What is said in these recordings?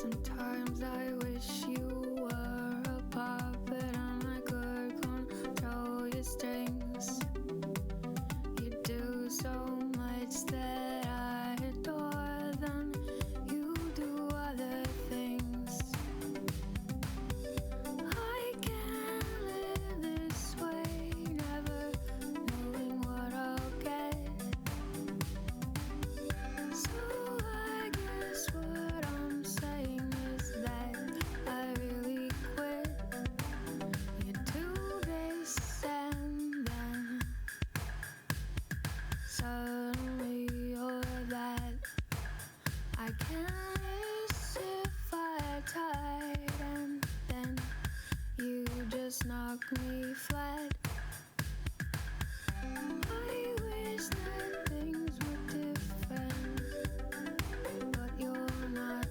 Sometimes I wish you were a puppet and I could control your strings. You do so much that I adore, then you do other things. I can't live this way, never knowing what I'll get. So I guess what I'm saying is that I really quit. You do this and then suddenly you're that. I can't miss if I tried, and then you just knock me flat. I wish that things were different, but you're not.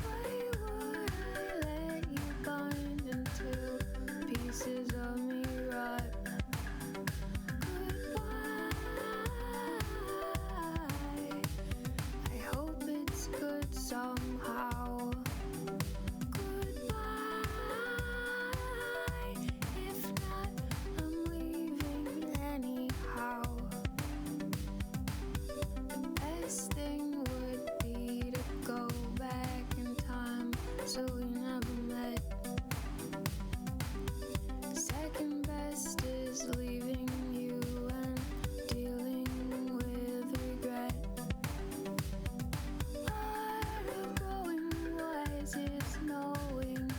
Why would I let you bind into pieces of me rot? Goodbye. I hope it's good somehow. Goodbye. If not, I'm leaving anyhow. The best thing would be to go back in time so we never met. Second best is leaving you and dealing with regret. Part of growing wise is knowing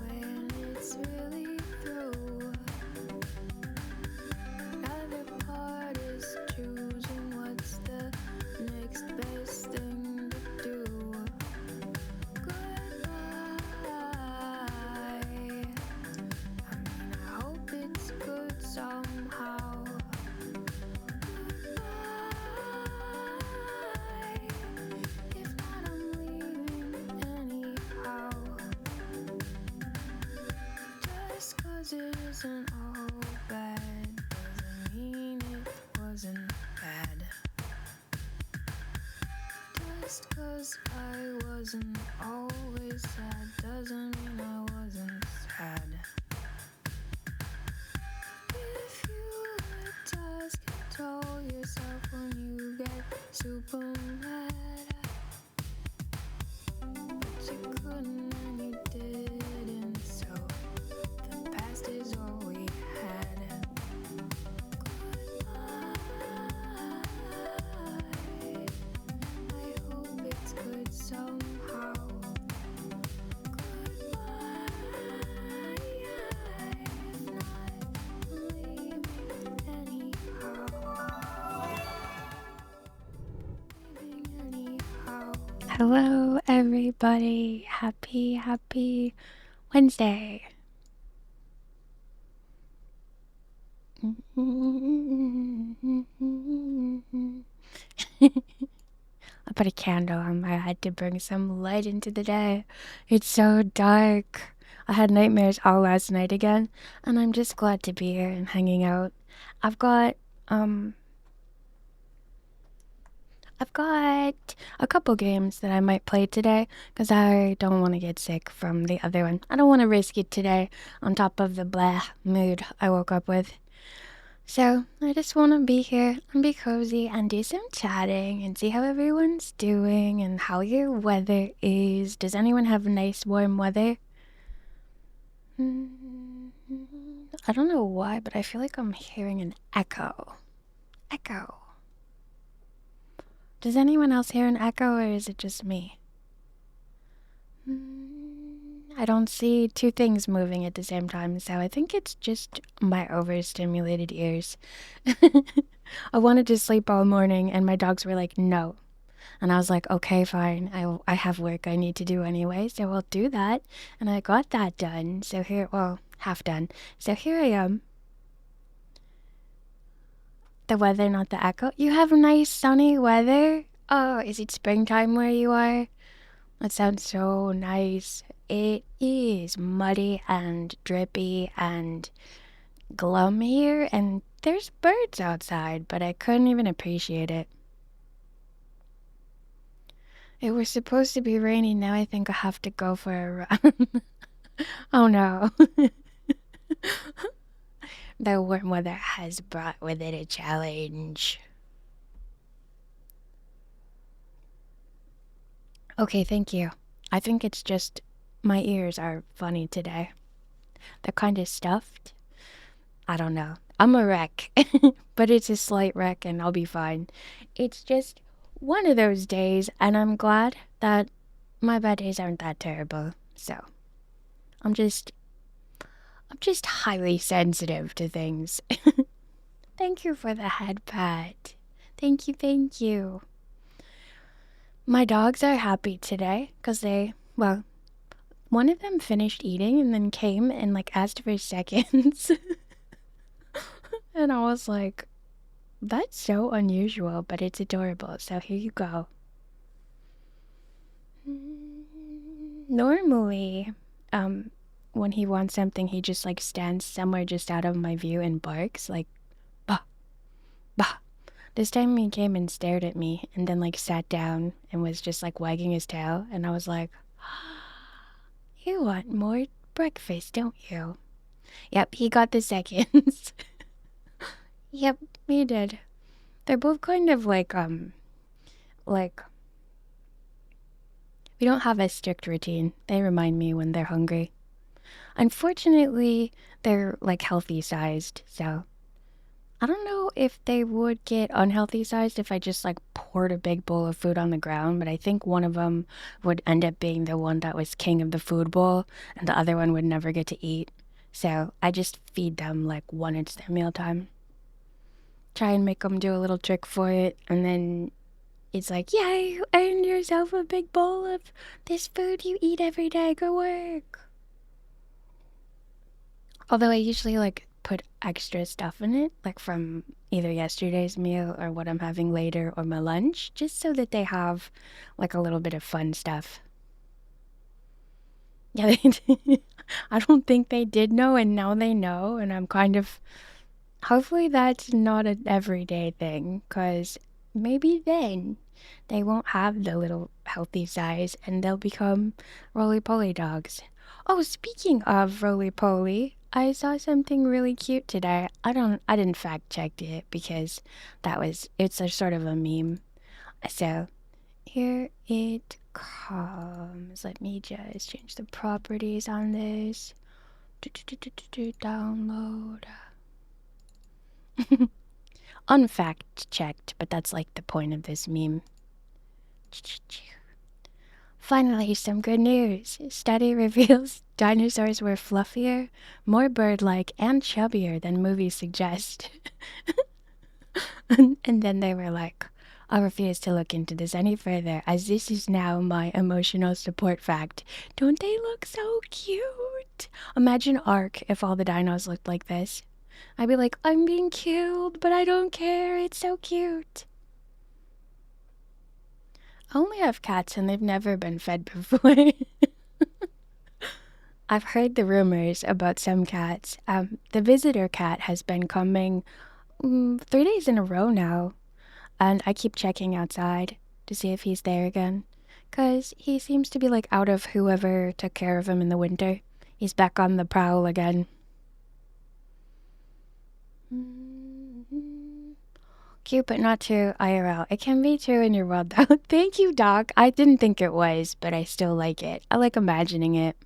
when it's really through. Another part is choosing what's the next best thing to do. Goodbye. I hope it's good somehow. Goodbye. If not, I'm leaving anyhow. Just 'cause it isn't all bad doesn't mean it wasn't bad. Just 'cause I wasn't always sad doesn't mean I wasn't sad. If you would just control yourself when you get super mad, but you couldn't and you didn't, so the past is all we had. Goodbye. I hope it's good somehow. Goodbye. If not, leave me anyhow. Leaving anyhow. Hello, everybody. Happy Wednesday. I put a candle on my head to bring some light into the day. It's so dark. I had nightmares all last night again, and I'm just glad to be here and hanging out. I've got a couple games that I might play today because I don't want to get sick from the other one. I don't want to risk it today on top of the blah mood I woke up with. So I just want to be here and be cozy and do some chatting and see how everyone's doing and how your weather is. Does anyone have nice warm weather? I don't know why, but I feel like I'm hearing an echo. Echo. Does anyone else hear an echo, or is it just me? I don't see two things moving at the same time, so I think it's just my overstimulated ears. I wanted to sleep all morning, and my dogs were like, no. And I was like, okay, fine. I have work I need to do anyway, so I'll do that. And I got that done. So here, well, half done. So here I am. The weather, not the echo. You have nice sunny weather? Oh, is it springtime where you are? That sounds so nice. It is muddy and drippy and glum here, and there's birds outside, but I couldn't even appreciate it. It was supposed to be rainy. Now I think I have to go for a run. Oh no. The warm weather has brought with it a challenge. Okay, thank you. I think it's just my ears are funny today. They're kind of stuffed. I don't know. I'm a wreck, but it's a slight wreck and I'll be fine. It's just one of those days, and I'm glad that my bad days aren't that terrible. So I'm just I'm just highly sensitive to things. Thank you for the head pat. Thank you, thank you. My dogs are happy today because well, one of them finished eating and then came and like asked for seconds. And I was like, that's so unusual, but it's adorable. So here you go. Normally, when he wants something, he just like stands somewhere just out of my view and barks like, bah, bah. This time he came and stared at me and then like sat down and was just like wagging his tail. And I was like, you want more breakfast, don't you? Yep, he got the seconds. Yep, he did. They're both kind of like, we don't have a strict routine. They remind me when they're hungry. Unfortunately, they're like healthy sized, so I don't know if they would get unhealthy sized if I just like poured a big bowl of food on the ground, but I think one of them would end up being the one that was king of the food bowl and the other one would never get to eat. So I just feed them like when it's their mealtime. Try and make them do a little trick for it, and then it's like, yeah, you earned yourself a big bowl of this food you eat every day. Go work. Although I usually like put extra stuff in it, like from either yesterday's meal or what I'm having later or my lunch, just so that they have like a little bit of fun stuff. Yeah, I don't think they did know, and now they know, and I'm kind of. Hopefully, that's not an everyday thing, because maybe then they won't have the little healthy size and they'll become roly poly dogs. Oh, speaking of roly poly, I saw something really cute today. I didn't fact check it because it's a sort of a meme. So here it comes. Let me just change the properties on this. Download. Unfact checked, but that's like the point of this meme. Finally, some good news. Study reveals dinosaurs were fluffier, more bird like, and chubbier than movies suggest. And then they were like, I refuse to look into this any further, as this is now my emotional support fact. Don't they look so cute? Imagine Ark if all the dinos looked like this. I'd be like, I'm being killed, but I don't care. It's so cute. I only have cats and they've never been fed before. I've heard the rumors about some cats. The visitor cat has been coming 3 days in a row now, and I keep checking outside to see if he's there again. 'Cause he seems to be like out of whoever took care of him in the winter. He's back on the prowl again. Cute, but not true IRL. It can be true in your world, though. Thank you, Doc. I didn't think it was, but I still like it. I like imagining it.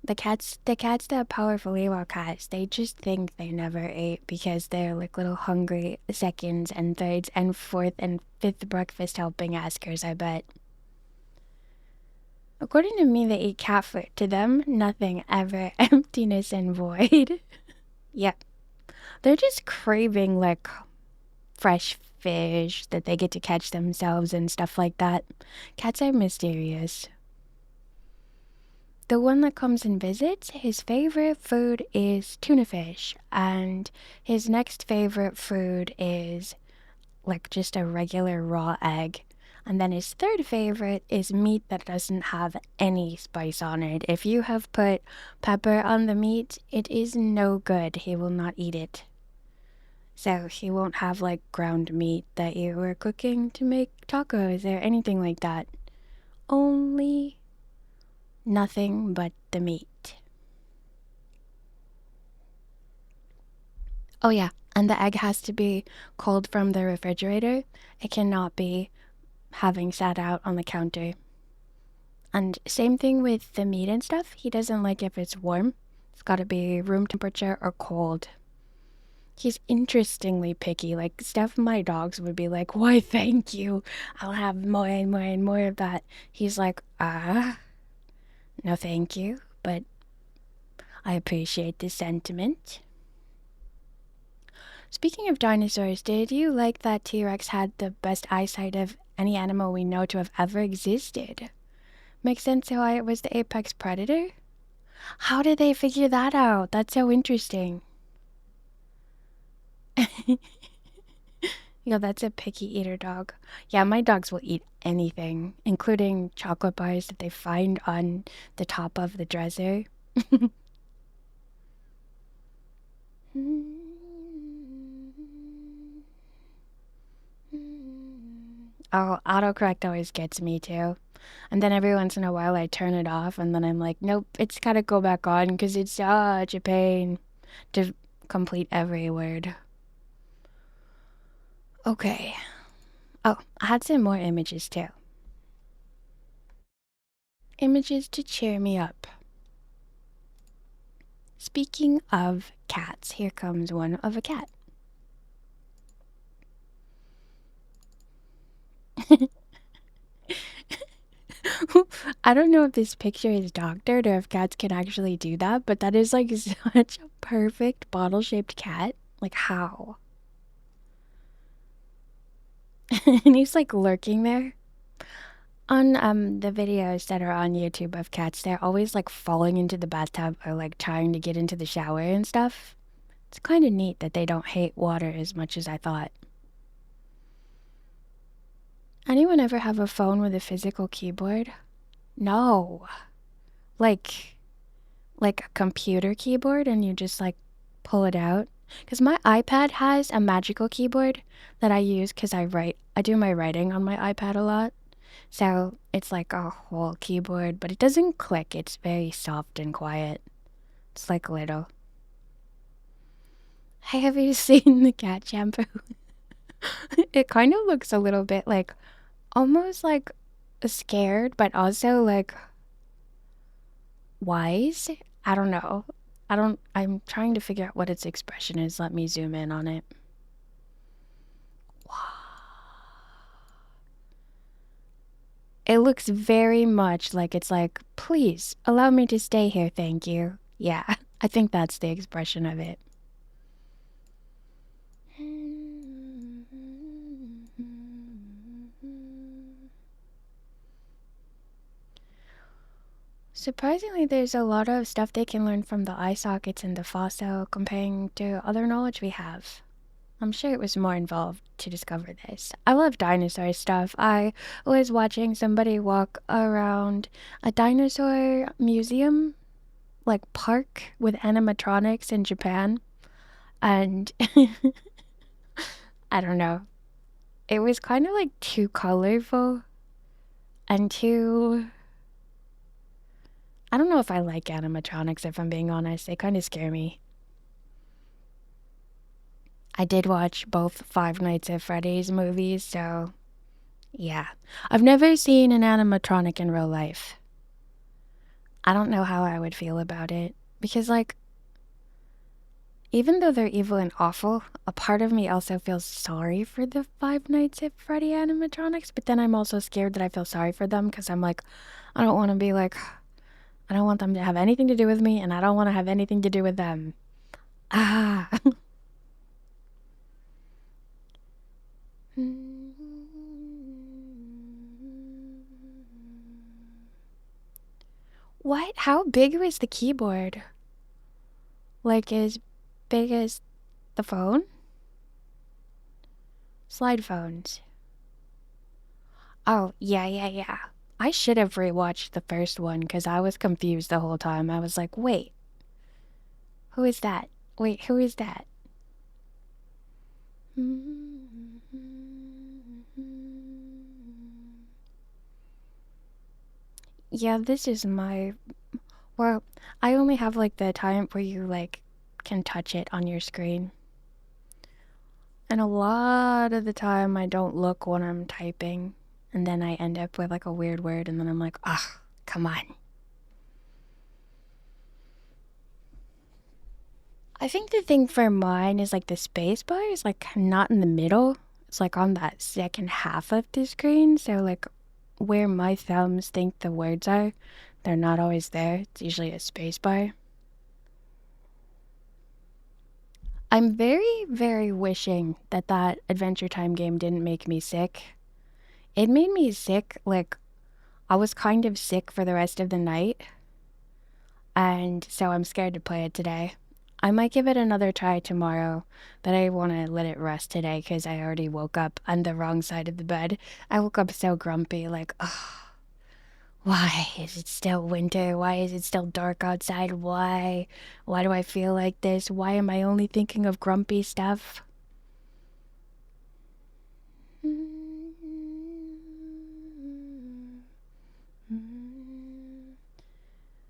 The cats that powerfully walk cats, they just think they never ate because they're like little hungry seconds and thirds and fourth and fifth breakfast helping askers, I bet. According to me, they eat cat food. To them, nothing ever. Emptiness and void. Yep. They're just craving like fresh fish that they get to catch themselves and stuff like that. Cats are mysterious. The one that comes and visits, his favorite food is tuna fish, and his next favorite food is like just a regular raw egg. And then his third favorite is meat that doesn't have any spice on it. If you have put pepper on the meat, it is no good. He will not eat it. So he won't have like ground meat that you were cooking to make tacos or anything like that. Only nothing but the meat. Oh, yeah, and the egg has to be cold from the refrigerator. It cannot be having sat out on the counter. And same thing with the meat and stuff. He doesn't like if it's warm. It's gotta be room temperature or cold. He's interestingly picky. Like, Steph, my dogs would be like, why, thank you. I'll have more and more and more of that. He's like, no, thank you. But I appreciate the sentiment. Speaking of dinosaurs, did you like that T-Rex had the best eyesight of any animal we know to have ever existed? Makes sense why it was the apex predator? How did they figure that out? That's so interesting. Yo, that's a picky eater dog. Yeah, my dogs will eat anything, including chocolate bars that they find on the top of the dresser. Oh, autocorrect always gets me too. And then every once in a while I turn it off and then I'm like, nope, it's gotta go back on because it's such a pain to complete every word. Okay. Oh, I had some more images too. Images to cheer me up. Speaking of cats, here comes one of a cat. I don't know if this picture is doctored or if cats can actually do that, but that is like such a perfect bottle-shaped cat. Like, how? And he's like lurking there. On the videos that are on YouTube of cats, they're always like falling into the bathtub or like trying to get into the shower and stuff. It's kind of neat that they don't hate water as much as I thought. Anyone ever have a phone with a physical keyboard? No. Like like a computer keyboard and you just like pull it out. Because my iPad has a magical keyboard that I use because I do my writing on my iPad a lot. So it's like a whole keyboard, but it doesn't click. It's very soft and quiet. It's like little. Hey, have you seen the cat shampoo? It kind of looks a little bit like almost like scared, but also like wise. I don't know. I'm trying to figure out what its expression is. Let me zoom in on it. It looks very much like it's like, please allow me to stay here, thank you. Yeah, I think that's the expression of it. Surprisingly, there's a lot of stuff they can learn from the eye sockets and the fossil comparing to other knowledge we have. I'm sure it was more involved to discover this. I love dinosaur stuff. I was watching somebody walk around a dinosaur museum, like park with animatronics in Japan, and I don't know. It was kind of like too colorful and too. I don't know if I like animatronics, if I'm being honest. They kind of scare me. I did watch both Five Nights at Freddy's movies, so yeah. I've never seen an animatronic in real life. I don't know how I would feel about it. Because, like, even though they're evil and awful, a part of me also feels sorry for the Five Nights at Freddy animatronics, but then I'm also scared that I feel sorry for them because I'm like, I don't want to be like, I don't want them to have anything to do with me, and I don't want to have anything to do with them. Ah. What? How big was the keyboard? Like as big as the phone? Slide phones. Oh, yeah. I should have rewatched the first one because I was confused the whole time. I was like, wait, who is that? Wait, who is that? Yeah, this is my. Well, I only have like the time where you like can touch it on your screen. And a lot of the time I don't look when I'm typing. And then I end up with like a weird word and then I'm like, ugh, come on. I think the thing for mine is like the space bar is like not in the middle. It's like on that second half of the screen. So like where my thumbs think the words are, they're not always there. It's usually a space bar. I'm very, very wishing that that Adventure Time game didn't make me sick. It made me sick, like, I was kind of sick for the rest of the night, and so I'm scared to play it today. I might give it another try tomorrow, but I want to let it rest today because I already woke up on the wrong side of the bed. I woke up so grumpy, like, oh, why is it still winter? Why is it still dark outside? Why? Why do I feel like this? Why am I only thinking of grumpy stuff?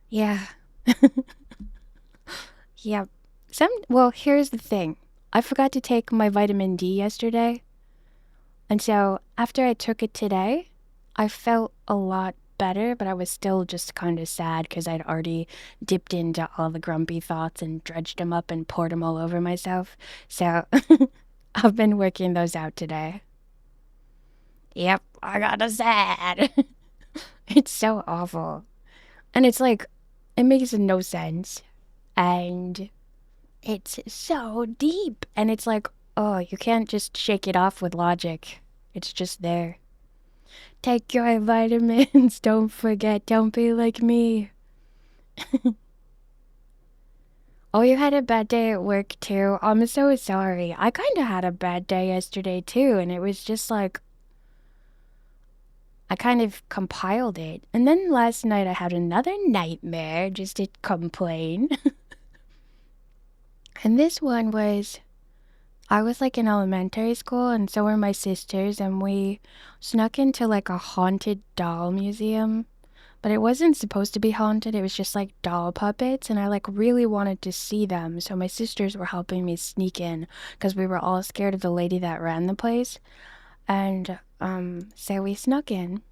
Yeah. Yep. Well, here's the thing. I forgot to take my vitamin D yesterday. And so after I took it today, I felt a lot better, but I was still just kind of sad because I'd already dipped into all the grumpy thoughts and dredged them up and poured them all over myself. So I've been working those out today. Yep, I got a sad. It's so awful. And it's like, it makes no sense. And it's so deep. And it's like, oh, you can't just shake it off with logic. It's just there. Take your vitamins. Don't forget. Don't be like me. Oh, you had a bad day at work too. I'm so sorry. I kind of had a bad day yesterday too. And it was just like, I kind of compiled it. And then last night I had another nightmare just to complain. And this one was I was like in elementary school, and so were my sisters, and we snuck into like a haunted doll museum. But it wasn't supposed to be haunted, it was just like doll puppets, and I like really wanted to see them. So my sisters were helping me sneak in because we were all scared of the lady that ran the place. And so we snuck in.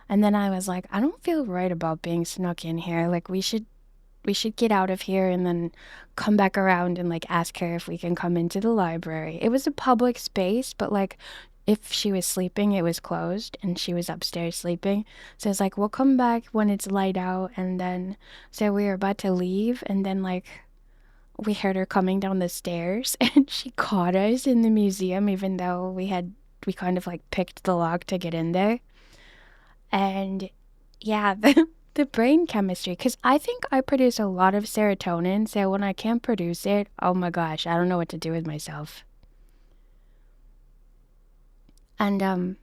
And then I was like, I don't feel right about being snuck in here. Like we should get out of here and then come back around and like ask her if we can come into the library. It was a public space, but like if she was sleeping, it was closed and she was upstairs sleeping. So it's like, we'll come back when it's light out. And then, so we were about to leave, and then like we heard her coming down the stairs and she caught us in the museum, even though we kind of like picked the lock to get in there. And yeah, the brain chemistry, because I think I produce a lot of serotonin, so when I can't produce it, oh my gosh, I don't know what to do with myself. And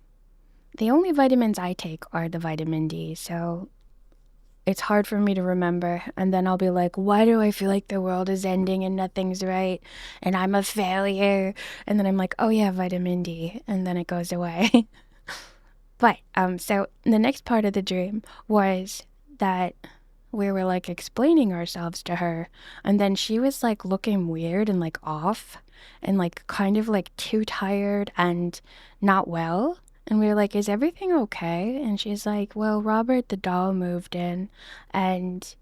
the only vitamins I take are the vitamin D, so it's hard for me to remember. And then I'll be like, why do I feel like the world is ending and nothing's right and I'm a failure? And then I'm like, oh yeah, vitamin D, and then it goes away. But so the next part of the dream was that we were like explaining ourselves to her, and then she was like looking weird and like off and like kind of like too tired and not well. And we were like, is everything okay? And she's like, well, Robert the doll moved in and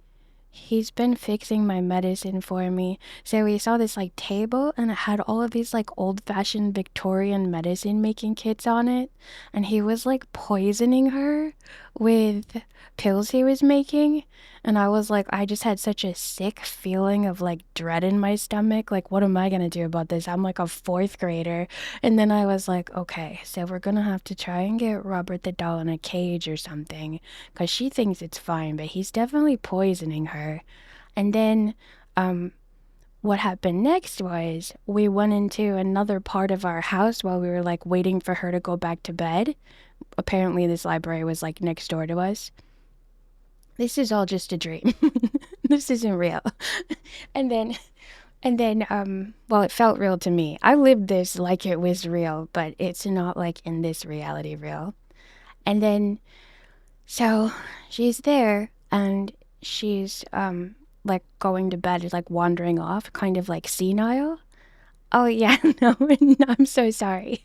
he's been fixing my medicine for me. So we saw this like table and it had all of these like old fashioned Victorian medicine making kits on it. And he was like poisoning her with pills he was making. And I was like, I just had such a sick feeling of like dread in my stomach. Like, what am I going to do about this? I'm like a fourth grader. And then I was like, okay, so we're going to have to try and get Robert the doll in a cage or something because she thinks it's fine, but he's definitely poisoning her. And then what happened next was we went into another part of our house while we were like waiting for her to go back to bed. Apparently, this library was like next door to us. This is all just a dream. This isn't real. And then And then, well, it felt real to me. I lived this like it was real, but it's not like in this reality real. And then, so she's there and she's, like going to bed, like wandering off, kind of like senile. Oh, yeah, no, I'm so sorry.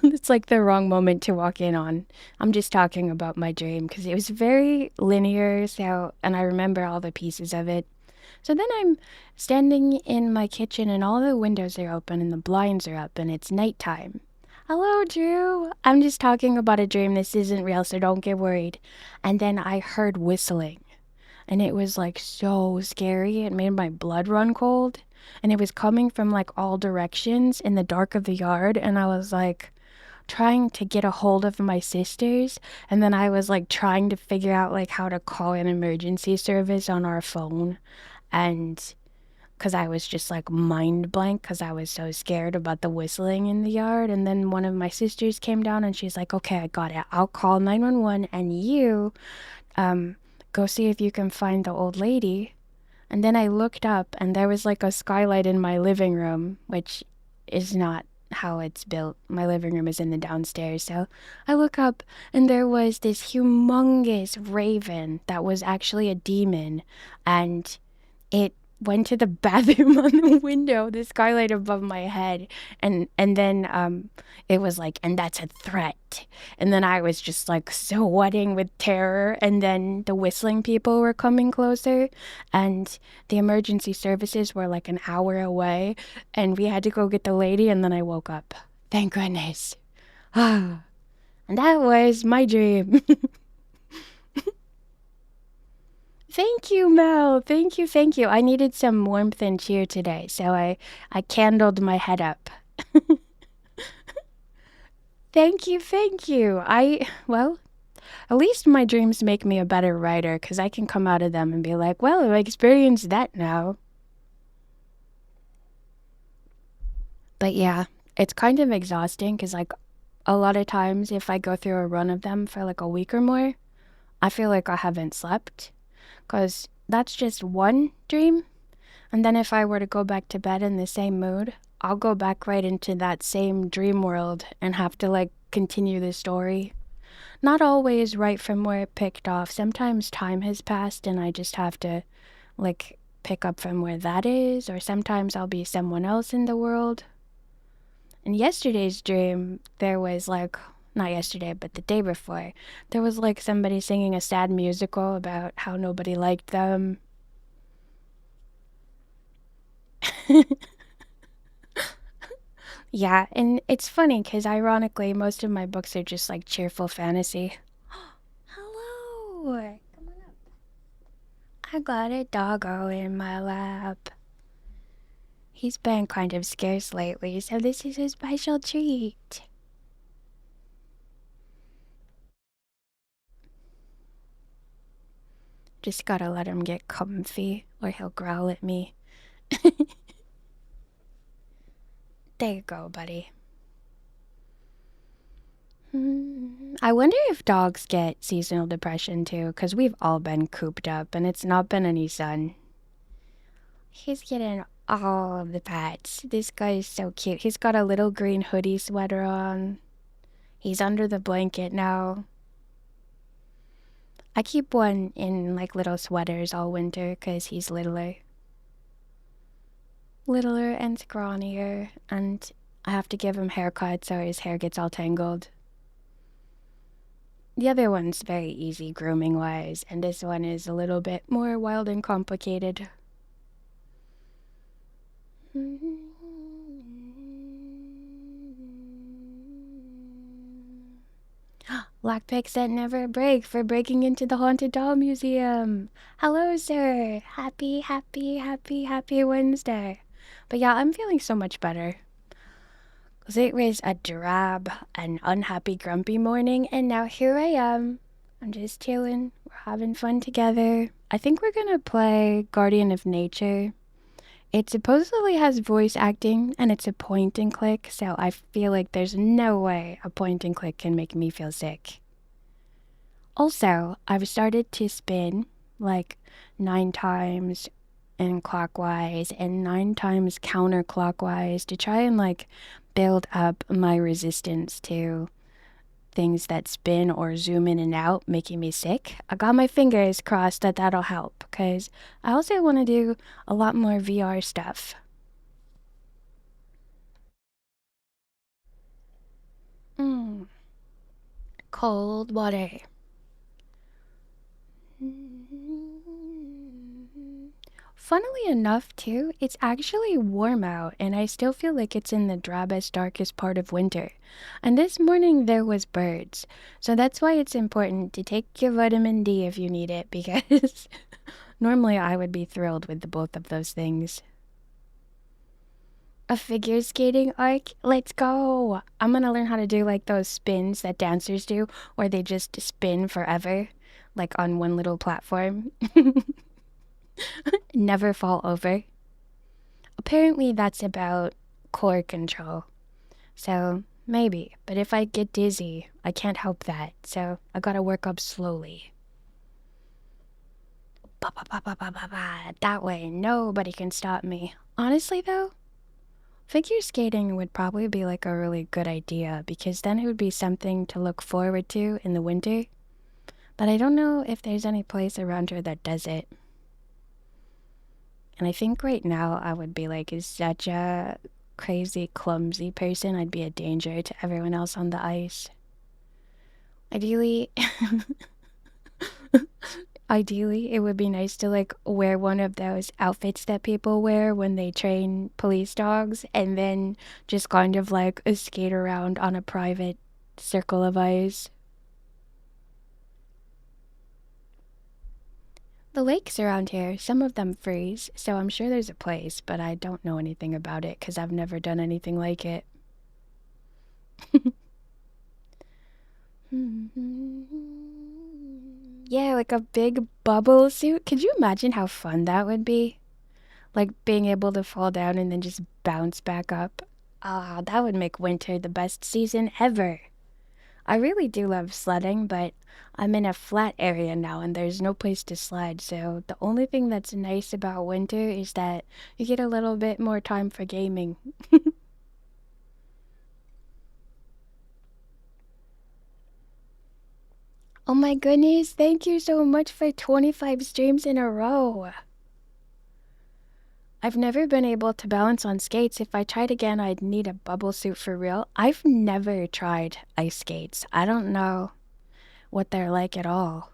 It's like the wrong moment to walk in on. I'm just talking about my dream because it was very linear, so, and I remember all the pieces of it. So then I'm standing in my kitchen and all the windows are open and the blinds are up and it's nighttime. Hello, Drew. I'm just talking about a dream. This isn't real, so don't get worried. And then I heard whistling and it was like so scary. It made my blood run cold. And it was coming from like all directions in the dark of the yard. And I was like trying to get a hold of my sisters. And then I was like trying to figure out like how to call an emergency service on our phone. And because I was just like mind blank because I was so scared about the whistling in the yard. And then one of my sisters came down and she's like, okay, I got it. I'll call 911 and you um, go see if you can find the old lady. And then I looked up and there was like a skylight in my living room, which is not how it's built. My living room is in the downstairs. So I look up and there was this humongous raven that was actually a demon. And it went to the bathroom on the window, the skylight above my head, and then it was like, and that's a threat. And then I was just like sweating with terror, and then the whistling people were coming closer, and the emergency services were like an hour away, and we had to go get the lady, and then I woke up. Thank goodness. Ah, and that was my dream. Thank you, Mel. Thank you, thank you. I needed some warmth and cheer today, so I candled my head up. Thank you, thank you. Well, at least my dreams make me a better writer because I can come out of them and be like, well, I experienced that now. But yeah, it's kind of exhausting because, like, a lot of times if I go through a run of them for like a week or more, I feel like I haven't slept because that's just one dream. And then if I were to go back to bed in the same mood, I'll go back right into that same dream world and have to like continue the story. Not always right from where it picked off. Sometimes time has passed and I just have to like pick up from where that is, or sometimes I'll be someone else in the world. In yesterday's dream, there was like, not yesterday, but the day before, there was like somebody singing a sad musical about how nobody liked them. Yeah, and it's funny because ironically, most of my books are just like cheerful fantasy. Hello! Come on up. I got a doggo in my lap. He's been kind of scarce lately, so this is a special treat. Just gotta let him get comfy, or he'll growl at me. There you go, buddy. I wonder if dogs get seasonal depression too, because we've all been cooped up and it's not been any sun. He's getting all of the pets. This guy is so cute. He's got a little green hoodie sweater on. He's under the blanket now. I keep one in like little sweaters all winter because he's littler. Littler and scrawnier, and I have to give him haircuts so his hair gets all tangled. The other one's very easy grooming wise, and this one is a little bit more wild and complicated. Lockpick said never break for breaking into the Haunted Doll Museum. Hello, sir. Happy, happy, happy, happy Wednesday. But yeah, I'm feeling so much better. Because it was a drab and unhappy, grumpy morning, and now here I am. I'm just chilling. We're having fun together. I think we're gonna play Guardian of Nature. It supposedly has voice acting and it's a point and click, so I feel like there's no way a point and click can make me feel sick. Also, I've started to spin like 9 times and clockwise and 9 times counterclockwise to try and like build up my resistance to things that spin or zoom in and out, making me sick. I got my fingers crossed that that'll help because I also want to do a lot more VR stuff. Mm, cold water. Funnily enough, too, it's actually warm out, and I still feel like it's in the drabbest, darkest part of winter. And this morning there was birds, so that's why it's important to take your vitamin D if you need it, because normally I would be thrilled with the both of those things. A figure skating arc? Let's go! I'm gonna learn how to do like those spins that dancers do, where they just spin forever, like on one little platform. Never fall over. Apparently, that's about core control. So, maybe. But if I get dizzy, I can't help that. So, I gotta work up slowly. Ba ba ba ba ba ba ba. That way, nobody can stop me. Honestly, though, figure skating would probably be like a really good idea because then it would be something to look forward to in the winter. But I don't know if there's any place around here that does it. And I think right now I would be like such a crazy, clumsy person. I'd be a danger to everyone else on the ice. Ideally, ideally, it would be nice to like wear one of those outfits that people wear when they train police dogs and then just kind of like skate around on a private circle of ice. The lakes around here, some of them freeze, so I'm sure there's a place, but I don't know anything about it because I've never done anything like it. Yeah, like a big bubble suit. Could you imagine how fun that would be? Like being able to fall down and then just bounce back up. Ah, that would make winter the best season ever. I really do love sledding, but I'm in a flat area now and there's no place to sled, so the only thing that's nice about winter is that you get a little bit more time for gaming. Oh my goodness, thank you so much for 25 streams in a row. I've never been able to balance on skates. If I tried again, I'd need a bubble suit for real. I've never tried ice skates. I don't know what they're like at all.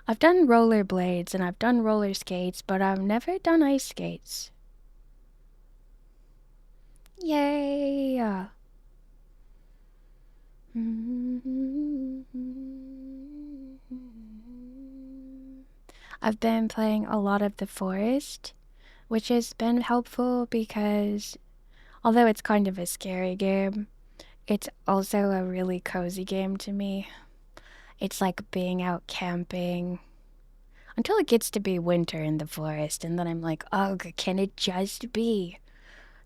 I've done rollerblades and I've done roller skates, but I've never done ice skates. Yay! I've been playing a lot of The Forest, which has been helpful because although it's kind of a scary game, it's also a really cozy game to me. It's like being out camping until it gets to be winter in the forest, and then I'm like, ugh, can it just be?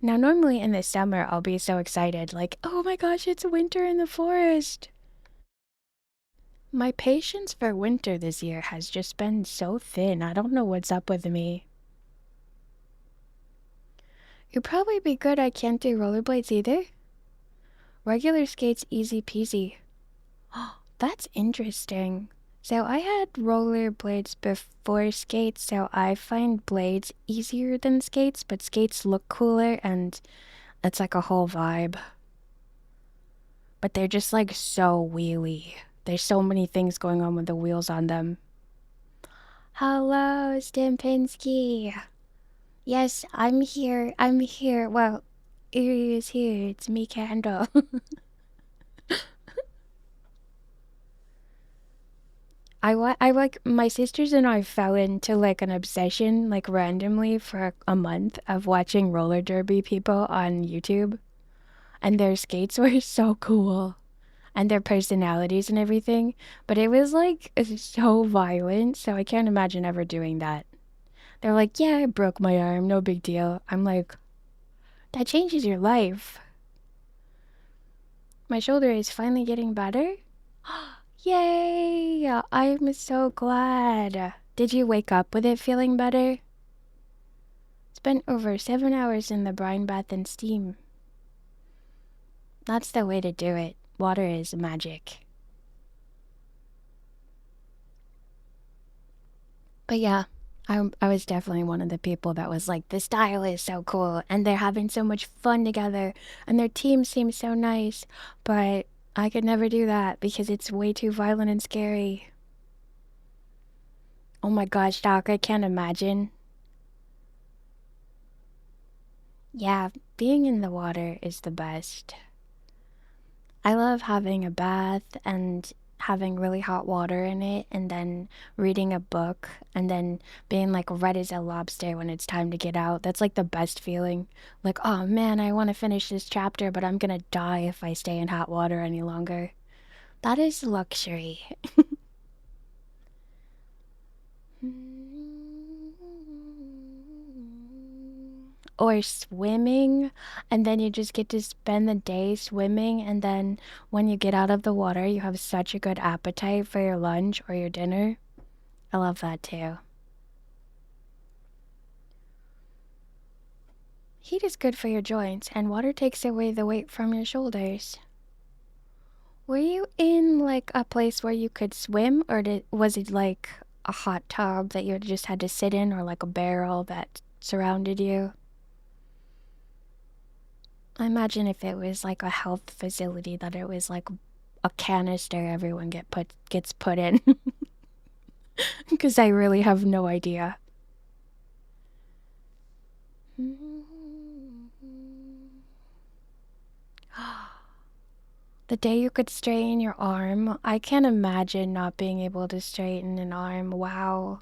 Now, normally in the summer, I'll be so excited, like, oh my gosh, it's winter in the forest. My patience for winter this year has just been so thin. I don't know what's up with me. You'd probably be good. I can't do rollerblades either. Regular skates, easy peasy. That's interesting. So I had rollerblades before skates, so I find blades easier than skates, but skates look cooler and it's like a whole vibe. But they're just like so wheelie. There's so many things going on with the wheels on them. Hello, Stimpinski. Yes, I'm here. I'm here. Well, Erie is here. It's me, Candle. I like my sisters and I fell into like an obsession like randomly for a month of watching roller derby people on YouTube, and their skates were so cool and their personalities and everything, but it was like so violent, so I can't imagine ever doing that. They're like, "Yeah, I broke my arm, no big deal." I'm like, "That changes your life." My shoulder is finally getting better. Yay! I'm so glad. Did you wake up with it feeling better? Spent over 7 hours in the brine bath and steam. That's the way to do it. Water is magic. But yeah, I was definitely one of the people that was like, this style is so cool, and they're having so much fun together, and their team seems so nice. But I could never do that because it's way too violent and scary. Oh my gosh, Doc, I can't imagine. Yeah, being in the water is the best. I love having a bath and having really hot water in it and then reading a book and then being like red as a lobster when it's time to get out. That's like the best feeling. Like, oh man, I want to finish this chapter, but I'm gonna die if I stay in hot water any longer. That is luxury. Or swimming, and then you just get to spend the day swimming, and then when you get out of the water, you have such a good appetite for your lunch or your dinner. I love that too. Heat is good for your joints, and water takes away the weight from your shoulders. Were you in like a place where you could swim, or was it like a hot tub that you just had to sit in, or like a barrel that surrounded you? I imagine if it was like a health facility that it was like a canister everyone gets put in because I really have no idea. The day you could straighten your arm, I can't imagine not being able to straighten an arm. Wow.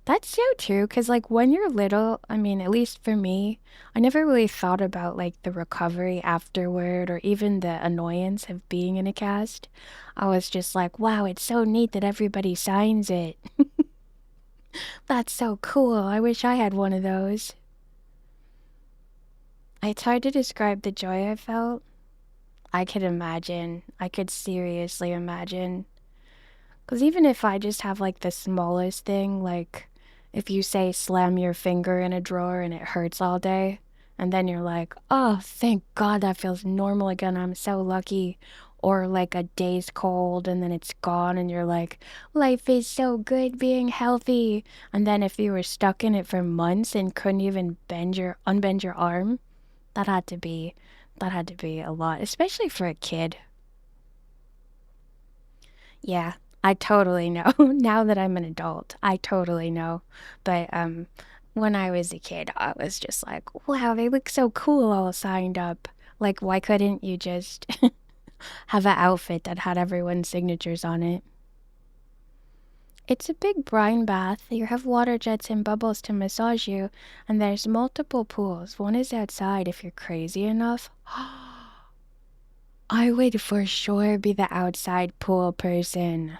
That's so true, because, like, when you're little, I mean, at least for me, I never really thought about, like, the recovery afterward or even the annoyance of being in a cast. I was just like, wow, it's so neat that everybody signs it. That's so cool. I wish I had one of those. It's hard to describe the joy I felt. I could imagine. I could seriously imagine. Because even if I just have like the smallest thing, like if you say slam your finger in a drawer and it hurts all day, and then you're like, oh, thank God that feels normal again. I'm so lucky. Or like a day's cold and then it's gone, and you're like, life is so good being healthy. And then if you were stuck in it for months and couldn't even unbend your arm, that had to be that had to be a lot, especially for a kid. Yeah, I totally know. Now that I'm an adult, I totally know. But when I was a kid, I was just like, wow, they look so cool all signed up. Like, why couldn't you just have an outfit that had everyone's signatures on it? It's a big brine bath. You have water jets and bubbles to massage you, and there's multiple pools. One is outside if you're crazy enough. I would for sure be the outside pool person.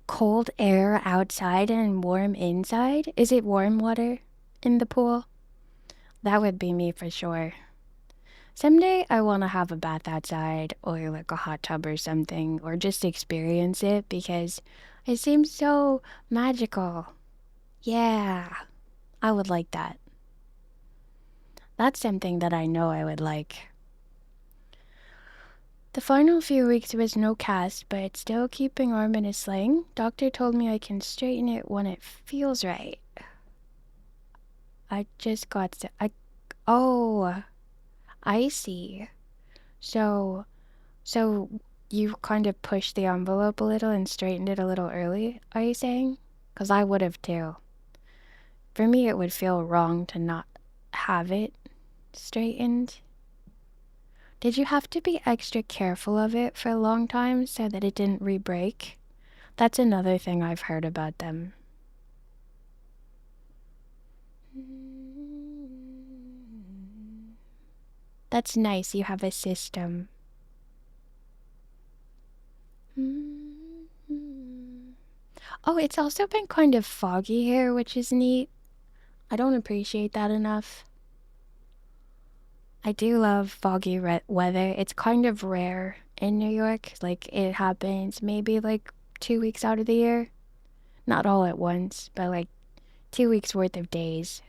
Cold air outside and warm inside? Is it warm water in the pool? That would be me for sure. Someday I want to have a bath outside or like a hot tub or something, or just experience it because it seems so magical. Yeah, I would like that. That's something that I know I would like. The final few weeks was no cast, but still keeping arm in a sling. Doctor told me I can straighten it when it feels right. I just got to, oh, I see. So, so you kind of pushed the envelope a little and straightened it a little early, are you saying? Because I would have too. For me, it would feel wrong to not have it straightened. Did you have to be extra careful of it for a long time so that it didn't re-break? That's another thing I've heard about them. That's nice, you have a system. Oh, it's also been kind of foggy here, which is neat. I don't appreciate that enough. I do love foggy weather. It's kind of rare in New York. Like, it happens maybe like 2 weeks out of the year. Not all at once, but like 2 weeks worth of days.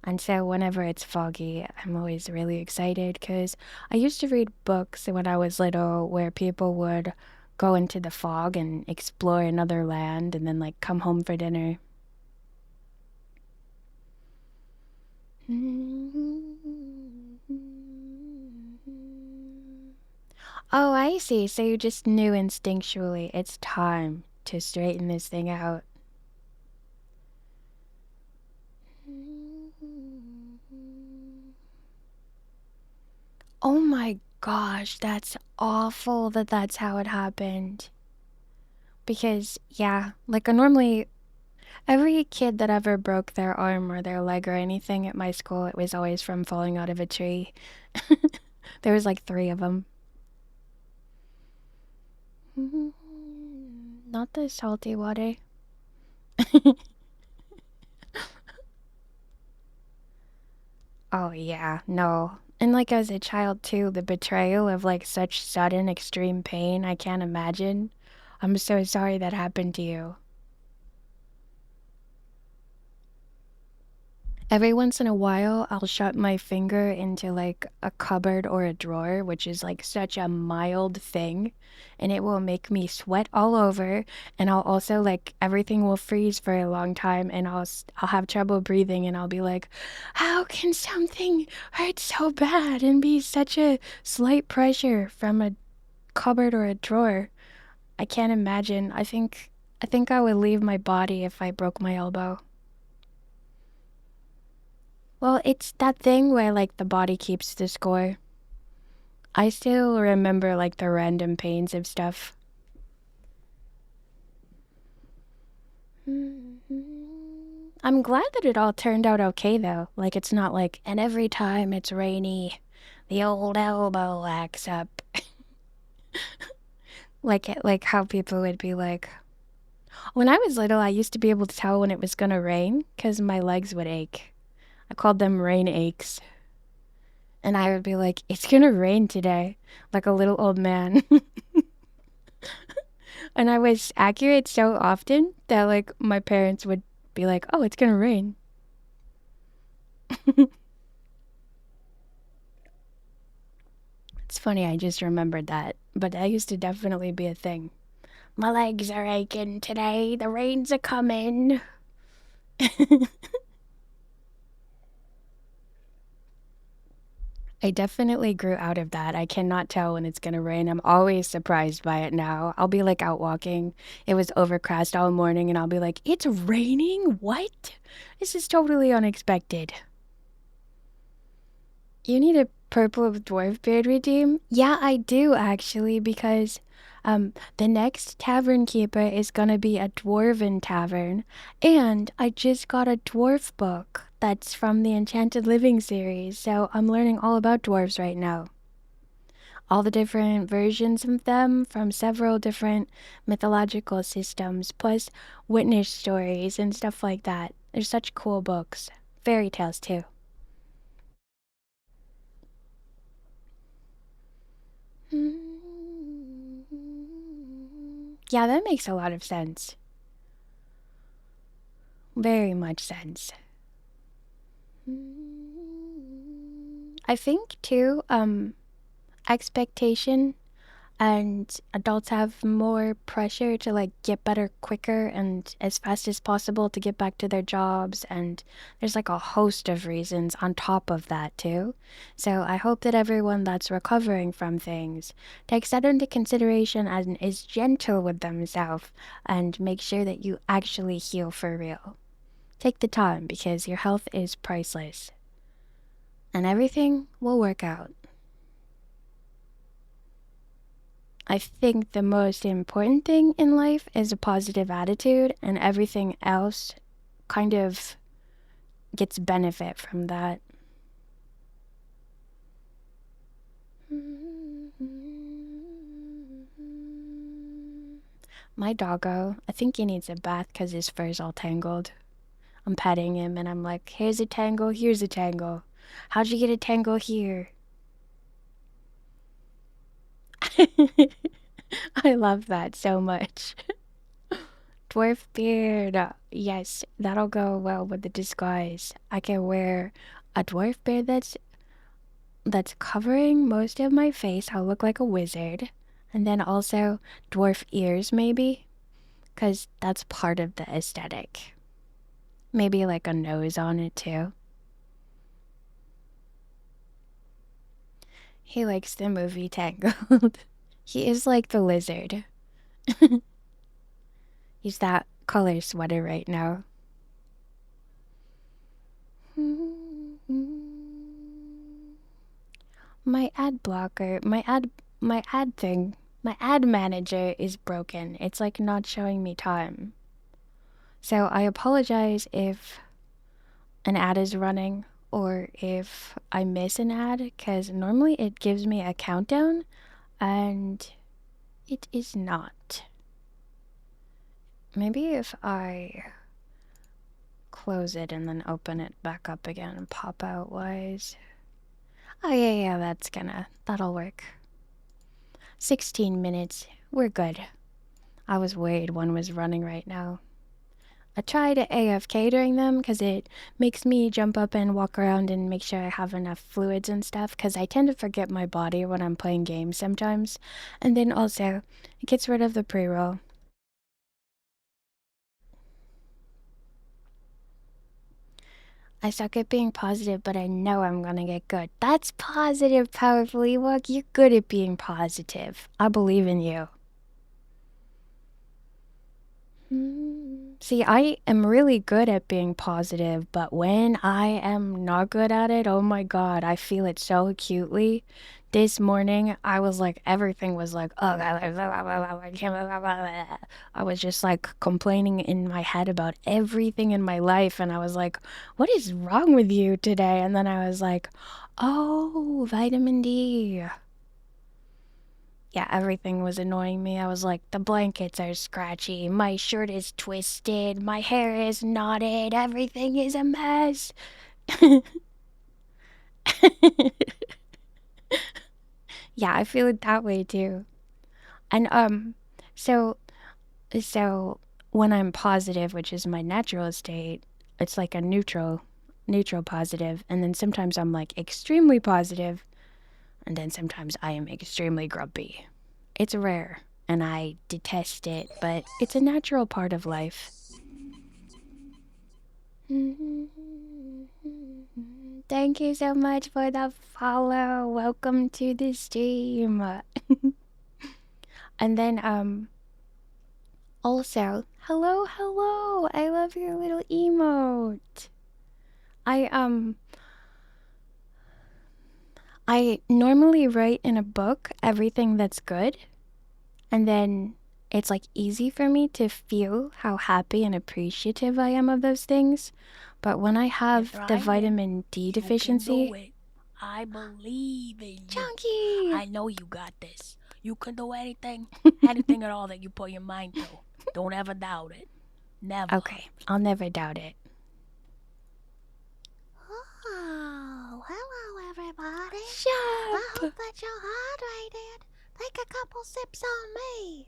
And so whenever it's foggy, I'm always really excited because I used to read books when I was little where people would go into the fog and explore another land and then like come home for dinner. Oh, I see. So you just knew instinctually it's time to straighten this thing out. Oh my gosh, that's awful that that's how it happened. Because, yeah, like normally every kid that ever broke their arm or their leg or anything at my school, it was always from falling out of a tree. There was like three of them. Not the salty water. Oh, yeah, no. And like as a child too, the betrayal of like such sudden extreme pain, I can't imagine. I'm so sorry that happened to you. Every once in a while, I'll shut my finger into like a cupboard or a drawer, which is like such a mild thing, and it will make me sweat all over, and I'll also like everything will freeze for a long time and I'll have trouble breathing and I'll be like, "How can something hurt so bad and be such a slight pressure from a cupboard or a drawer?" I can't imagine. I think I would leave my body if I broke my elbow. Well, it's that thing where like the body keeps the score. I still remember like the random pains of stuff. I'm glad that it all turned out okay though. Like it's not like, and every time it's rainy, the old elbow acts up. Like how people would be like, when I was little, I used to be able to tell when it was gonna rain because my legs would ache. I called them rain aches. And I would be like, it's gonna rain today, like a little old man. And I was accurate so often that like my parents would be like, "Oh, it's gonna rain." It's funny, I just remembered that, but that used to definitely be a thing. My legs are aching today. The rains are coming. I definitely grew out of that. I cannot tell when it's gonna rain. I'm always surprised by it now. I'll be like out walking. It was overcast all morning, and I'll be like, "It's raining? What? This is totally unexpected." You need a purple dwarf beard redeem? Yeah, I do actually, because the next tavern keeper is gonna be a dwarven tavern, and I just got a dwarf book that's from the Enchanted Living series, so I'm learning all about dwarves right now. All the different versions of them from several different mythological systems, plus witness stories and stuff like that. They're such cool books. Fairy tales too. Yeah, that makes a lot of sense. Very much sense. I think too, expectation and adults have more pressure to like get better quicker and as fast as possible to get back to their jobs, and there's like a host of reasons on top of that too. So I hope that everyone that's recovering from things takes that into consideration and is gentle with themselves and make sure that you actually heal for real. Take the time because your health is priceless and everything will work out. I think the most important thing in life is a positive attitude, and everything else kind of gets benefit from that. My doggo, I think he needs a bath because his fur's all tangled. I'm petting him and I'm like, here's a tangle, here's a tangle. How'd you get a tangle here? I love that so much. Dwarf beard. Yes, that'll go well with the disguise. I can wear a dwarf beard that's covering most of my face. I'll look like a wizard. And then also dwarf ears maybe, because that's part of the aesthetic. Maybe like a nose on it too. He likes the movie Tangled. He is like the lizard. He's that color sweater right now. My ad blocker, my ad thing, my ad manager is broken. It's like not showing me time. So I apologize if an ad is running or if I miss an ad, because normally it gives me a countdown and it is not. Maybe if I close it and then open it back up again and pop out wise. Oh yeah, that'll work. 16 minutes, we're good. I was worried one was running right now. I try to AFK during them because it makes me jump up and walk around and make sure I have enough fluids and stuff, because I tend to forget my body when I'm playing games sometimes. And then also, it gets rid of the pre-roll. I suck at being positive, but I know I'm gonna get good. That's positive, Powerful Ewok. You're good at being positive. I believe in you. See, I am really good at being positive, but when I am not good at it, oh my God, I feel it so acutely. This morning, I was like, everything was like, oh, I was just like complaining in my head about everything in my life. And I was like, what is wrong with you today? And then I was like, oh, vitamin D. Yeah, everything was annoying me. I was like, the blankets are scratchy, my shirt is twisted, my hair is knotted, everything is a mess. Yeah, I feel it that way too. And so so when I'm positive, which is my natural state, it's like a neutral positive, and then sometimes I'm like extremely positive, and then sometimes I am extremely grumpy. It's rare, and I detest it, but it's a natural part of life. Thank you so much for the follow. Welcome to the stream. And then, also, hello, hello. I love your little emote. I, um, I normally write in a book everything that's good, and then it's like easy for me to feel how happy and appreciative I am of those things. But when I have the vitamin D deficiency, I believe in you. Chunky! I know you got this. You can do anything, anything at all that you put your mind to. Don't ever doubt it. Never. Okay, I'll never doubt it. Oh, hello everybody. Shut I hope that you're hydrated. Take a couple sips on me.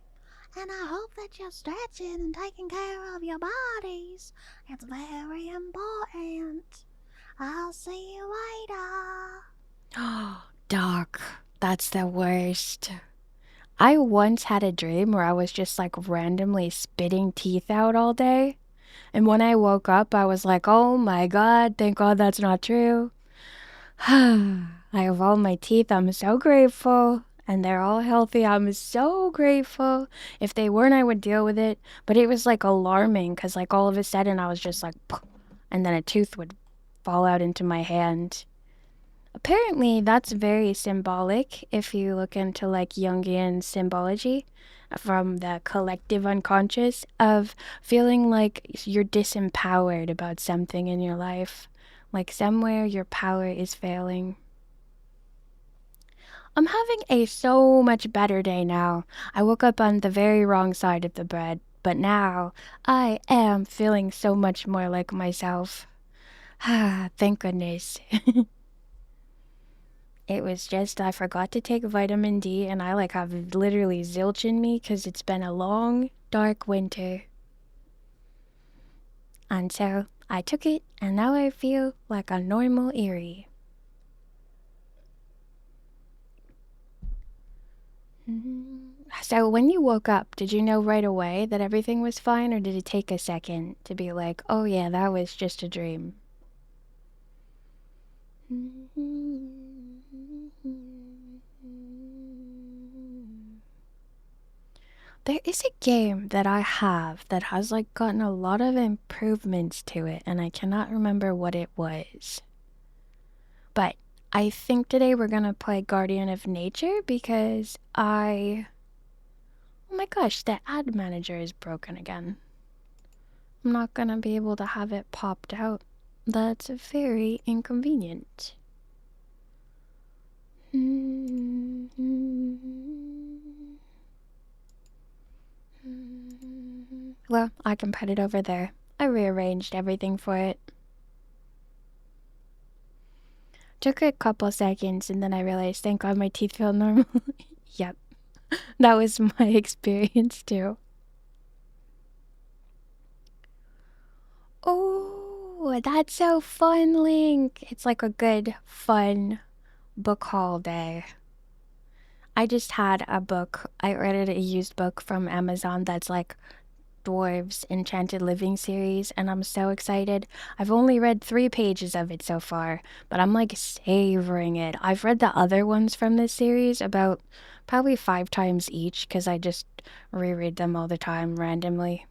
And I hope that you're stretching and taking care of your bodies. It's very important. I'll see you later. Oh, Doc, that's the worst. I once had a dream where I was just like randomly spitting teeth out all day. And when I woke up, I was like, oh my God, thank God that's not true. I have all my teeth. I'm so grateful. And they're all healthy. I'm so grateful. If they weren't, I would deal with it. But it was like alarming because, like, all of a sudden I was just like, and then a tooth would fall out into my hand. Apparently, that's very symbolic if you look into like Jungian symbology from the collective unconscious of feeling like you're disempowered about something in your life, like somewhere your power is failing. I'm having a so much better day now. I woke up on the very wrong side of the bed, but now I am feeling so much more like myself. Ah, thank goodness. It was just I forgot to take vitamin D, and I like have literally zilch in me because it's been a long, dark winter. And so I took it, and now I feel like a normal Erie. So when you woke up, did you know right away that everything was fine, or did it take a second to be like, oh yeah, that was just a dream? There is a game that I have that has like gotten a lot of improvements to it, and I cannot remember what it was. But I think today we're gonna play Guardian of Nature because oh my gosh, the ad manager is broken again. I'm not gonna be able to have it popped out. That's very inconvenient. Well, I can put it over there. I rearranged everything for it. Took a couple seconds and then I realized, thank God my teeth feel normal. Yep, that was my experience too. Oh, that's so fun, Link. It's like a good, fun book haul day. I just had a book. I ordered a used book from Amazon that's like Dwarves Enchanted Living series, and I'm so excited. I've only read 3 pages of it so far, but I'm like savoring it. I've read the other ones from this series about probably 5 times each because I just reread them all the time randomly.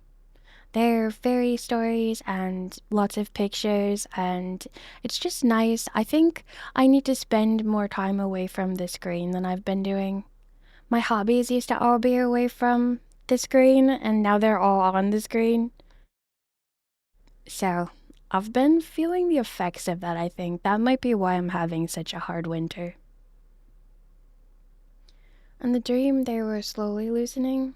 They're fairy stories and lots of pictures, and it's just nice. I think I need to spend more time away from the screen than I've been doing. My hobbies used to all be away from the screen, and now they're all on the screen. So, I've been feeling the effects of that, I think. That might be why I'm having such a hard winter. And the dream, they were slowly loosening.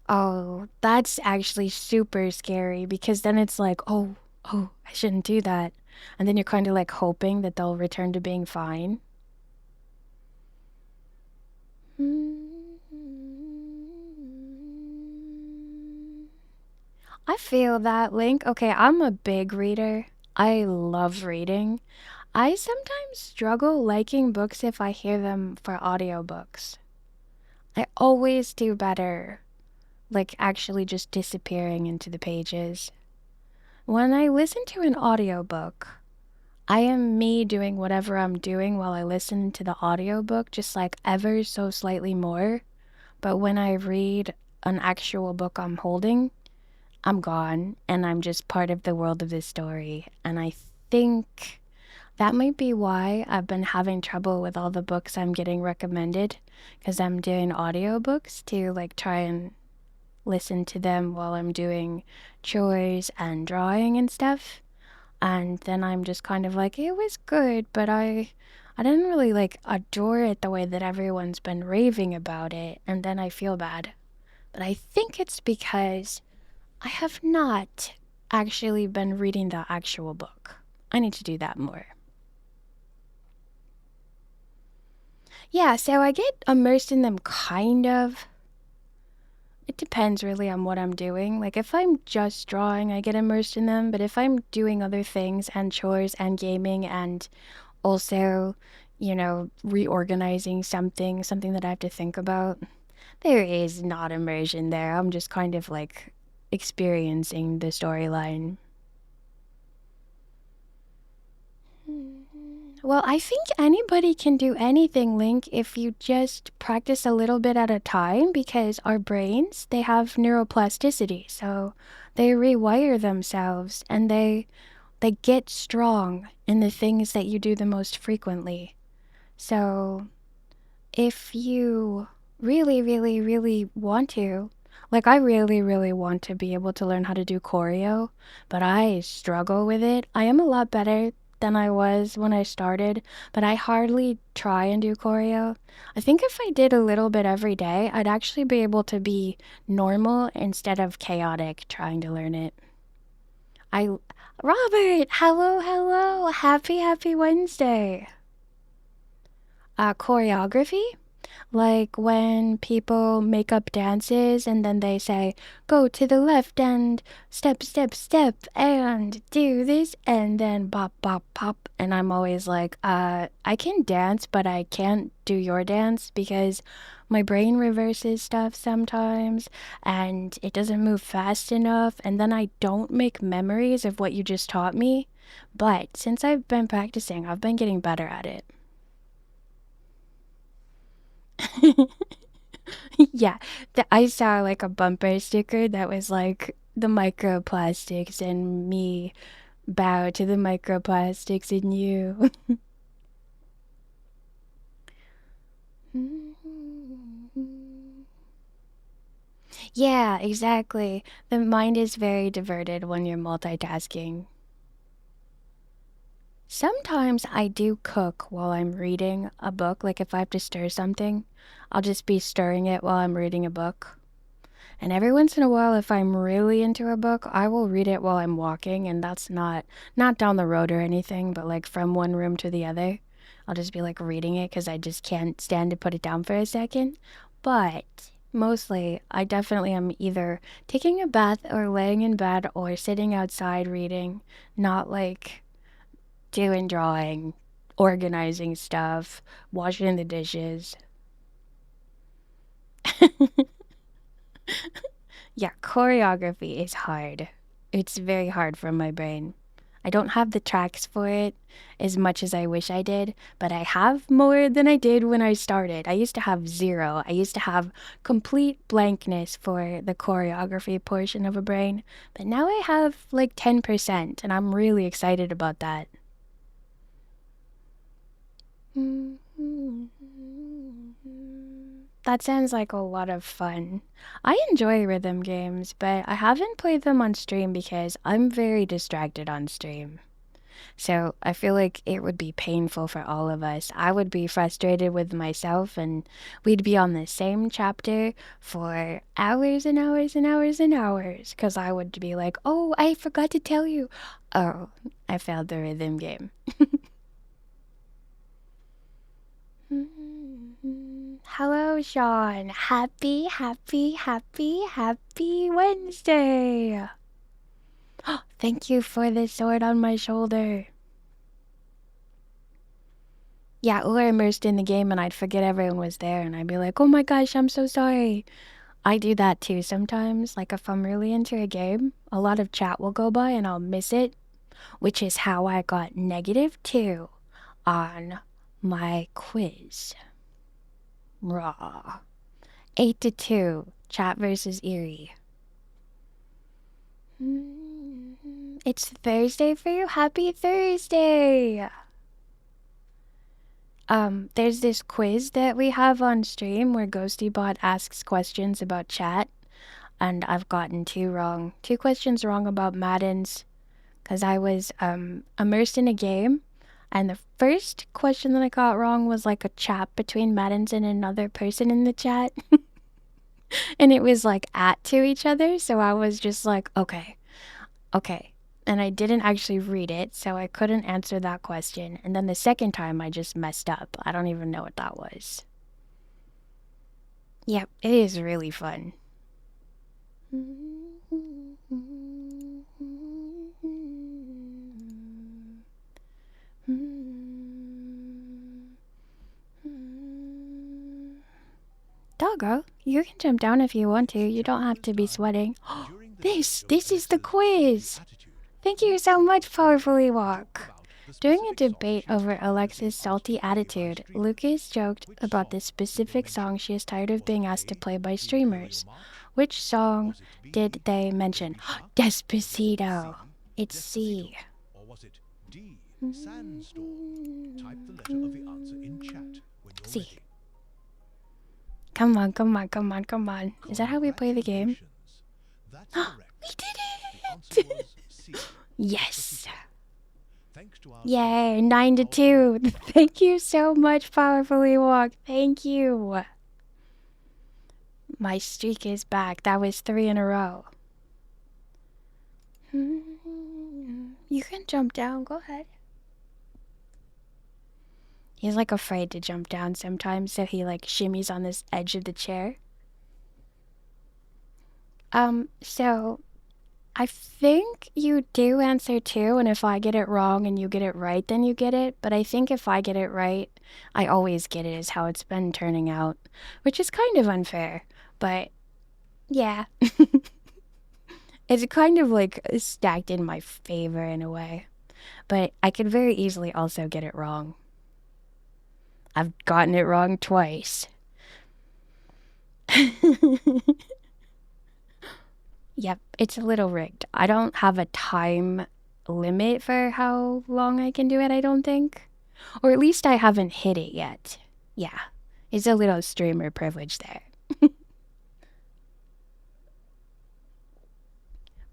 Oh, that's actually super scary because then it's like, oh, I shouldn't do that. And then you're kind of like hoping that they'll return to being fine. I feel that, Link. Okay, I'm a big reader. I love reading. I sometimes struggle liking books if I hear them for audiobooks. I always do better, like actually just disappearing into the pages. When I listen to an audiobook, I am me doing whatever I'm doing while I listen to the audiobook, just like ever so slightly more. But when I read an actual book I'm holding, I'm gone and I'm just part of the world of this story. And I think that might be why I've been having trouble with all the books I'm getting recommended, because I'm doing audiobooks to like try and listen to them while I'm doing chores and drawing and stuff. And then I'm just kind of like, it was good, but I didn't really like adore it the way that everyone's been raving about it, and then I feel bad. But I think it's because I have not actually been reading the actual book. I need to do that more. Yeah, so I get immersed in them kind of. It depends really on what I'm doing. Like if I'm just drawing, I get immersed in them, but if I'm doing other things and chores and gaming and also, reorganizing something that I have to think about, there is not immersion there. I'm just kind of like experiencing the storyline. Well, I think anybody can do anything, Link, if you just practice a little bit at a time because our brains, they have neuroplasticity, so they rewire themselves and they get strong in the things that you do the most frequently. So, if you really, really, really want to, like I really, really want to be able to learn how to do choreo, but I struggle with it. I am a lot better than I was when I started, but I hardly try and do choreo. I think if I did a little bit every day, I'd actually be able to be normal instead of chaotic trying to learn it. Robert, hello, happy Wednesday. Choreography? Like when people make up dances and then they say, go to the left and step, step, step, and do this, and then pop, pop, pop. And I'm always like, I can dance, but I can't do your dance because my brain reverses stuff sometimes and it doesn't move fast enough. And then I don't make memories of what you just taught me. But since I've been practicing, I've been getting better at it. Yeah, I saw like a bumper sticker that was like the microplastics and me bow to the microplastics in you. Yeah, exactly. The mind is very diverted when you're multitasking. Sometimes I do cook while I'm reading a book. Like if I have to stir something, I'll just be stirring it while I'm reading a book. And every once in a while, if I'm really into a book, I will read it while I'm walking, and that's not down the road or anything, but like from one room to the other. I'll just be like reading it because I just can't stand to put it down for a second. But mostly, I definitely am either taking a bath or laying in bed or sitting outside reading, not like doing drawing, organizing stuff, washing the dishes. Yeah, choreography is hard. It's very hard for my brain. I don't have the tracks for it as much as I wish I did, but I have more than I did when I started. I used to have zero. I used to have complete blankness for the choreography portion of a brain, but now I have like 10%, and I'm really excited about that. That sounds like a lot of fun. I enjoy rhythm games, but I haven't played them on stream because I'm very distracted on stream. So I feel like it would be painful for all of us. I would be frustrated with myself, and we'd be on the same chapter for hours and hours and hours and hours because I would be like, oh, I forgot to tell you. Oh, I failed the rhythm game. Hello, Sean. Happy Wednesday. Thank you for the sword on my shoulder. Yeah, or immersed in the game and I'd forget everyone was there and I'd be like, oh my gosh, I'm so sorry. I do that too sometimes. Like if I'm really into a game, a lot of chat will go by and I'll miss it, which is how I got -2 on my quiz. Raw. 8-2, chat versus Erie. It's Thursday for you. Happy Thursday! There's this quiz that we have on stream where GhostyBot asks questions about chat, and I've gotten two questions wrong about Madden's, because I was immersed in a game, and the first question that I got wrong was like a chat between Madden's and another person in the chat. And it was like at to each other, so I was just like, okay. And I didn't actually read it, so I couldn't answer that question. And then the second time I just messed up. I don't even know what that was. Yep, it is really fun. Doggo, you can jump down if you want to. You don't have to be sweating. This is the quiz. Thank you so much, Powerfully Walk. During a debate over Alexa's salty attitude, Lucas joked about the specific song she is tired of being asked to play by streamers. Which song did they mention? Despacito. It's C. Or was it D, Sandstorm? Type the letter of the answer in chat when you're C. ready. Come on. Is that how we play the game? Congratulations. That's correct. We did The it! answer was C. Yes. Thanks to our Yay, 9-2. Thank you so much, Powerfully Walk. Thank you. My streak is back. That was 3 in a row. You can jump down. Go ahead. He's like afraid to jump down sometimes, so he like shimmies on this edge of the chair. So I think you do answer two, and if I get it wrong and you get it right, then you get it. But I think if I get it right, I always get it, is how it's been turning out, which is kind of unfair. But yeah, it's kind of like stacked in my favor in a way. But I could very easily also get it wrong. I've gotten it wrong twice. Yep, it's a little rigged. I don't have a time limit for how long I can do it, I don't think. Or at least I haven't hit it yet. Yeah, it's a little streamer privilege there.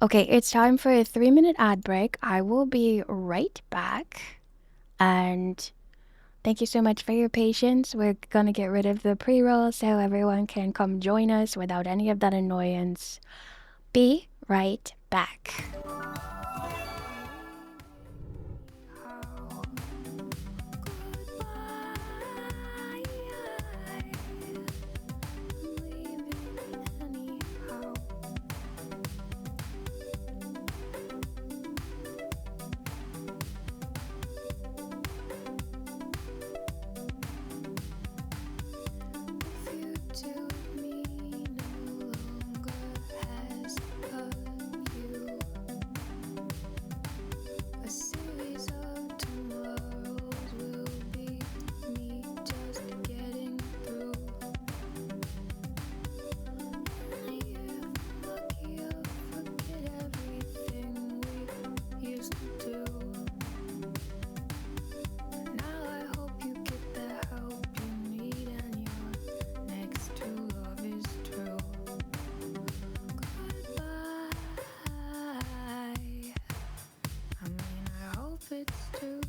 Okay, it's time for a 3-minute ad break. I will be right back. And thank you so much for your patience. We're gonna get rid of the pre-roll so everyone can come join us without any of that annoyance. Be right back.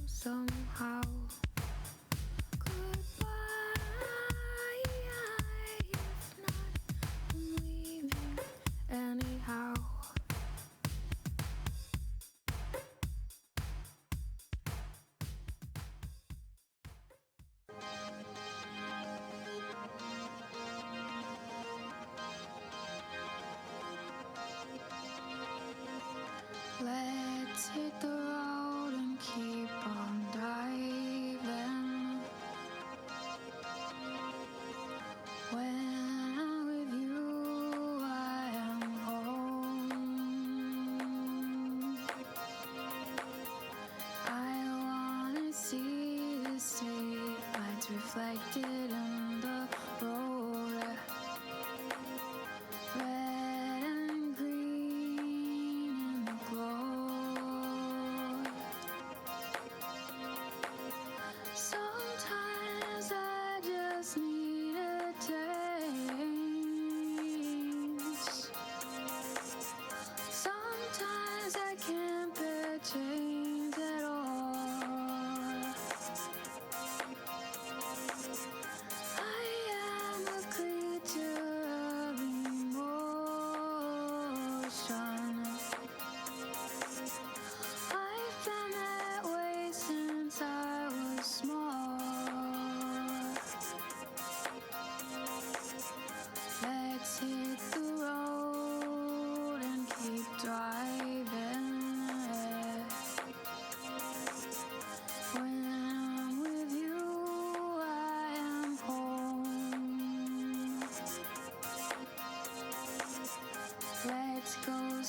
Somehow. Goodbye. If not, I'm leaving anyhow. Let's hit the road and keep on driving. When I'm with you, I am home. I wanna see the street lights reflected in the road. Red and green in the glow. Sometimes I just need a taste. Sometimes I can't bear change at all. I am a creature of emotion. I've been that way since I was small. Let's hit the road and keep driving. When I'm with you, I am home. Let's go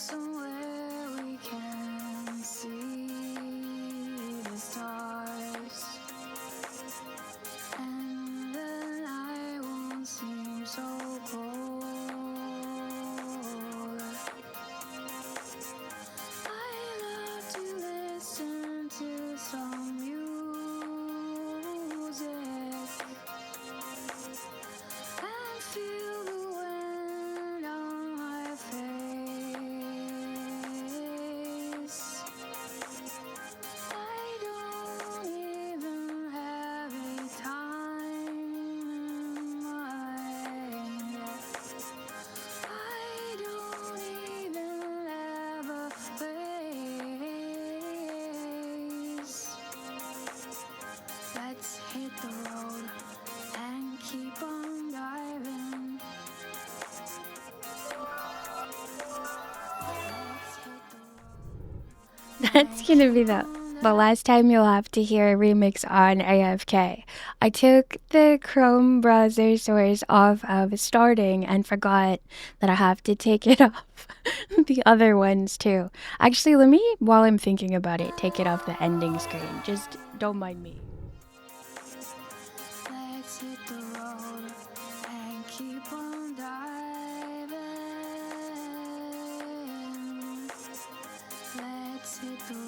That's gonna be the last time you'll have to hear a remix on AFK. I took the Chrome browser source off of starting and forgot that I have to take it off the other ones too. Actually, let me, while I'm thinking about it, take it off the ending screen. Just don't mind me. Let's hit the road and keep on diving. Let's hit the road and keep on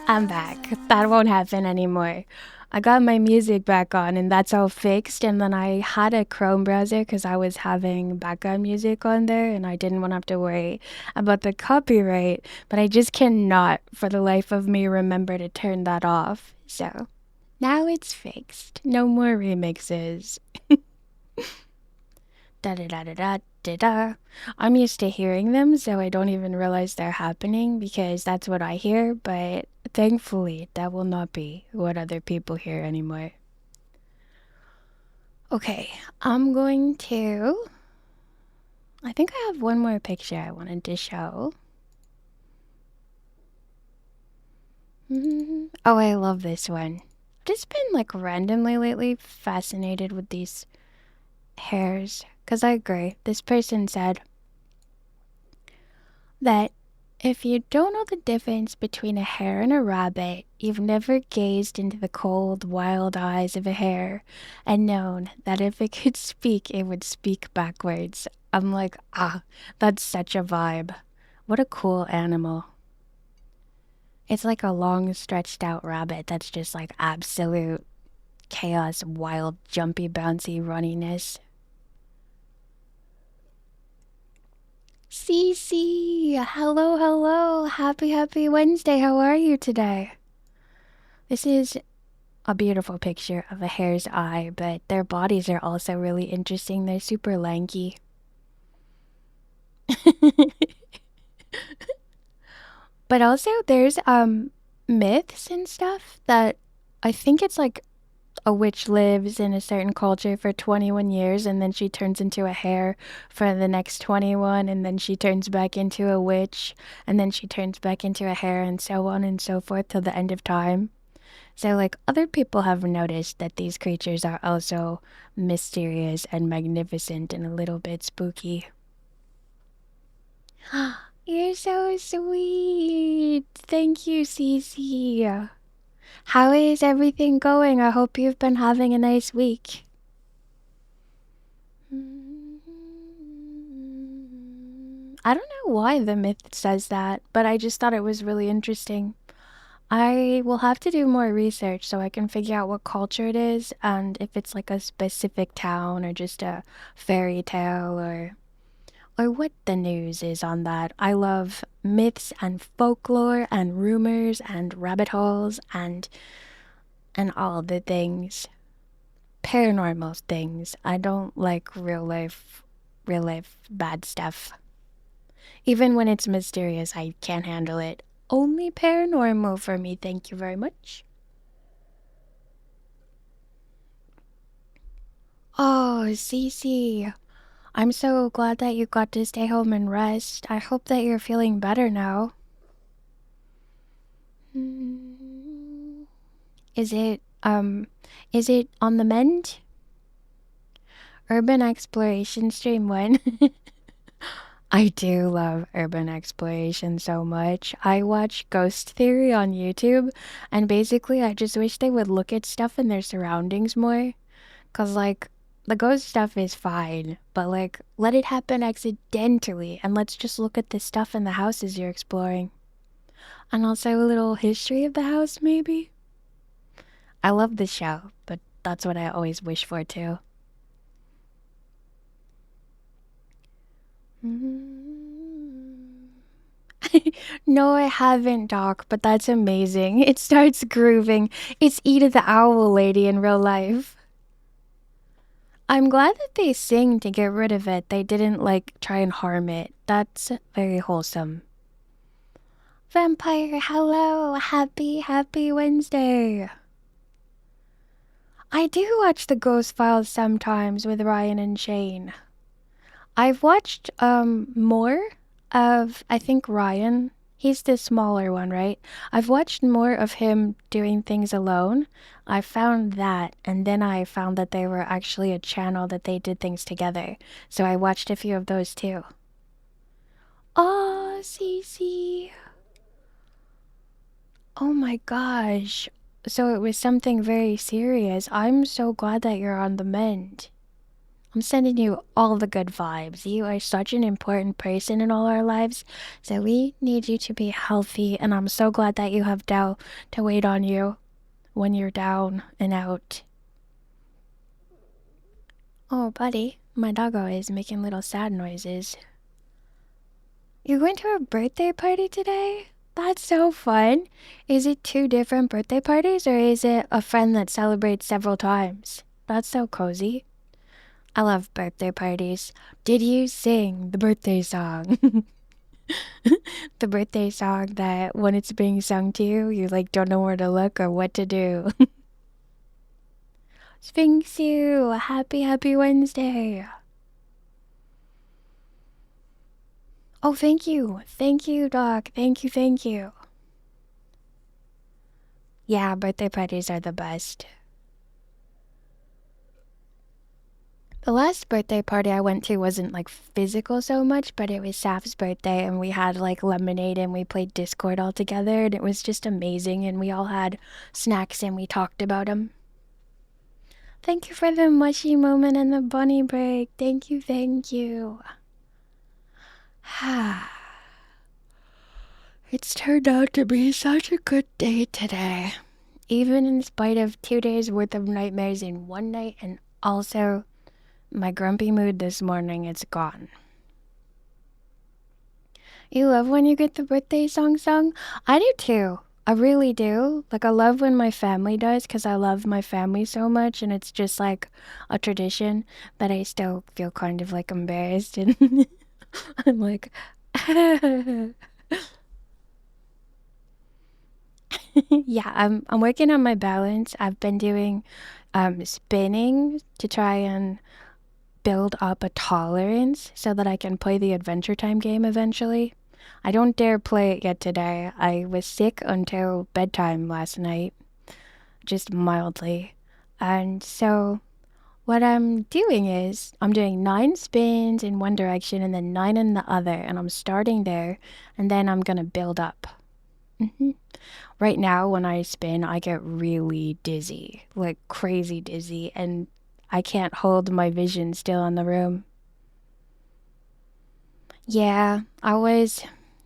I'm back. That won't happen anymore. I got my music back on and that's all fixed. And then I had a Chrome browser because I was having background music on there and I didn't want to have to worry about the copyright. But I just cannot, for the life of me, remember to turn that off. So now it's fixed. No more remixes. Da da da da da da da. I'm used to hearing them, so I don't even realize they're happening because that's what I hear, but thankfully, that will not be what other people hear anymore. Okay, I'm going to. I think I have one more picture I wanted to show. Oh, I love this one. I've just been like randomly lately fascinated with these hairs. Because I agree. This person said that if you don't know the difference between a hare and a rabbit, you've never gazed into the cold, wild eyes of a hare and known that if it could speak, it would speak backwards. I'm like, that's such a vibe. What a cool animal. It's like a long, stretched out rabbit that's just like absolute chaos, wild, jumpy, bouncy runniness. Cece, hello, hello. Happy Wednesday. How are you today? This is a beautiful picture of a hare's eye, but their bodies are also really interesting. They're super lanky. But also there's myths and stuff that I think it's like a witch lives in a certain culture for 21 years and then she turns into a hare for the next 21 and then she turns back into a witch and then she turns back into a hare and so on and so forth till the end of time. So like other people have noticed that these creatures are also mysterious and magnificent and a little bit spooky. You're so sweet. Thank you, Cece. How is everything going? I hope you've been having a nice week. I don't know why the myth says that, but I just thought it was really interesting. I will have to do more research so I can figure out what culture it is and if it's like a specific town or just a fairy tale or what the news is on that. I love myths and folklore and rumors and rabbit holes and all the things. Paranormal things. I don't like real life bad stuff. Even when it's mysterious, I can't handle it. Only paranormal for me, thank you very much. Oh, Cece. I'm so glad that you got to stay home and rest. I hope that you're feeling better now. Is it on the mend? Urban Exploration Stream 1. I do love urban exploration so much. I watch Ghost Theory on YouTube, and basically I just wish they would look at stuff in their surroundings more. Cause like, the ghost stuff is fine, but like, let it happen accidentally, and let's just look at the stuff in the houses you're exploring. And also a little history of the house, maybe? I love the show, but that's what I always wish for too. No, I haven't, Doc, but that's amazing. It starts grooving. It's Edith the Owl Lady in real life. I'm glad that they sing to get rid of it. They didn't, like, try and harm it. That's very wholesome. Vampire, hello! Happy Wednesday! I do watch the Ghost Files sometimes with Ryan and Shane. I've watched, more of, I think, Ryan. He's the smaller one, right? I've watched more of him doing things alone. I found that, and then I found that they were actually a channel that they did things together. So I watched a few of those too. Oh, Cece. Oh my gosh. So it was something very serious. I'm so glad that you're on the mend. I'm sending you all the good vibes. You are such an important person in all our lives, so we need you to be healthy, and I'm so glad that you have Dao to wait on you when you're down and out. Oh, buddy, my doggo is making little sad noises. You're going to a birthday party today? That's so fun. Is it 2 different birthday parties, or is it a friend that celebrates several times? That's so cozy. I love birthday parties. Did you sing the birthday song? The birthday song that when it's being sung to you, you like don't know where to look or what to do. Sphinx you, happy Wednesday. Oh, thank you, Doc. Thank you. Yeah, birthday parties are the best. The last birthday party I went to wasn't like physical so much, but it was Saf's birthday, and we had like lemonade and we played Discord all together, and it was just amazing, and we all had snacks and we talked about them. Thank you for the mushy moment and the bunny break. Thank you. It's turned out to be such a good day today. Even in spite of 2 days worth of nightmares in one night, and also my grumpy mood this morning, it's gone. You love when you get the birthday song sung? I do too. I really do. Like, I love when my family does, because I love my family so much, and it's just like a tradition, but I still feel kind of like embarrassed, and I'm like, yeah, I'm working on my balance. I've been doing spinning to try and build up a tolerance so that I can play the Adventure Time game eventually. I don't dare play it yet today. I was sick until bedtime last night, just mildly. And so what I'm doing is I'm doing 9 spins in one direction and then 9 in the other, and I'm starting there, and then I'm gonna build up. Right now, when I spin, I get really dizzy, like crazy dizzy, and I can't hold my vision still in the room. Yeah,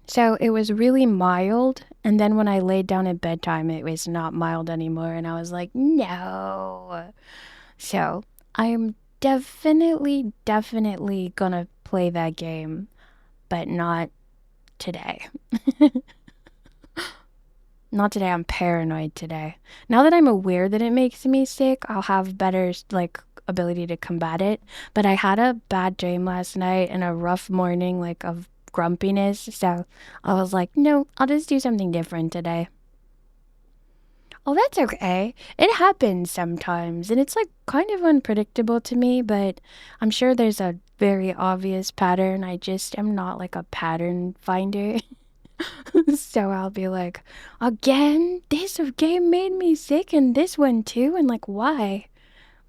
so it was really mild, and then when I laid down at bedtime, it was not mild anymore, and I was like, no. So I'm definitely gonna play that game, but not today. Not today, I'm paranoid today. Now that I'm aware that it makes me sick, I'll have better, like, ability to combat it. But I had a bad dream last night and a rough morning, like, of grumpiness. So I was like, no, I'll just do something different today. Oh, that's okay. It happens sometimes, and it's, like, kind of unpredictable to me, but I'm sure there's a very obvious pattern. I just am not, like, a pattern finder. So I'll be like, again, this game made me sick, and this one too, and like, why?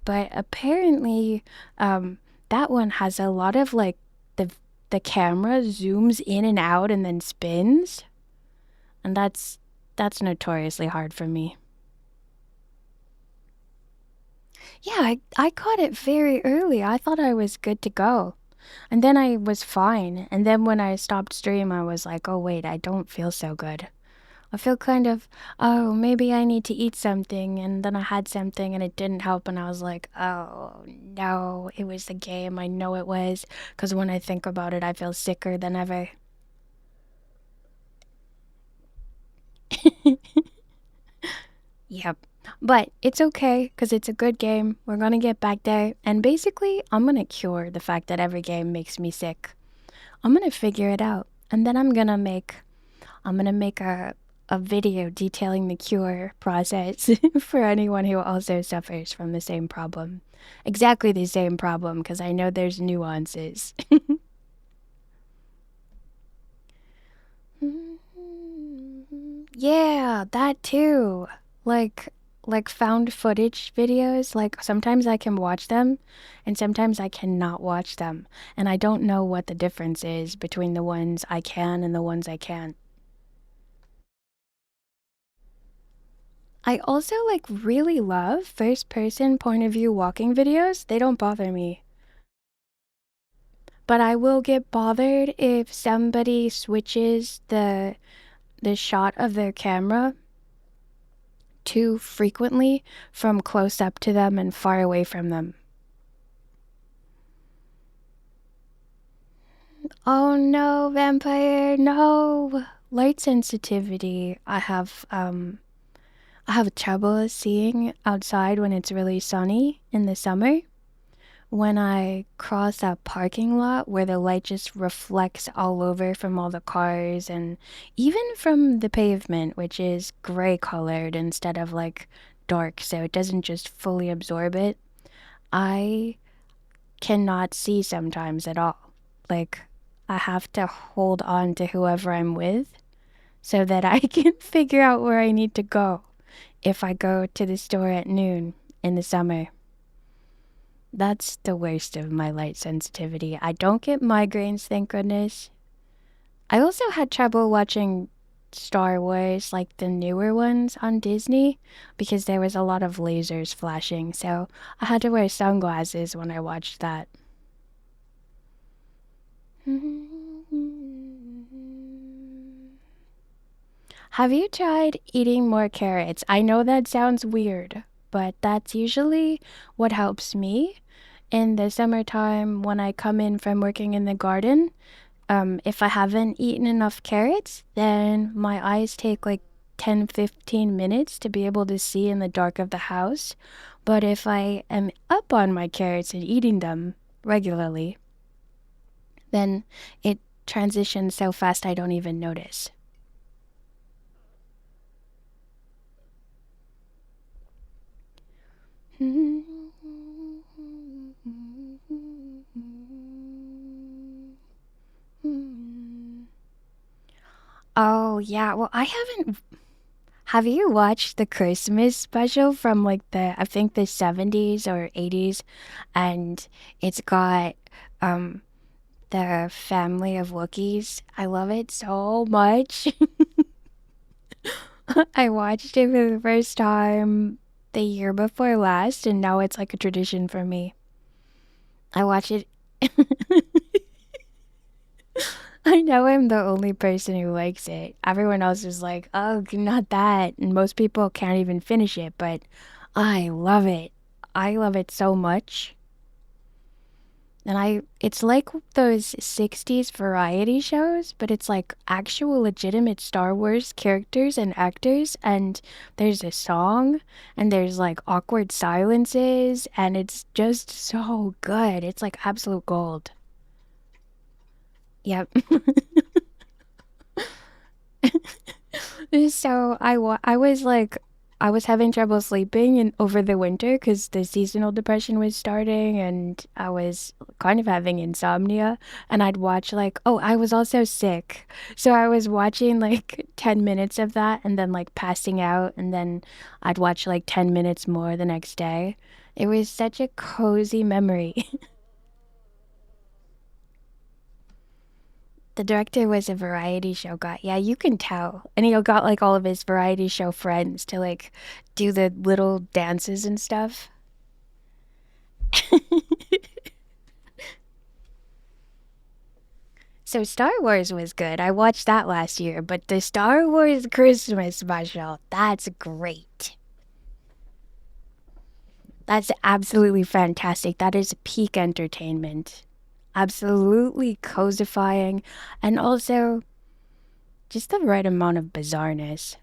But apparently, that one has a lot of like the camera zooms in and out and then spins, and that's notoriously hard for me. Yeah, I caught it very early. I thought I was good to go. And then I was fine. And then when I stopped stream, I was like, oh, wait, I don't feel so good. I feel kind of, oh, maybe I need to eat something. And then I had something and it didn't help. And I was like, oh, no, it was the game. I know it was. Because when I think about it, I feel sicker than ever. Yep. But it's okay, because it's a good game. We're going to get back there. And basically, I'm going to cure the fact that every game makes me sick. I'm going to figure it out. And then I'm going to make a video detailing the cure process for anyone who also suffers from the same problem. Exactly the same problem, because I know there's nuances. Yeah, that too. Like like found footage videos, like sometimes I can watch them and sometimes I cannot watch them. And I don't know what the difference is between the ones I can and the ones I can't. I also like really love first person point of view walking videos. They don't bother me. But I will get bothered if somebody switches the shot of their camera too frequently from close up to them and far away from them. Oh no, vampire, no. Light sensitivity. I have trouble seeing outside when it's really sunny in the summer. When I cross a parking lot where the light just reflects all over from all the cars and even from the pavement, which is gray colored instead of like dark, so it doesn't just fully absorb it, I cannot see sometimes at all. Like, I have to hold on to whoever I'm with so that I can figure out where I need to go if I go to the store at noon in the summer. That's the worst of my light sensitivity. I don't get migraines, thank goodness. I also had trouble watching Star Wars, like the newer ones on Disney, because there was a lot of lasers flashing, so I had to wear sunglasses when I watched that. Have you tried eating more carrots? I know that sounds weird, but that's usually what helps me in the summertime when I come in from working in the garden. If I haven't eaten enough carrots, then my eyes take like 10-15 minutes to be able to see in the dark of the house. But if I am up on my carrots and eating them regularly, then it transitions so fast I don't even notice. Oh, yeah. Well, I haven't. Have you watched the Christmas special from like I think the 70s or 80s? And it's got um the family of Wookiees. I love it so much. I watched it for the first time the year before last, and now it's like a tradition for me. I watch it. I know I'm the only person who likes it. Everyone else is like, oh, not that. And most people can't even finish it, but I love it. I love it so much. And it's like those 60s variety shows, but it's like actual legitimate Star Wars characters and actors, and there's a song, and there's like awkward silences, and it's just so good. It's like absolute gold. Yep. So I was having trouble sleeping and over the winter because the seasonal depression was starting and I was kind of having insomnia and I'd watch like, oh, I was also sick. So I was watching like 10 minutes of that and then like passing out and then I'd watch like 10 minutes more the next day. It was such a cozy memory. The director was a variety show guy. Yeah, you can tell. And he got like all of his variety show friends to like do the little dances and stuff. So Star Wars was good. I watched that last year, but the Star Wars Christmas special, that's great. That's absolutely fantastic. That is peak entertainment. Absolutely cosifying and also just the right amount of bizarreness.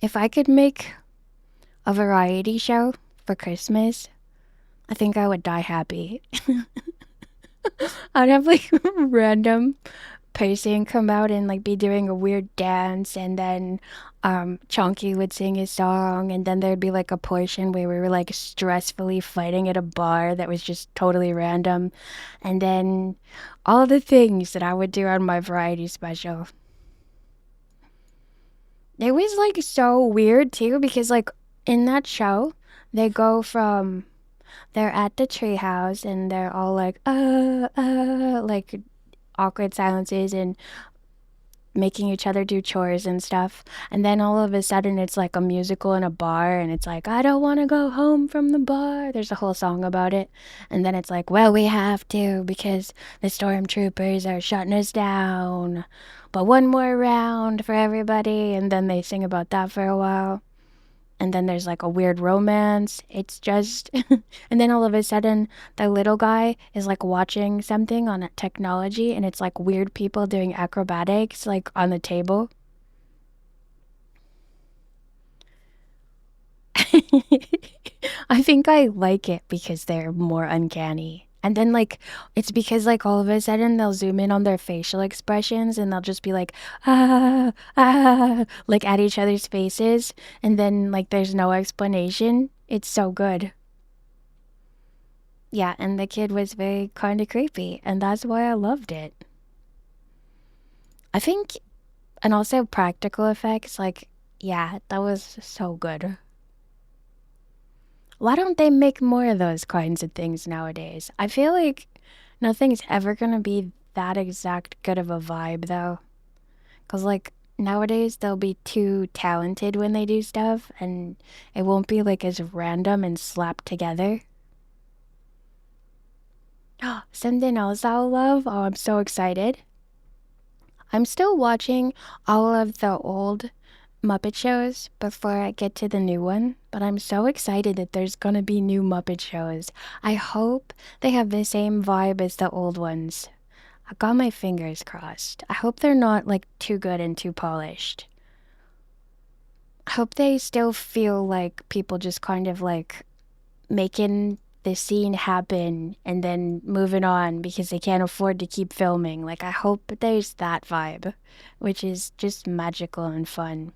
If I could make a variety show for Christmas, I think I would die happy. I'd have like random person come out and like be doing a weird dance, and then Chunky would sing his song, and then there'd be like a portion where we were like stressfully fighting at a bar that was just totally random, and then all the things that I would do on my variety special. It was like so weird too because like in that show they go from they're at the treehouse and they're all like like awkward silences and making each other do chores and stuff. And then all of a sudden it's like a musical in a bar and it's like, I don't want to go home from the bar. There's a whole song about it. And then it's like, well, we have to because the stormtroopers are shutting us down. But one more round for everybody. And then they sing about that for a while. And then there's like a weird romance. It's just, and then all of a sudden, the little guy is like watching something on technology, and it's like weird people doing acrobatics like on the table. I think I like it because they're more uncanny. And then like it's because like all of a sudden they'll zoom in on their facial expressions and they'll just be like like at each other's faces, and then like there's no explanation. It's so good. Yeah, and the kid was very kind of creepy, and that's why I loved it. I think, and also practical effects, like, yeah, that was so good. Why don't they make more of those kinds of things nowadays? I feel like nothing's ever gonna be that exact good of a vibe, though. Because, like, nowadays they'll be too talented when they do stuff, and it won't be, like, as random and slapped together. Something else I'll love. Oh, I'm so excited. I'm still watching all of the old Muppet shows before I get to the new one, but I'm so excited that there's gonna be new Muppet shows. I hope they have the same vibe as the old ones. I got my fingers crossed. I hope they're not like too good and too polished. I hope they still feel like people just kind of like making the scene happen and then moving on because they can't afford to keep filming. Like, I hope there's that vibe, which is just magical and fun.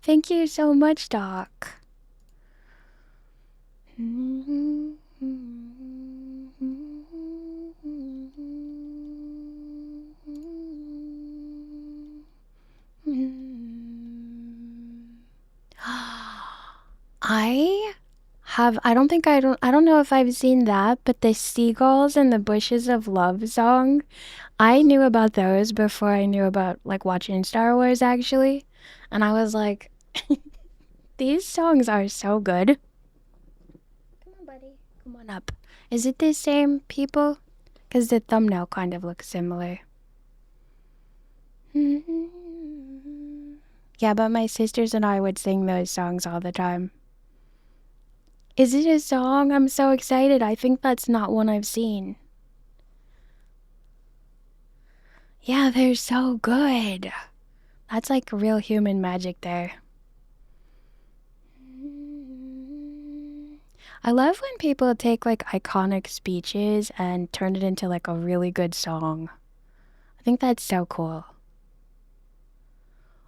Thank you so much, Doc. I don't know if I've seen that, but the Seagulls and the Bushes of Love song, I knew about those before I knew about like watching Star Wars actually. And I was like, these songs are so good. Come on, buddy. Come on up. Is it the same people? Because the thumbnail kind of looks similar. Yeah, but my sisters and I would sing those songs all the time. Is it a song? I'm so excited. I think that's not one I've seen. Yeah, they're so good. That's like real human magic there. I love when people take like iconic speeches and turn it into like a really good song. I think that's so cool.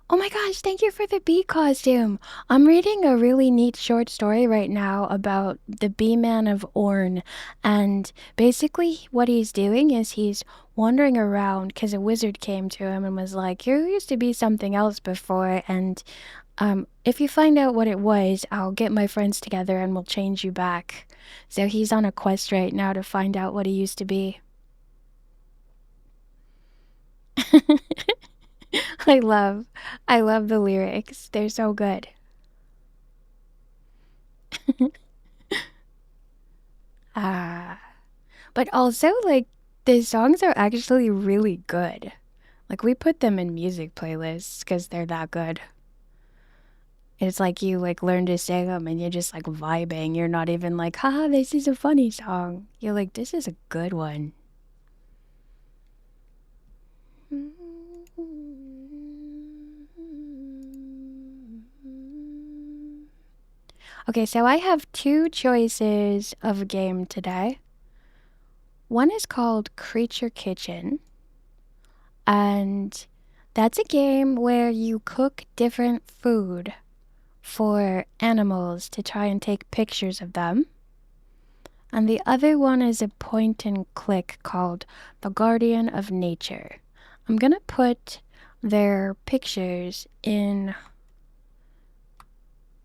Oh my gosh, thank you for the bee costume. I'm reading a really neat short story right now about the bee man of Orn. And basically, what he's doing is he's wandering around because a wizard came to him and was like, you used to be something else before. And if you find out what it was, I'll get my friends together and we'll change you back. So he's on a quest right now to find out what he used to be. I love the lyrics. They're so good. But also like the songs are actually really good. Like we put them in music playlists because they're that good. It's like you like learn to sing them and you're just like vibing. You're not even like, haha, this is a funny song. You're like, this is a good one. Okay, so I have two choices of a game today. One is called Creature Kitchen, And that's a game where you cook different food for animals to try and take pictures of them. And the other one is a point and click called The Guardian of Nature. I'm gonna put their pictures in.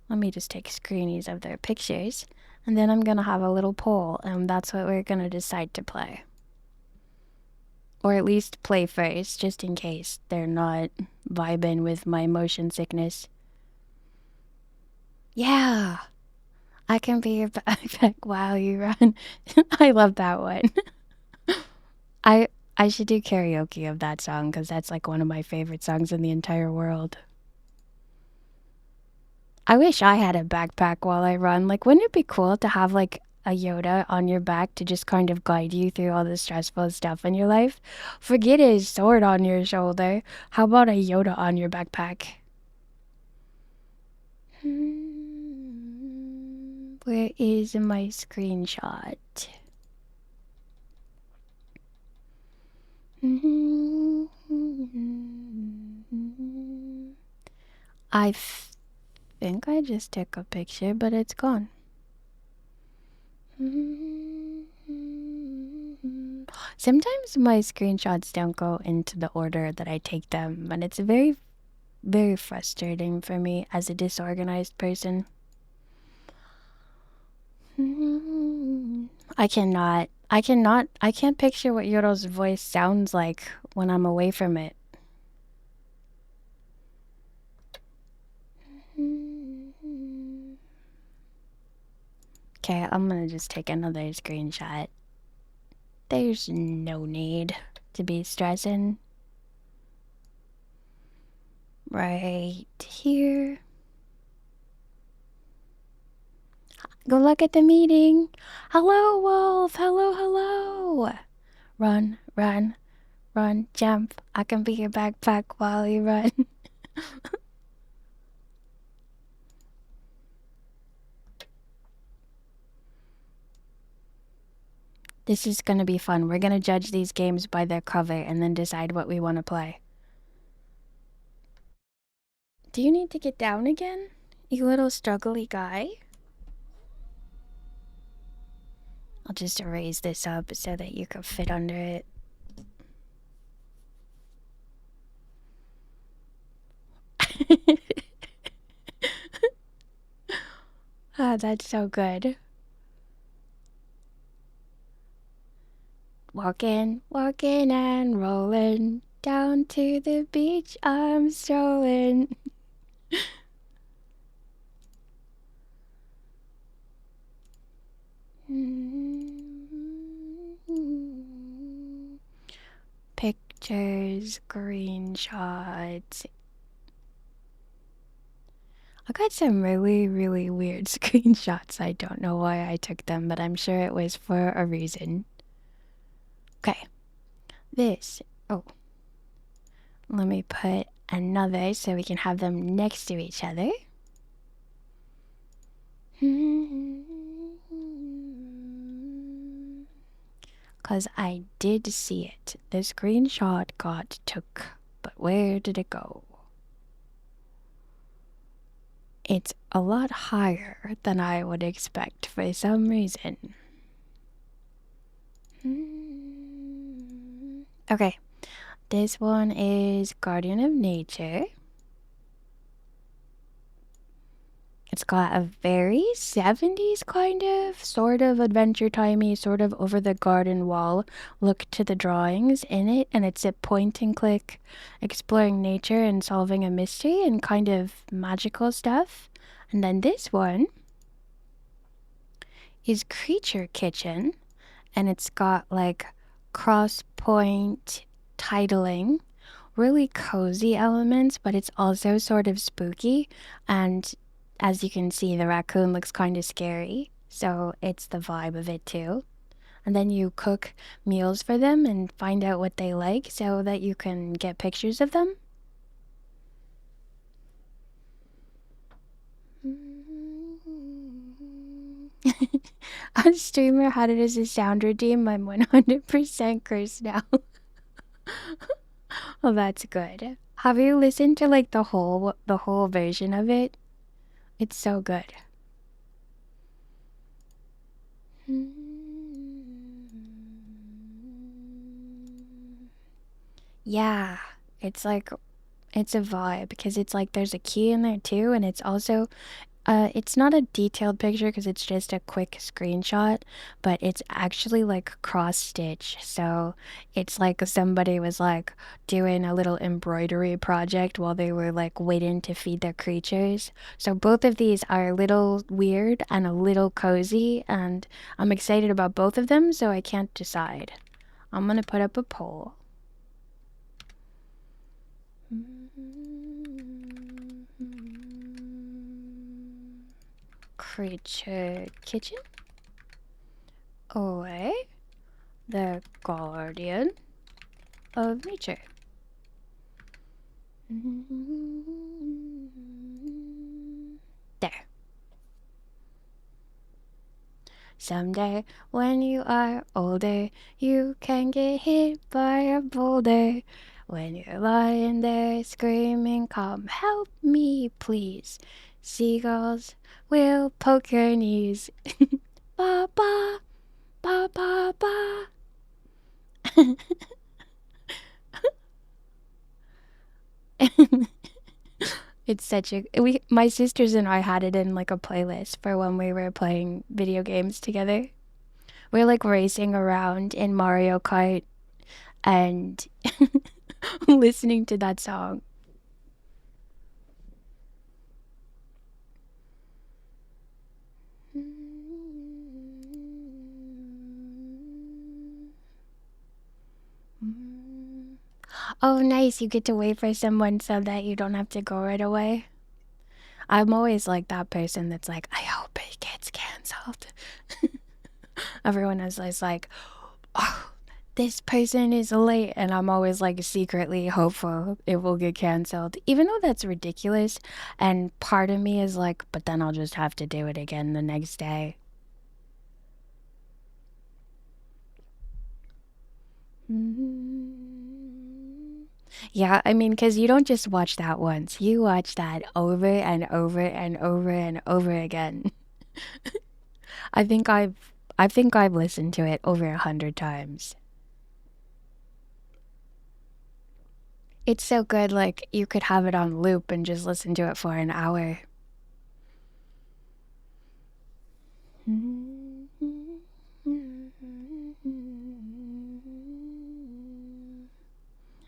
Let me just take screenies of their pictures, and then I'm gonna have a little poll, and that's what we're gonna decide to play. Or at least play first, just in case they're not vibing with my motion sickness. Yeah! I can be your backpack while you run. I love that one. I should do karaoke of that song because that's like one of my favorite songs in the entire world. I wish I had a backpack while I run. Like, wouldn't it be cool to have like a Yoda on your back to just kind of guide you through all the stressful stuff in your life? Forget his sword on your shoulder. How about a Yoda on your backpack? Where is my screenshot? I think I just took a picture, but it's gone. Sometimes my screenshots don't go into the order that I take them, and it's very, very frustrating for me as a disorganized person. I can't picture what Yoro's voice sounds like when I'm away from it. Okay, I'm gonna just take another screenshot. There's no need to be stressing. Right here. Go look at the meeting. Hello, Wolf. Hello, hello. Run, run, run, jump. I can be your backpack while you run. This is gonna be fun. We're gonna judge these games by their cover and then decide what we want to play. Do you need to get down again, you little struggly guy? I'll just raise this up so that you can fit under it. Ah, that's so good. Walking, walking and rolling down to the beach. I'm strolling. Pictures, screenshots. I got some really, really weird screenshots. I don't know why I took them, but I'm sure it was for a reason. Okay. Oh. Let me put another so we can have them next to each other. Because I did see it. The screenshot got took, but where did it go? It's a lot higher than I would expect for some reason. Okay, this one is Guardian of Nature. It's got a very 70s kind of, sort of adventure timey, sort of over the garden wall look to the drawings in it, and it's a point and click exploring nature and solving a mystery and kind of magical stuff. And then this one is Creature Kitchen, and it's got like cross point titling, really cozy elements, but it's also sort of spooky. And as you can see, the raccoon looks kind of scary, so it's the vibe of it too. And then you cook meals for them and find out what they like so that you can get pictures of them. A streamer had it as a sound redeem. I'm 100% cursed now. Oh, that's good. Have you listened to like the whole version of it? It's so good. Yeah, it's like it's a vibe because it's like there's a key in there too, and it's also it's not a detailed picture because it's just a quick screenshot, but it's actually like cross stitch. So it's like somebody was like doing a little embroidery project while they were like waiting to feed their creatures. So both of these are a little weird and a little cozy, and I'm excited about both of them, so I can't decide. I'm gonna put up a poll. Creature Kitchen? Away, the guardian of nature. There. Someday, when you are older, you can get hit by a boulder. When you're lying there screaming, come help me, please. Seagulls will poke your knees. Ba ba, ba ba ba. It's such a my sisters and I had it in like a playlist for when we were playing video games together. We're like racing around in Mario Kart and listening to that song. Oh, nice. You get to wait for someone so that you don't have to go right away. I'm always like that person that's like, I hope it gets canceled. Everyone is always like, oh, this person is late. And I'm always like secretly hopeful it will get canceled, even though that's ridiculous. And part of me is like, but then I'll just have to do it again the next day. Yeah, I mean, because you don't just watch that once, you watch that over and over and over and over again. I think I've listened to it over 100 times. It's so good, like you could have it on loop and just listen to it for an hour.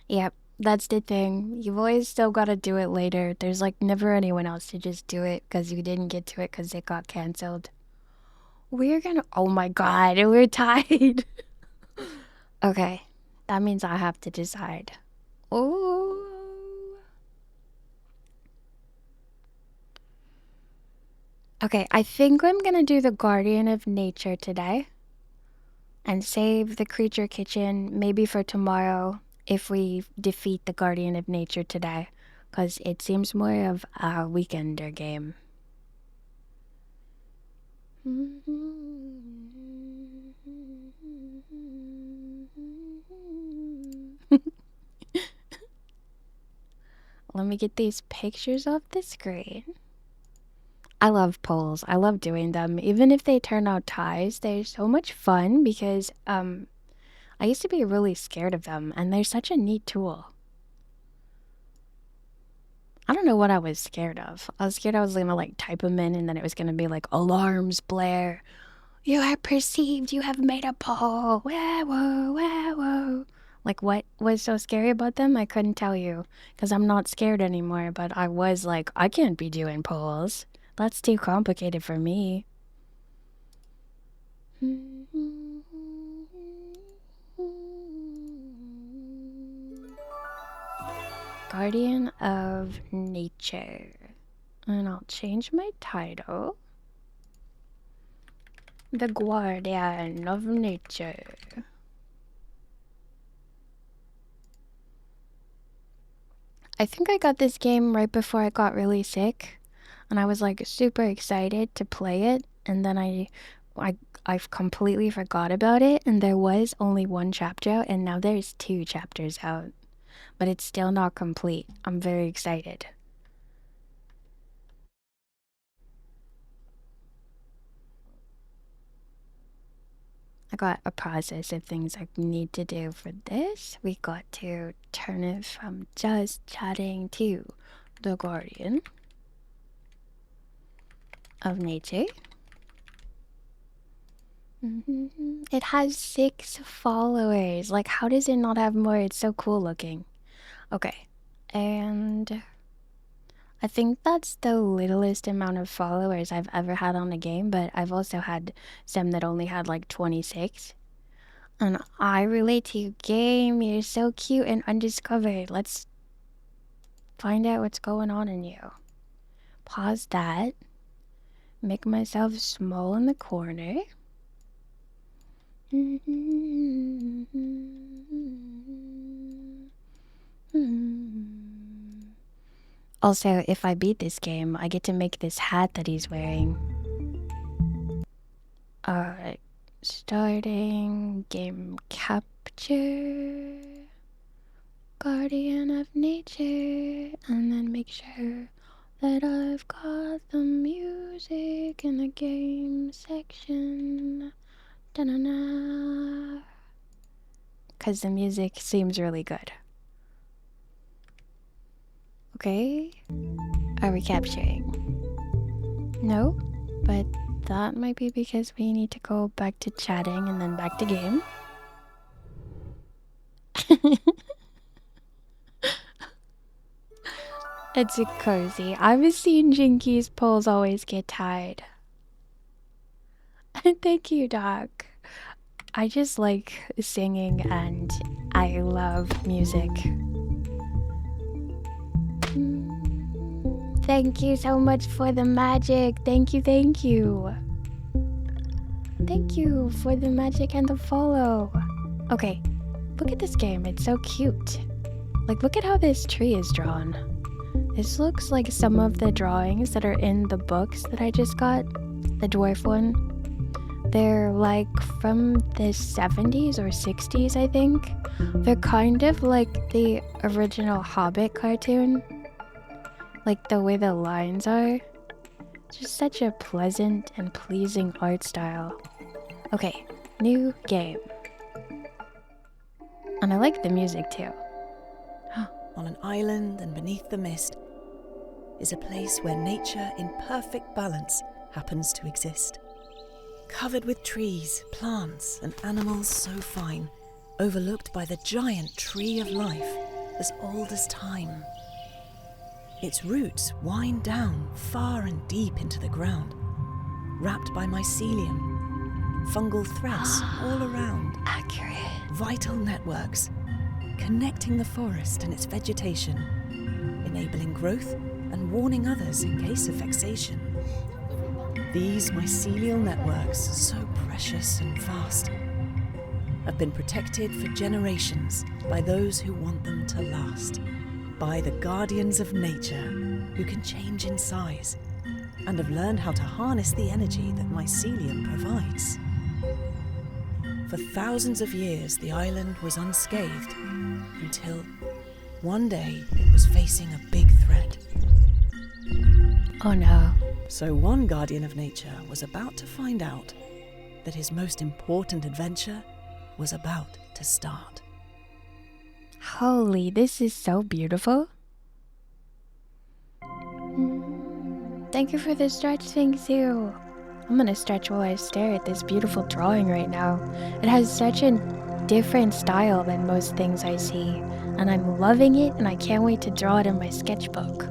Yep, that's the thing. You've always still got to do it later. There's like never anyone else to just do it because you didn't get to it because it got canceled. We're gonna. Oh my god, we're tied. Okay, that means I have to decide. Oh. Okay, I think I'm gonna do the Guardian of Nature today and save the Creature Kitchen maybe for tomorrow if we defeat the Guardian of Nature today, because it seems more of a weekender game. Let me get these pictures off the screen. I love polls. I love doing them. Even if they turn out ties, they're so much fun because I used to be really scared of them and they're such a neat tool. I don't know what I was scared of. I was scared I was gonna like type them in and then it was gonna be like alarms blare. You are perceived, you have made a poll. Whoa, whoa, whoa, whoa. Like what was so scary about them? I couldn't tell you because I'm not scared anymore, but I was like, I can't be doing polls. That's too complicated for me. Guardian of Nature. And I'll change my title. The Guardian of Nature. I think I got this game right before I got really sick. And I was like super excited to play it. And then I've completely forgot about it. And there was only one chapter out. And now there's 2 chapters out. but it's still not complete. I'm very excited. I got a process of things I need to do for this. We got to turn it from just chatting to the guardian of nature. It has 6 followers. Like, how does it not have more? It's so cool looking. Okay, and I think that's the littlest amount of followers I've ever had on a game, but I've also had some that only had like 26. And I relate to you, game. You're so cute and undiscovered. Let's find out what's going on in you. Pause that. Make myself small in the corner. Also, if I beat this game, I get to make this hat that he's wearing. Alright, starting game capture. Guardian of nature. And then make sure that I've got the music in the game section. Da-na-na. Because the music seems really good. Okay. Are we capturing? No, but that might be because we need to go back to chatting and then back to game. It's a cozy. I've seen Jinkies poles always get tied. Thank you, Doc. I just like singing and I love music. Thank you so much for the magic. Thank you, thank you. Thank you for the magic and the follow. Okay, look at this game. It's so cute. Like, look at how this tree is drawn. This looks like some of the drawings that are in the books that I just got. The dwarf one. They're like from the 70s or 60s, I think. They're kind of like the original Hobbit cartoon. Like the way the lines are. Just such a pleasant and pleasing art style. Okay, new game. And I like the music too. On an island and beneath the mist is a place where nature in perfect balance happens to exist. Covered with trees, plants, and animals so fine, overlooked by the giant tree of life as old as time. Its roots wind down far and deep into the ground, wrapped by mycelium, fungal threads all around. Accurate. Vital networks connecting the forest and its vegetation, enabling growth and warning others in case of vexation. These mycelial networks, so precious and vast, have been protected for generations by those who want them to last, by the guardians of nature who can change in size and have learned how to harness the energy that mycelium provides. For thousands of years, the island was unscathed until one day it was facing a big threat. Oh no. So one guardian of nature was about to find out that his most important adventure was about to start. Holy, this is so beautiful. Thank you for the stretch, thank you. I'm gonna stretch while I stare at this beautiful drawing right now. It has such a different style than most things I see, and I'm loving it, and I can't wait to draw it in my sketchbook.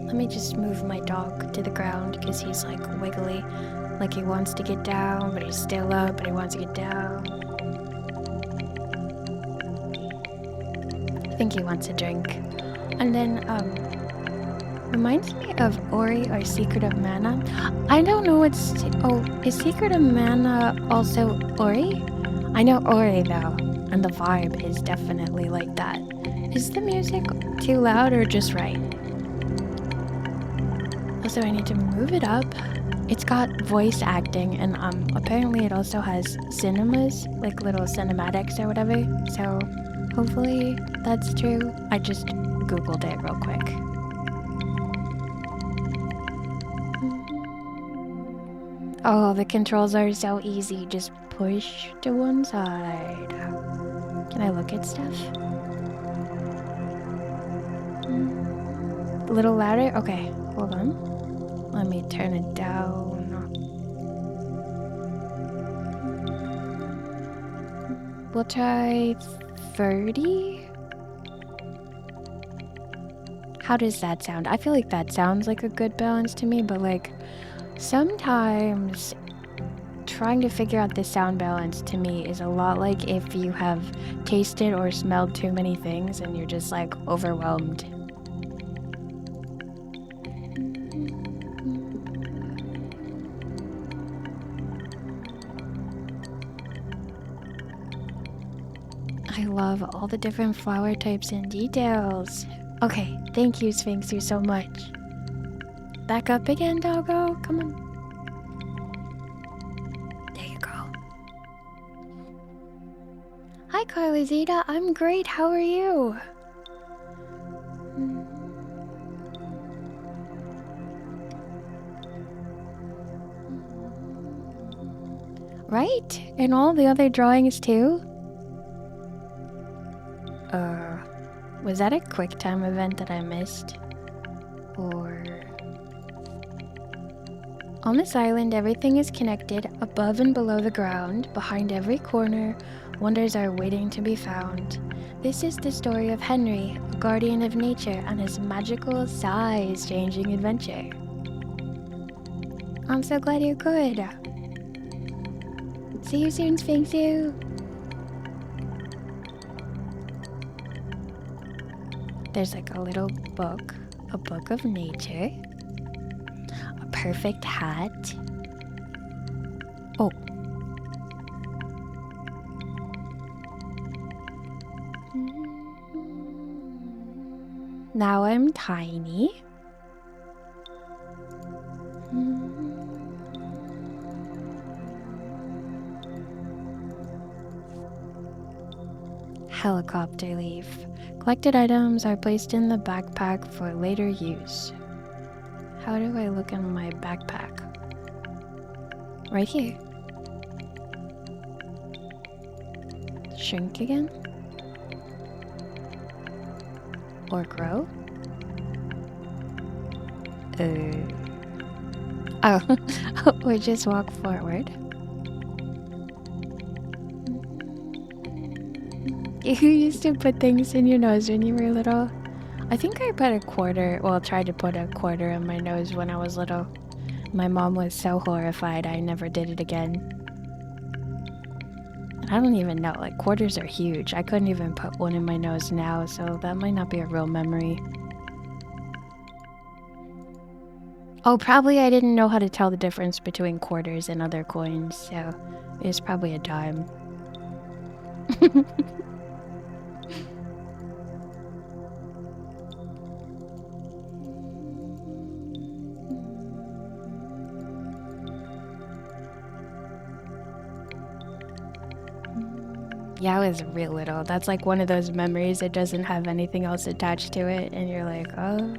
Let me just move my dog to the ground because he's like wiggly, like he wants to get down, but he's still up, but he wants to get down. I think he wants a drink. And then, reminds me of Ori or Secret of Mana. I don't know what's... Oh, is Secret of Mana also Ori? I know Ori though, and the vibe is definitely like that. Is the music too loud or just right? Also, I need to move it up. It's got voice acting, and apparently it also has cinemas, like little cinematics or whatever. So Hopefully that's true. I just googled it real quick. Oh, the controls are so easy. Just push to one side. Can I look at stuff? A little louder? Okay, hold on. Let me turn it down. We'll try 30? How does that sound? I feel like that sounds like a good balance to me, but like sometimes trying to figure out the sound balance to me is a lot like if you have tasted or smelled too many things and you're just like overwhelmed. I love all the different flower types and details. Okay, thank you, Sphinx, you so much. Back up again, doggo. Come on. There you go. Hi, Carlizita. I'm great. How are you? Right? And all the other drawings too? Was that a QuickTime event that I missed? Or... On this island, everything is connected, above and below the ground, behind every corner, wonders are waiting to be found. This is the story of Henry, a guardian of nature, and his magical, size-changing adventure. I'm so glad you're good. See you soon, Sphinxu. There's like a little book, a book of nature, a perfect hat. Oh. Now I'm tiny. Helicopter leaf. Collected items are placed in the backpack for later use. How do I look in my backpack? Right here. Shrink again? Or grow? Oh, or just walk forward. You used to put things in your nose when you were little. I think I put a quarter, well, tried to put a quarter in my nose when I was little. My mom was so horrified I never did it again. I don't even know, like quarters are huge. I couldn't even put one in my nose now, so that might not be a real memory. Oh, probably I didn't know how to tell the difference between quarters and other coins, so it was probably a dime. Yeah, I was real little. That's like one of those memories that doesn't have anything else attached to it, and you're like, oh.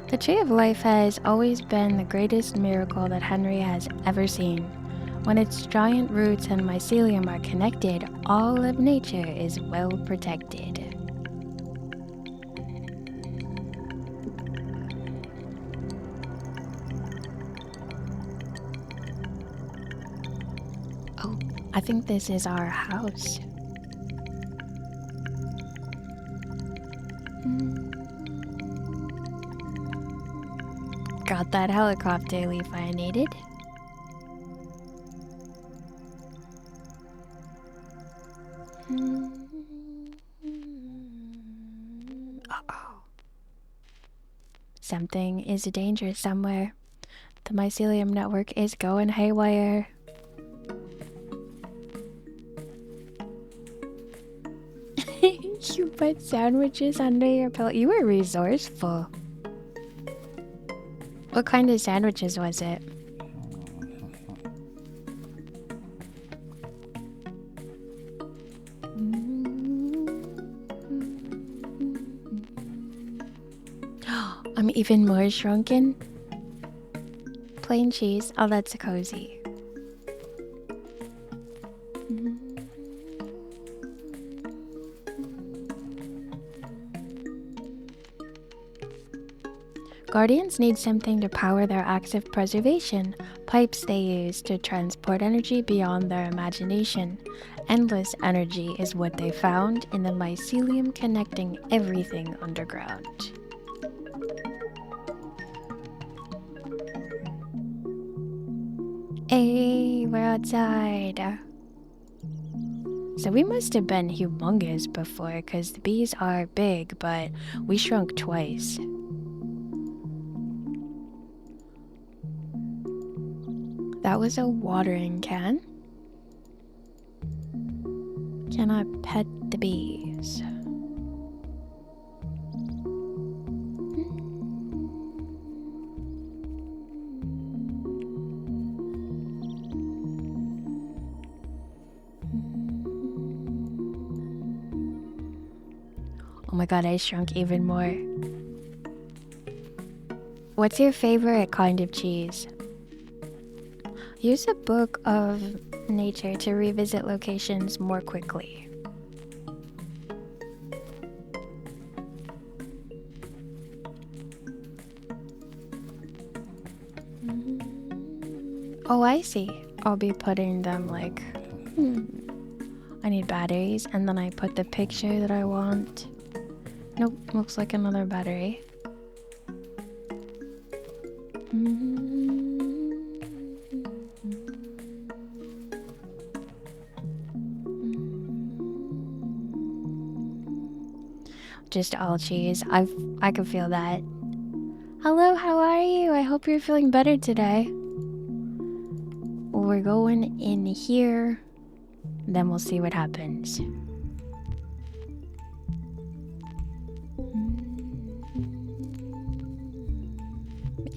The Tree of Life has always been the greatest miracle that Henry has ever seen. When its giant roots and mycelium are connected, all of nature is well protected. Oh, I think this is our house. Got that helicopter leaf I needed. Uh-oh. Something is in danger somewhere. The mycelium network is going haywire. You put sandwiches under your pillow. You were resourceful. What kind of sandwiches was it? I'm even more shrunken. Plain cheese. Oh, that's cozy. Guardians need something to power their active preservation, pipes they use to transport energy beyond their imagination. Endless energy is what they found in the mycelium connecting everything underground. Hey, we're outside. So we must have been humongous before, because the bees are big, but we shrunk twice. That was a watering can. Can I pet the bees? Oh my god, I shrunk even more. What's your favorite kind of cheese? Use a book of nature to revisit locations more quickly. Oh, I see. I'll be putting them like... I need batteries, and then I put the picture that I want. Nope, looks like another battery. Just all cheese. I can feel that. Hello, how are you? I hope you're feeling better today. We're going in here, then we'll see what happens.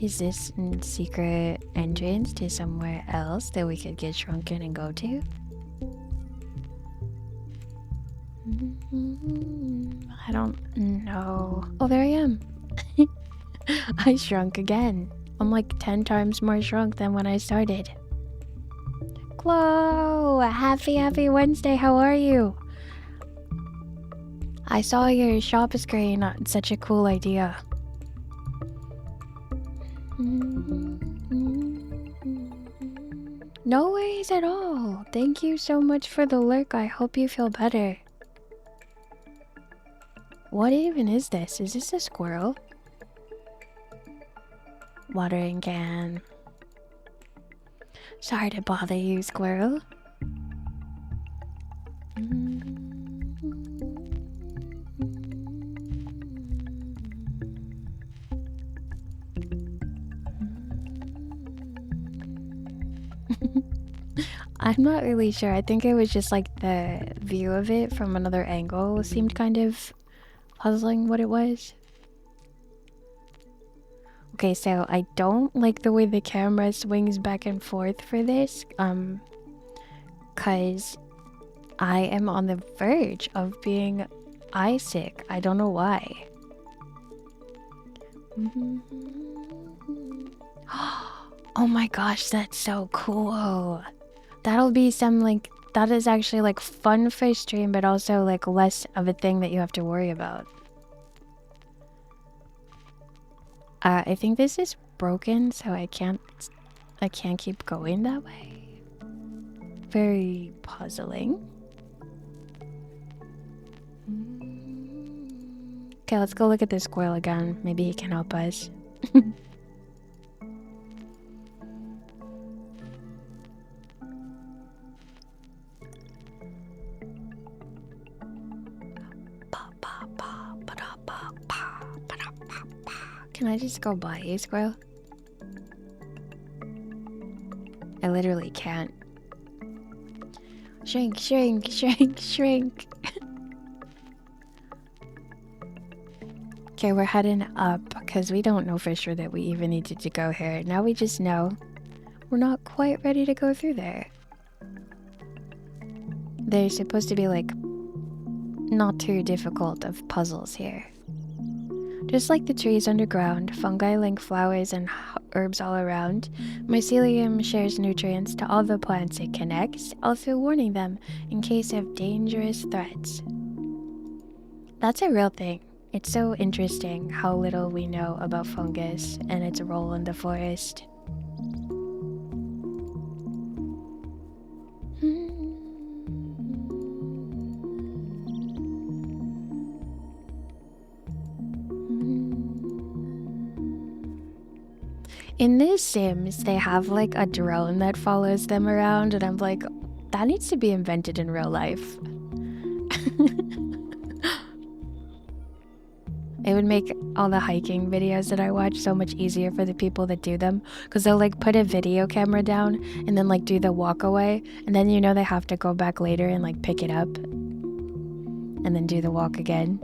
Is this a secret entrance to somewhere else that we could get shrunken and go to? I don't know. Oh, there I am. I shrunk again. I'm like 10 times more shrunk than when I started. Chloe! Happy Wednesday, how are you? I saw your shop screen. It's such a cool idea. No worries at all. Thank you so much for the lurk. I hope you feel better. What even is this? Is this a squirrel? Watering can. Sorry to bother you, squirrel. I'm not really sure. I think it was just like the view of it from another angle seemed kind of puzzling what it was. Okay, so I don't like the way the camera swings back and forth for this, cause I am on the verge of being eye sick. I don't know why. Oh my gosh, that's so cool. That'll be some like, that is actually like fun for stream, but also like less of a thing that you have to worry about. I think this is broken, so I can't keep going that way. Very puzzling. Okay, let's go look at this squirrel again. Maybe he can help us. Can I just go by you, squirrel? I literally can't. Shrink, shrink, shrink, shrink. Okay, we're heading up because we don't know for sure that we even needed to go here. Now we just know we're not quite ready to go through there. There's supposed to be like not too difficult of puzzles here. Just like the trees underground, fungi link flowers and herbs all around. Mycelium shares nutrients to all the plants it connects, also warning them in case of dangerous threats. That's a real thing. It's so interesting how little we know about fungus and its role in the forest. In The Sims, they have like a drone that follows them around, and I'm like, that needs to be invented in real life. It would make all the hiking videos that I watch so much easier for the people that do them, because they'll like put a video camera down and then like do the walk away, and then you know they have to go back later and like pick it up and then do the walk again.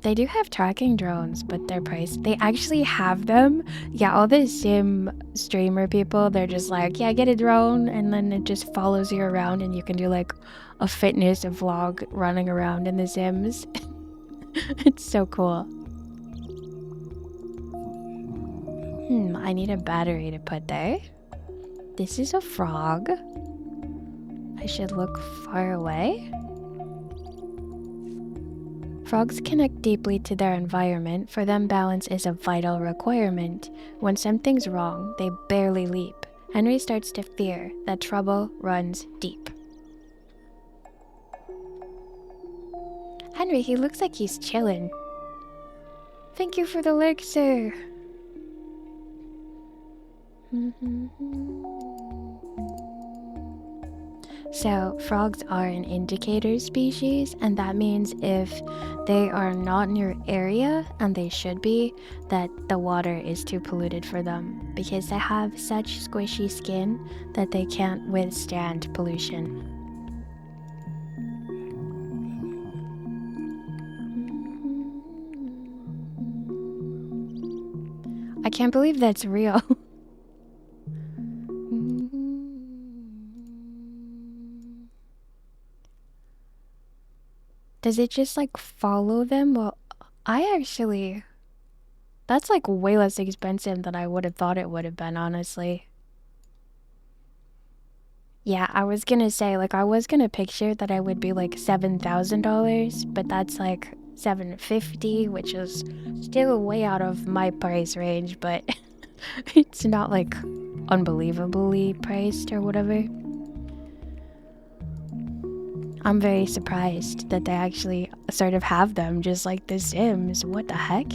They do have tracking drones, but they're priced. They actually have them. Yeah, all the sim streamer people, they're just like, yeah, get a drone, and then it just follows you around, and you can do like a fitness vlog running around in the Sims. It's so cool. I need a battery to put there. This is a frog. I should look far away. Frogs connect deeply to their environment. For them, balance is a vital requirement. When something's wrong, they barely leap. Henry starts to fear that trouble runs deep. Henry, he looks like he's chilling. Thank you for the elixir. So, frogs are an indicator species, and that means if they are not in your area, and they should be, that the water is too polluted for them, because they have such squishy skin that they can't withstand pollution. I can't believe that's real. Does it just like follow them? Well, that's like way less expensive than I would have thought it would have been, honestly. Yeah, I was gonna say, like, I was gonna picture that I would be like $7,000, but that's like $750, which is still way out of my price range, but it's not like unbelievably priced or whatever. I'm very surprised that they actually sort of have them, just like The Sims. What the heck?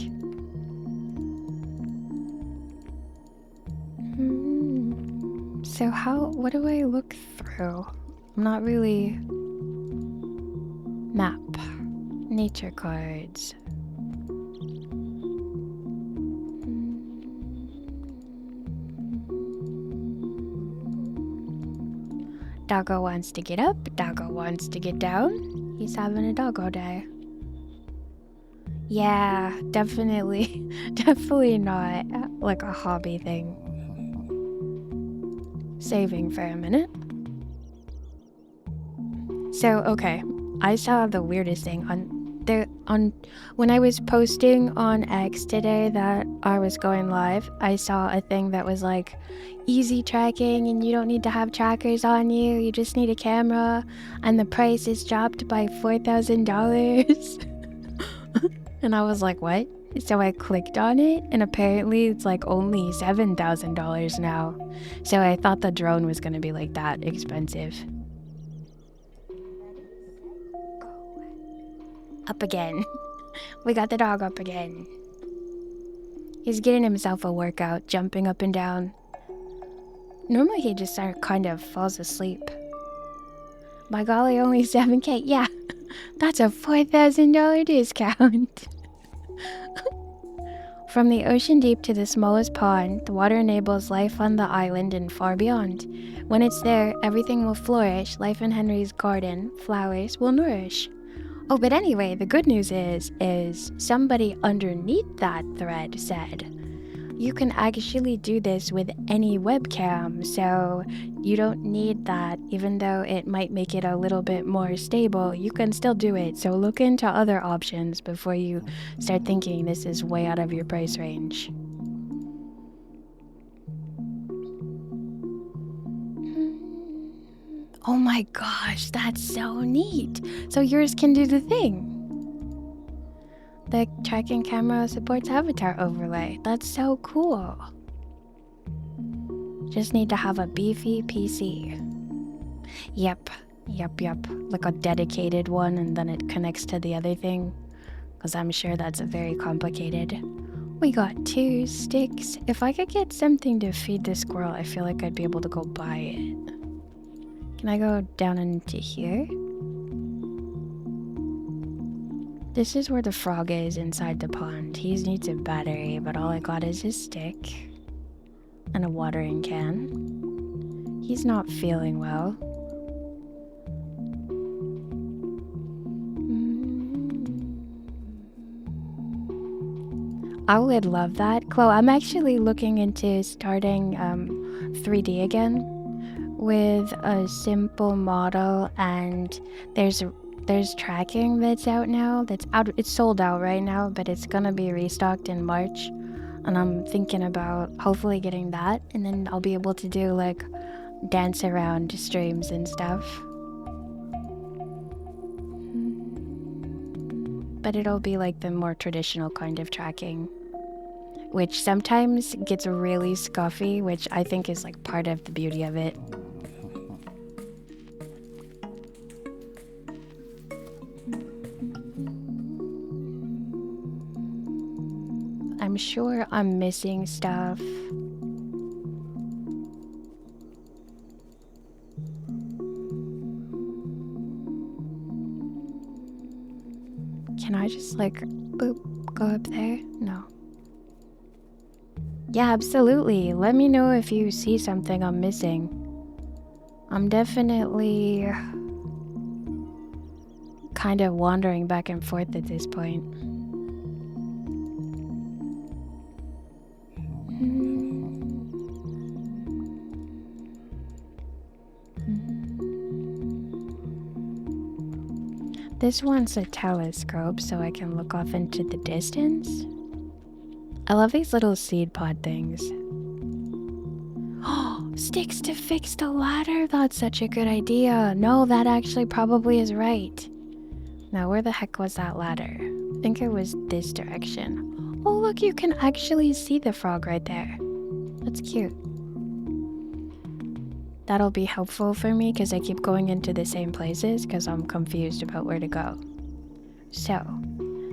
So what do I look through? I'm not really... Map. Nature cards. Doggo wants to get up, Doggo wants to get down. He's having a doggo day. Yeah, definitely not like a hobby thing. Saving for a minute. So, okay, I saw the weirdest thing when I was posting on X today that I was going live. I saw a thing that was like easy tracking, and you don't need to have trackers on you, you just need a camera, and the price is dropped by $4,000. And I was like, what? So I clicked on it, and apparently it's like only $7,000 now. So I thought the drone was gonna be like that expensive. Up again. We got the dog up again. He's getting himself a workout, jumping up and down. Normally he just kind of falls asleep. By golly, only 7K. Yeah, that's a $4,000 discount. From the ocean deep to the smallest pond, the water enables life on the island and far beyond. When it's there, everything will flourish. Life in Henry's garden, flowers will nourish. Oh, but anyway, the good news is somebody underneath that thread said, you can actually do this with any webcam, so you don't need that. Even though it might make it a little bit more stable, you can still do it. So look into other options before you start thinking this is way out of your price range. Oh my gosh, that's so neat. So yours can do the thing. The tracking camera supports avatar overlay. That's so cool. Just need to have a beefy PC. Yep. Like a dedicated one, and then it connects to the other thing. Because I'm sure that's very complicated. We got 2 sticks. If I could get something to feed the squirrel, I feel like I'd be able to go buy it. Can I go down into here? This is where the frog is inside the pond. He needs a battery, but all I got is a stick and a watering can. He's not feeling well. I would love that. Chloe, I'm actually looking into starting 3D again with a simple model, and there's tracking that's out now. It's sold out right now, but it's gonna be restocked in March, and I'm thinking about hopefully getting that, and then I'll be able to do like dance around streams and stuff. But it'll be like the more traditional kind of tracking, which sometimes gets really scuffy, which I think is like part of the beauty of it. I'm sure I'm missing stuff. Can I just like, boop, go up there? No. Yeah, absolutely. Let me know if you see something I'm missing. I'm definitely kind of wandering back and forth at this point. This one's a telescope, so I can look off into the distance. I love these little seed pod things. Oh, sticks to fix the ladder. That's such a good idea. No, that actually probably is right. Now, where the heck was that ladder? I think it was this direction. Oh, look, you can actually see the frog right there. That's cute. That'll be helpful for me because I keep going into the same places because I'm confused about where to go. So,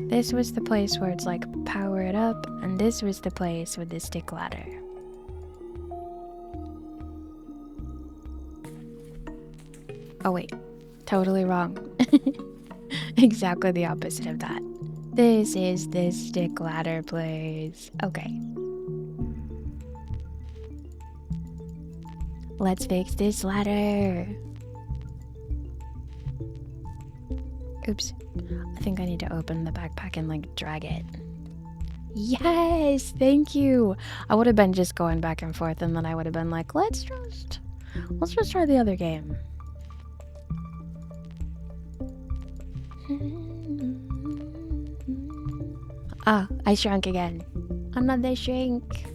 this was the place where it's like power it up, and this was the place with the stick ladder. Oh wait, totally wrong. Exactly the opposite of that. This is the stick ladder place. Okay. Let's fix this ladder. Oops. I think I need to open the backpack and like drag it. Yes, thank you. I would have been just going back and forth, and then I would have been like, let's just try the other game. Ah, I shrunk again. Another shrink.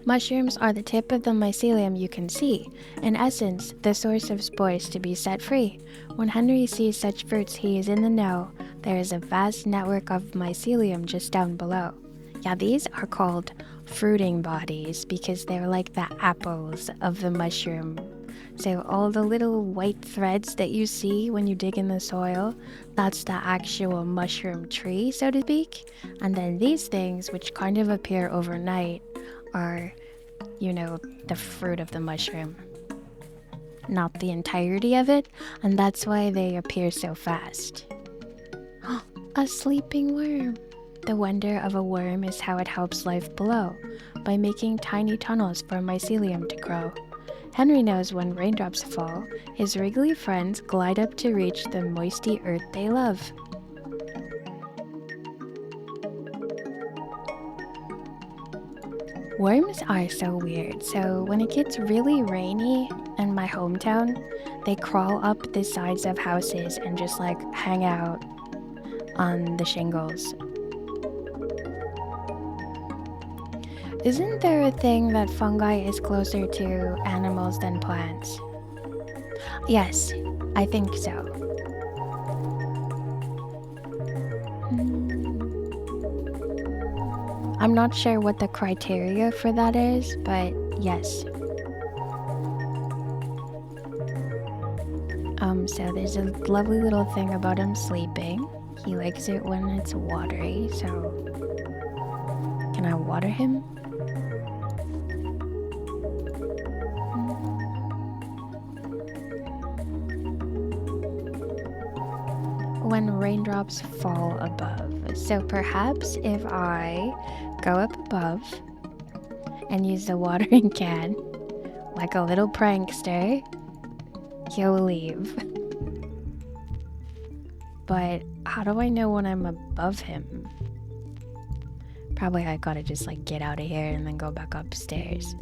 Mushrooms are the tip of the mycelium you can see, in essence, the source of spores to be set free. When Henry sees such fruits, he is in the know. There is a vast network of mycelium just down below. Yeah, these are called fruiting bodies because they're like the apples of the mushroom. So all the little white threads that you see when you dig in the soil, that's the actual mushroom tree, so to speak. And then these things, which kind of appear overnight, are, you know, the fruit of the mushroom. Not the entirety of it, and that's why they appear so fast. A sleeping worm. The wonder of a worm is how it helps life below, by making tiny tunnels for mycelium to grow. Henry knows when raindrops fall, his wriggly friends glide up to reach the moisty earth they love. Worms are so weird. So when it gets really rainy in my hometown, they crawl up the sides of houses and just like hang out on the shingles. Isn't there a thing that fungi is closer to animals than plants? Yes, I think so. I'm not sure what the criteria for that is, but yes. So there's a lovely little thing about him sleeping. He likes it when it's watery, so can I water him? When raindrops fall above. So perhaps if I go up above and use the watering can like a little prankster, he'll leave. But how do I know when I'm above him? Probably I gotta just like get out of here and then go back upstairs.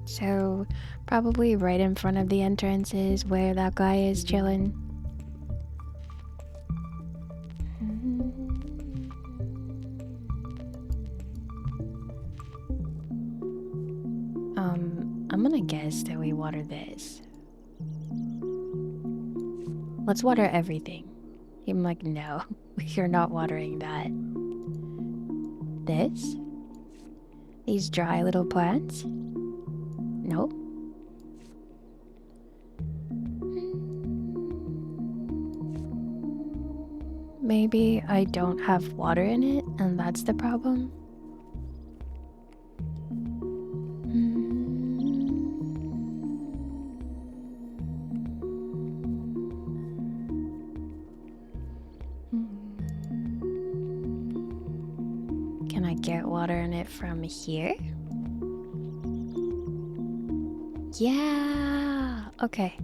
So probably right in front of the entrance is where that guy is chilling. I'm gonna guess that we water this. Let's water everything. I'm like, no, you're not watering that. This? These dry little plants? Nope. Maybe I don't have water in it, and that's the problem. Can I get water in it from here? Yeah. Okay.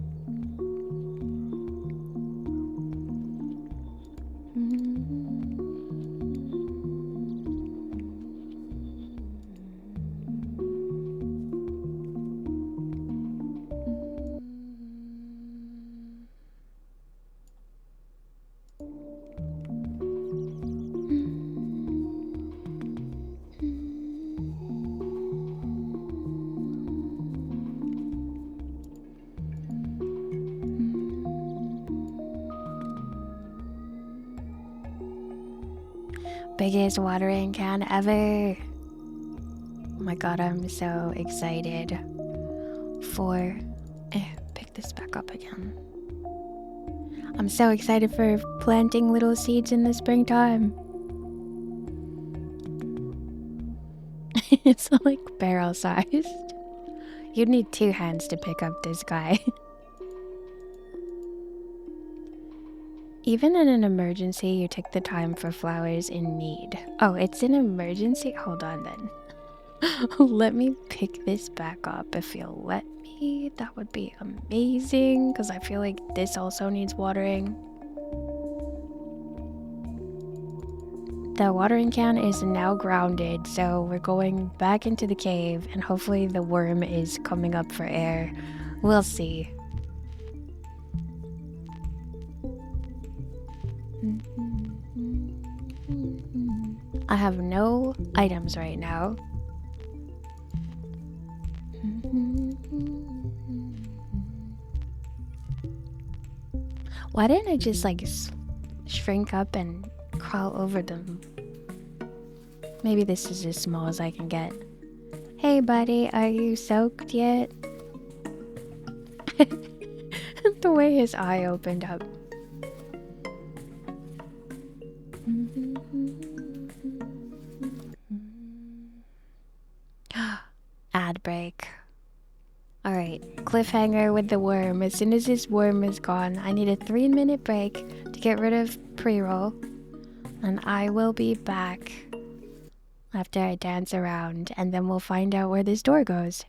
Biggest watering can ever. Oh my god, I'm so excited for... pick this back up again. I'm so excited for planting little seeds in the springtime. It's like barrel sized. You'd need 2 hands to pick up this guy. Even in an emergency, you take the time for flowers in need. Oh, it's an emergency? Hold on then. Let me pick this back up if you'll let me. That would be amazing, because I feel like this also needs watering. The watering can is now grounded, so we're going back into the cave, and hopefully the worm is coming up for air. We'll see. I have no items right now. Why didn't I just like shrink up and crawl over them? Maybe this is as small as I can get. Hey buddy, are you soaked yet? The way his eye opened up. Ad break. Alright, cliffhanger with the worm. As soon as this worm is gone, I need a 3-minute break to get rid of pre-roll. And I will be back after I dance around, and then we'll find out where this door goes.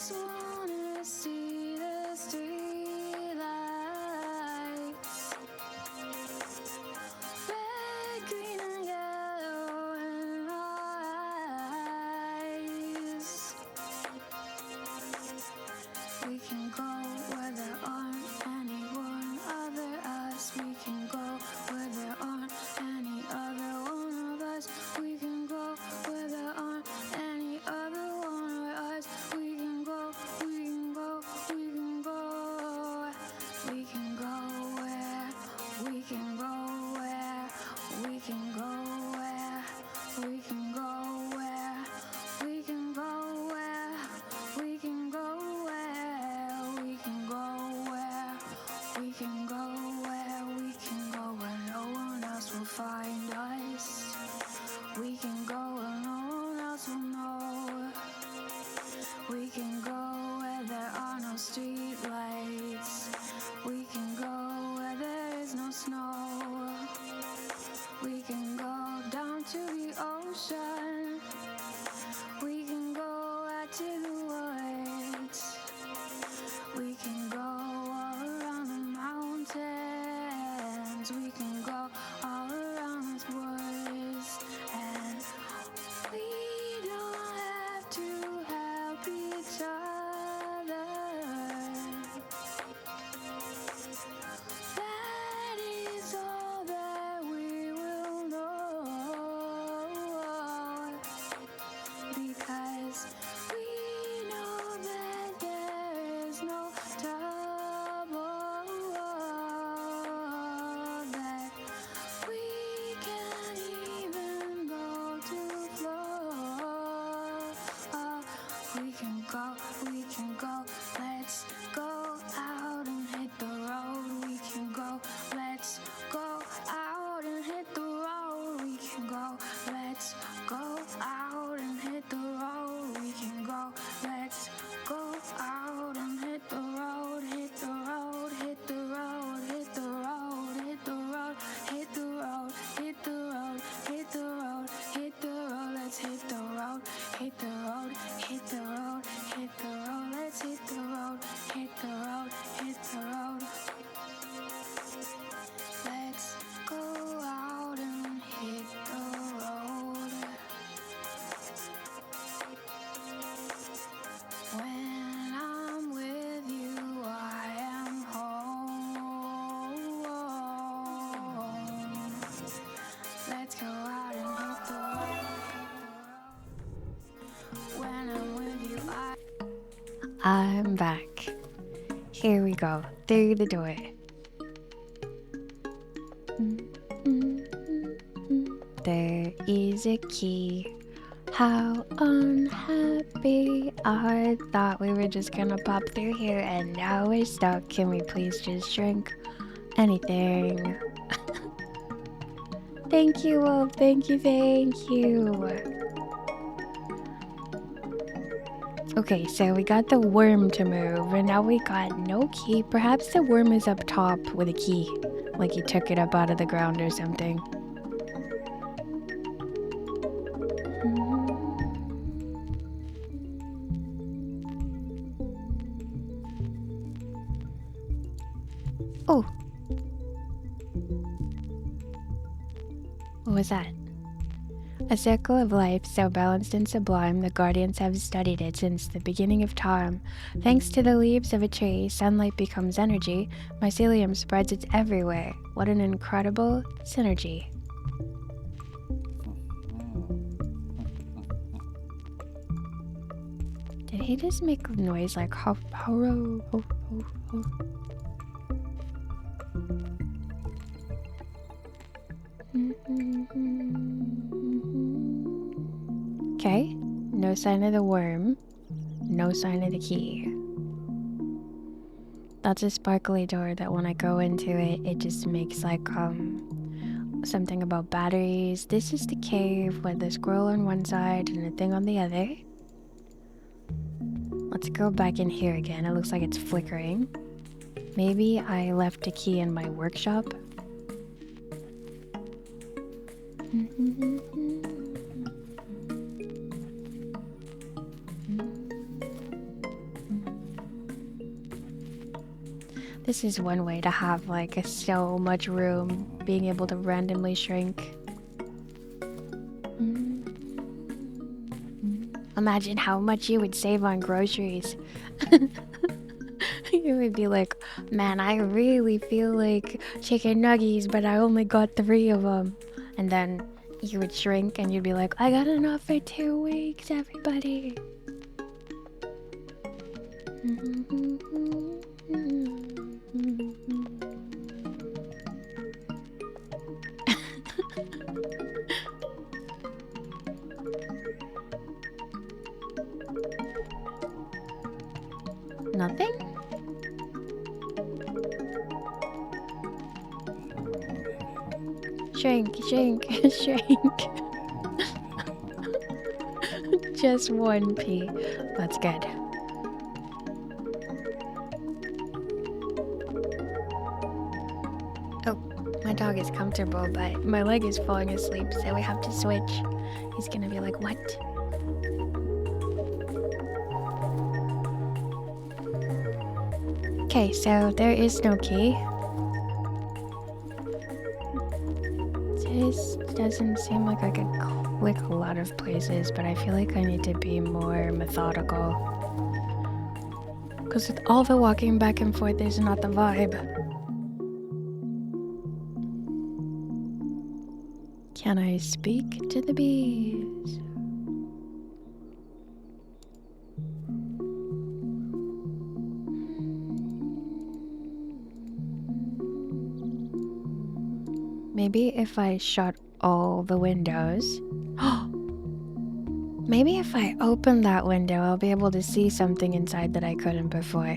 just wanna see the streetlights. Red, green, and yellow in our eyes. We can go where there aren't anyone other us. We can go where there aren't any other one of us. We can go where there aren't any other one of us. We can go, we can go, we can go. We can go where, we can go where, we can go where, we can go where, we can go where, we can go where, we can go where, we can go where, we can go where no one else will find us. We can go where no one else will know. We can go where there are no street lights. We can go where there is no snow. We can go down to the ocean. We can go out to the woods. We can go all around the mountains. We can go all around this woods. And we don't have to help each other. That is all that we will know. Because we know that there is no trouble. That we can't even go to floor. We can go, let's go out and hit the road. We can go, let's go out and hit the road. We can go, let's go out and hit the road. We can go, let's go out and hit the road, hit the road, hit the road, hit the road, hit the road, hit the road, hit the road, hit the road, hit the road, let's hit the road, hit the road, hit the road, hit the road, let's hit the road, hit the road, hit the road. Let's go out and hit the road. When I'm with you, I am home. Let's go out and hit the road. When I'm with you, I'm back. Here we go, through the door. There is a key. How unhappy. I thought we were just gonna pop through here and now we're stuck. Can we please just shrink? Anything. Thank you, Wolf. Thank you, thank you. Okay, so we got the worm to move and now we got no key. Perhaps the worm is up top with a key. Like he took it up out of the ground or something. Oh. What was that? A circle of life so balanced and sublime, the guardians have studied it since the beginning of time. Thanks to the leaves of a tree, sunlight becomes energy. Mycelium spreads it everywhere. What an incredible synergy. Did he just make a noise like ho ho ho ho ho? Okay, no sign of the worm, no sign of the key. That's a sparkly door that when I go into it, it just makes like something about batteries. This is the cave with the scroll on one side and a thing on the other. Let's go back in here again. It looks like it's flickering. Maybe I left a key in my workshop. This is one way to have like so much room, being able to randomly shrink. Imagine how much you would save on groceries. You would be like, man, I really feel like chicken nuggies, but I only got 3 of them. And then you would shrink and you'd be like, I got enough for 2 weeks, everybody. Nothing? Shrink, shrink, shrink. Just 1p. That's good. Oh, my dog is comfortable, but my leg is falling asleep, so we have to switch. He's gonna be like, what? Okay, so there is no key. This doesn't seem like I could click a lot of places, but I feel like I need to be more methodical. Because with all the walking back and forth is not the vibe. Can I speak to the bees? Maybe if I shut all the windows. Maybe if I open that window, I'll be able to see something inside that I couldn't before.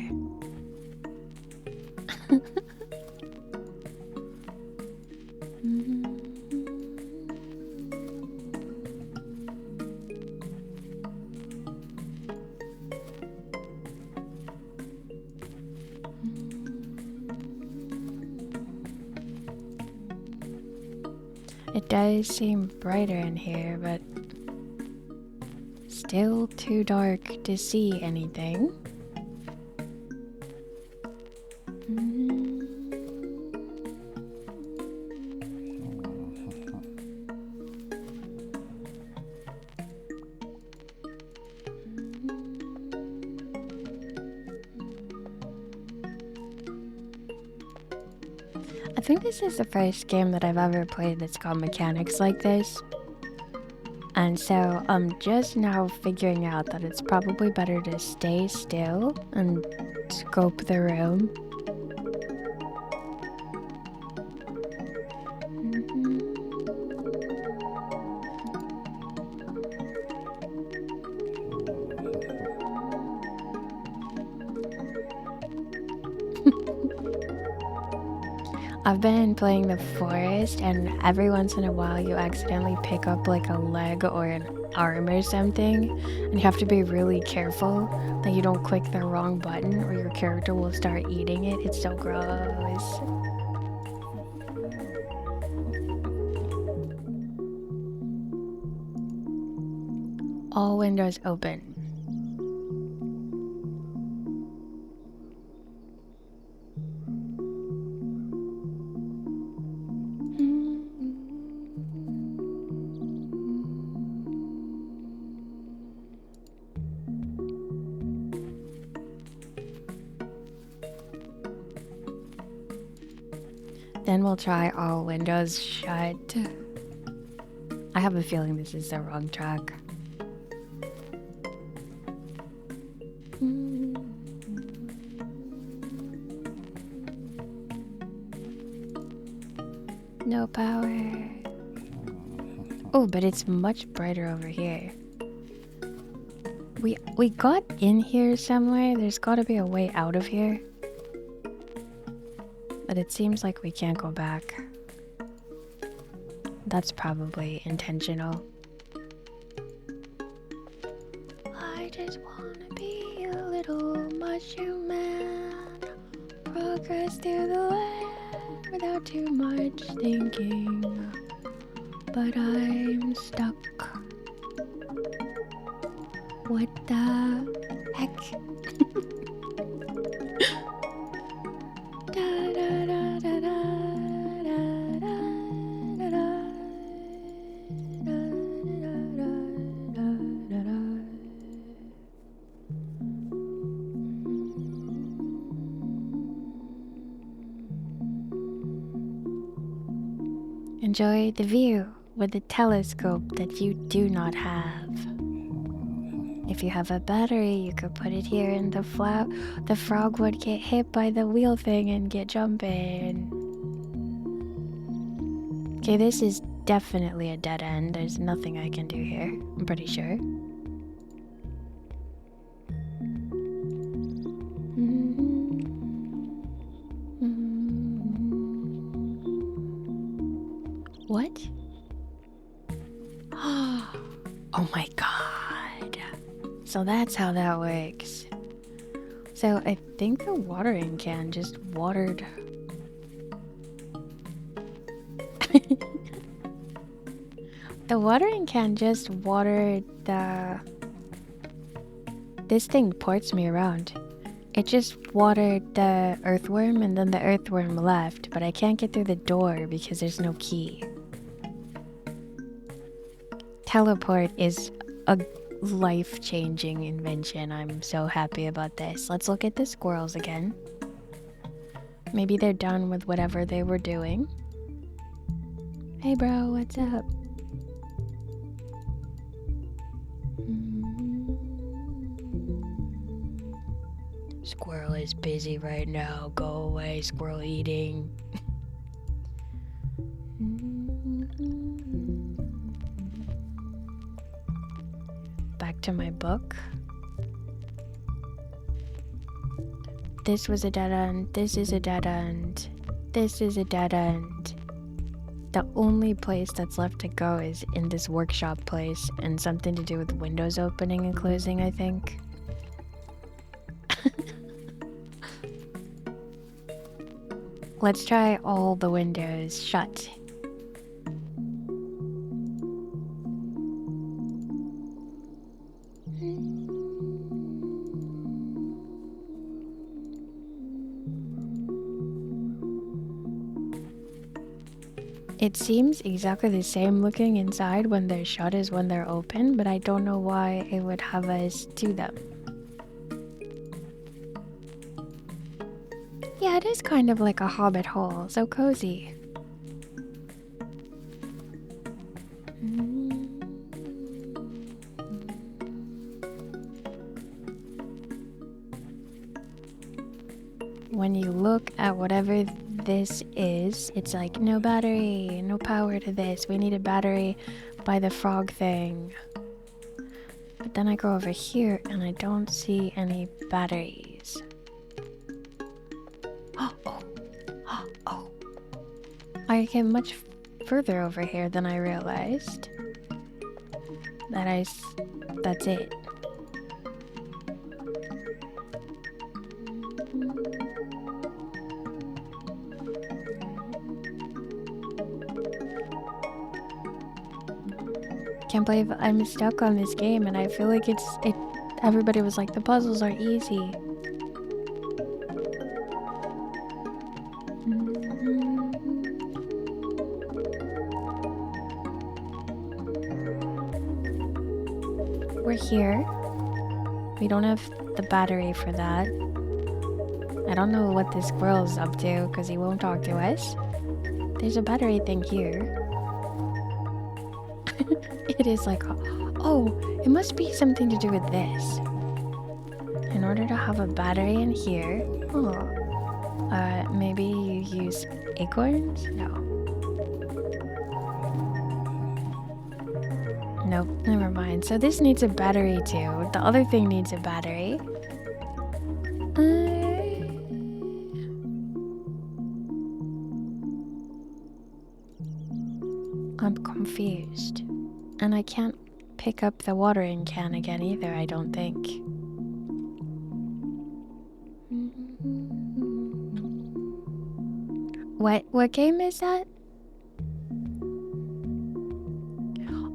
It does seem brighter in here, but still too dark to see anything. I think this is the first game that I've ever played that's got mechanics like this. And so I'm just now figuring out that it's probably better to stay still and scope the room. I've been playing the forest, and every once in a while you accidentally pick up like a leg or an arm or something, and you have to be really careful that you don't click the wrong button or your character will start eating it. It's so gross. All windows open. Then we'll try all windows shut. I have a feeling this is the wrong track. No power. Oh, but it's much brighter over here. We got in here somewhere. There's got to be a way out of here. But it seems like we can't go back. That's probably intentional. I just wanna be a little mushroom man. Progress through the land without too much thinking. But I'm stuck. What the heck? enjoy the view with the telescope that you do not have. If you have a battery, you could put it here and the frog would get hit by the wheel thing and get jumping. Okay, this is definitely a dead end. There's nothing I can do here, I'm pretty sure. What? Oh my god. So that's how that works. So I think the watering can just watered. The watering can just watered the... This thing ports me around. It just watered the earthworm and then the earthworm left, but I can't get through the door because there's no key. Teleport is a life-changing invention. I'm so happy about this. Let's look at the squirrels again. Maybe they're done with whatever they were doing. Hey bro, what's up? Squirrel is busy right now. Go away, squirrel eating. Back to my book. This was a dead end. This is a dead end. This is a dead end. The only place that's left to go is in this workshop place, and something to do with windows opening and closing, I think. Let's try all the windows shut. It seems exactly the same looking inside when they're shut as when they're open, but I don't know why it would have us do them. Yeah, it is kind of like a hobbit hole, so cozy. When you look at whatever this is, it's like, no battery, no power to this. We need a battery by the frog thing. But then I go over here and I don't see any batteries. Oh. I get much further over here than I realized. That's it. Can't believe I'm stuck on this game, and I feel like everybody was like, the puzzles are easy. We're here. We don't have the battery for that. I don't know what this squirrel's up to because he won't talk to us. There's a battery thing here. It is like, oh, it must be something to do with this. In order to have a battery in here, maybe you use acorns? No. Nope, never mind. So this needs a battery too. The other thing needs a battery. I'm confused. And I can't pick up the watering can again either, I don't think. What game is that?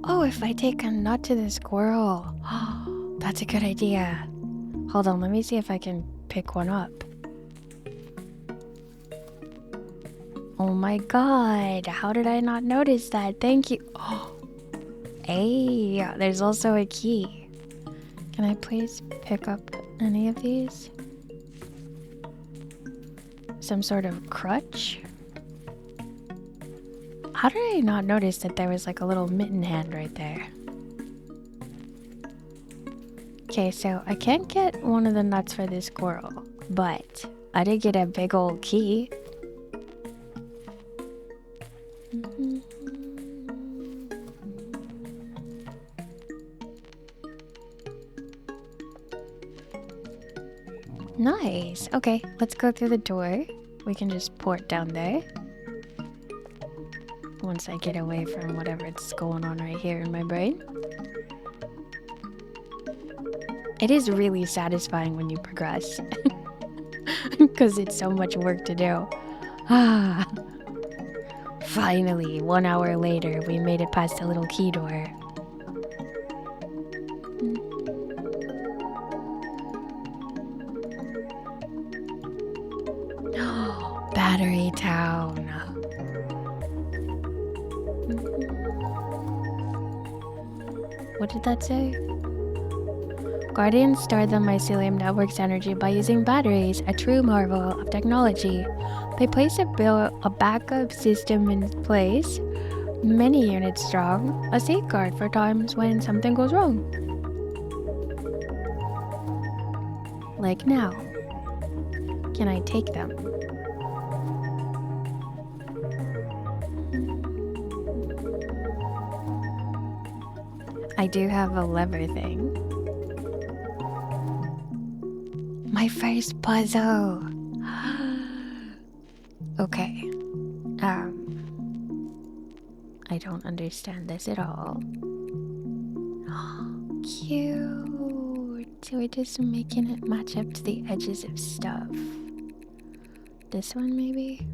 Oh, if I take a nut to the squirrel. That's a good idea. Hold on, let me see if I can pick one up. Oh my god, how did I not notice that? Thank you. Hey, there's also a key. Can I please pick up any of these? Some sort of crutch? How did I not notice that there was like a little mitten hand right there? Okay, so I can't get one of the nuts for this squirrel, but I did get a big old key. Nice. Okay, let's go through the door. We can just port down there. Once I get away from whatever's going on right here in my brain. It is really satisfying when you progress. Because it's so much work to do. Ah. Finally, 1 hour later, we made it past the little key door. Battery Town. What did that say? Guardians store the mycelium network's energy by using batteries, a true marvel of technology. They place a backup system in place, many units strong, a safeguard for times when something goes wrong. Like now. Can I take them? I do have a lever thing. My first puzzle. Okay. I don't understand this at all. Cute. We're just making it match up to the edges of stuff. This one maybe?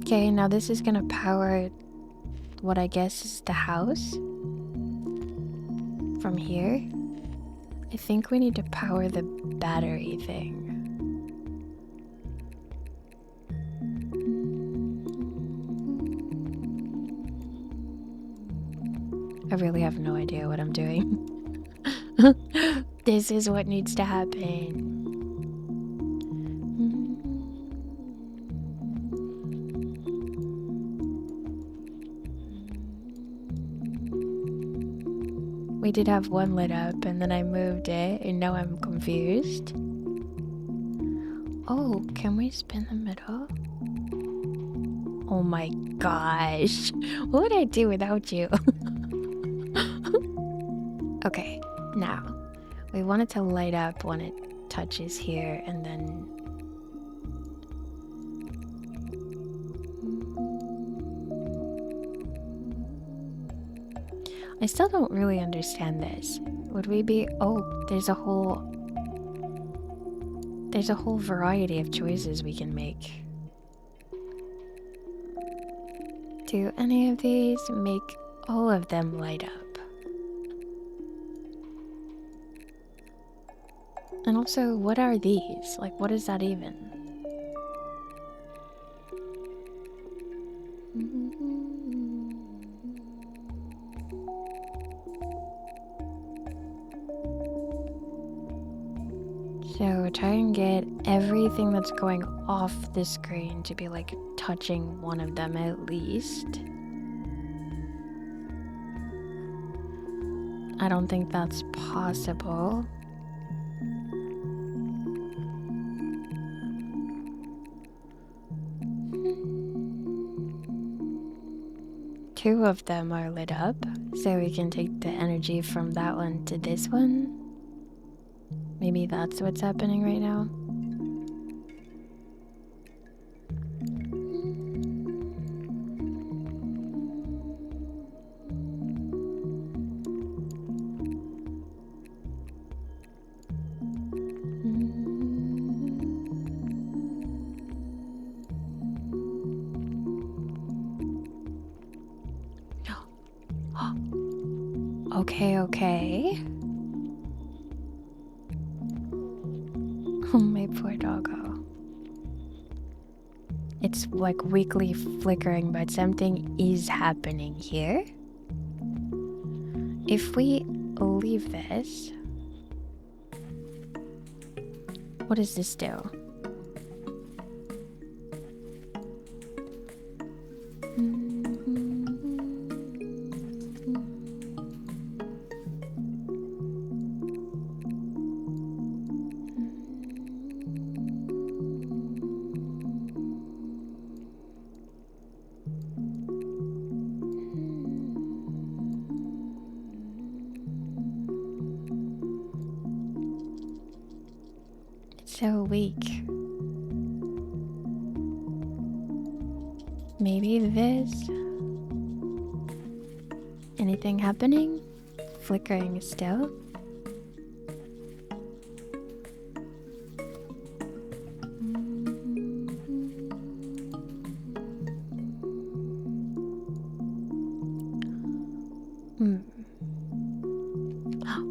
Okay, now this is gonna power what I guess is the house. From here. I think we need to power the battery thing. I really have no idea what I'm doing. This is what needs to happen. We did have one lit up and then I moved it and now I'm confused. Oh, can we spin the middle? Oh my gosh. What would I do without you? Okay, now we want it to light up when it touches here and then I still don't really understand this. Would we be... Oh, there's a whole variety of choices we can make. Do any of these make all of them light up? And also, what are these? Like, what is that even? So try and get everything that's going off the screen to be like touching one of them at least. I don't think that's possible. Two of them are lit up, so we can take the energy from that one to this one. Maybe that's what's happening right now. Okay. Oh, my poor doggo. It's like weakly flickering, but something is happening here. If we leave this... What does this do? so weak. Maybe this. Anything happening? Flickering still?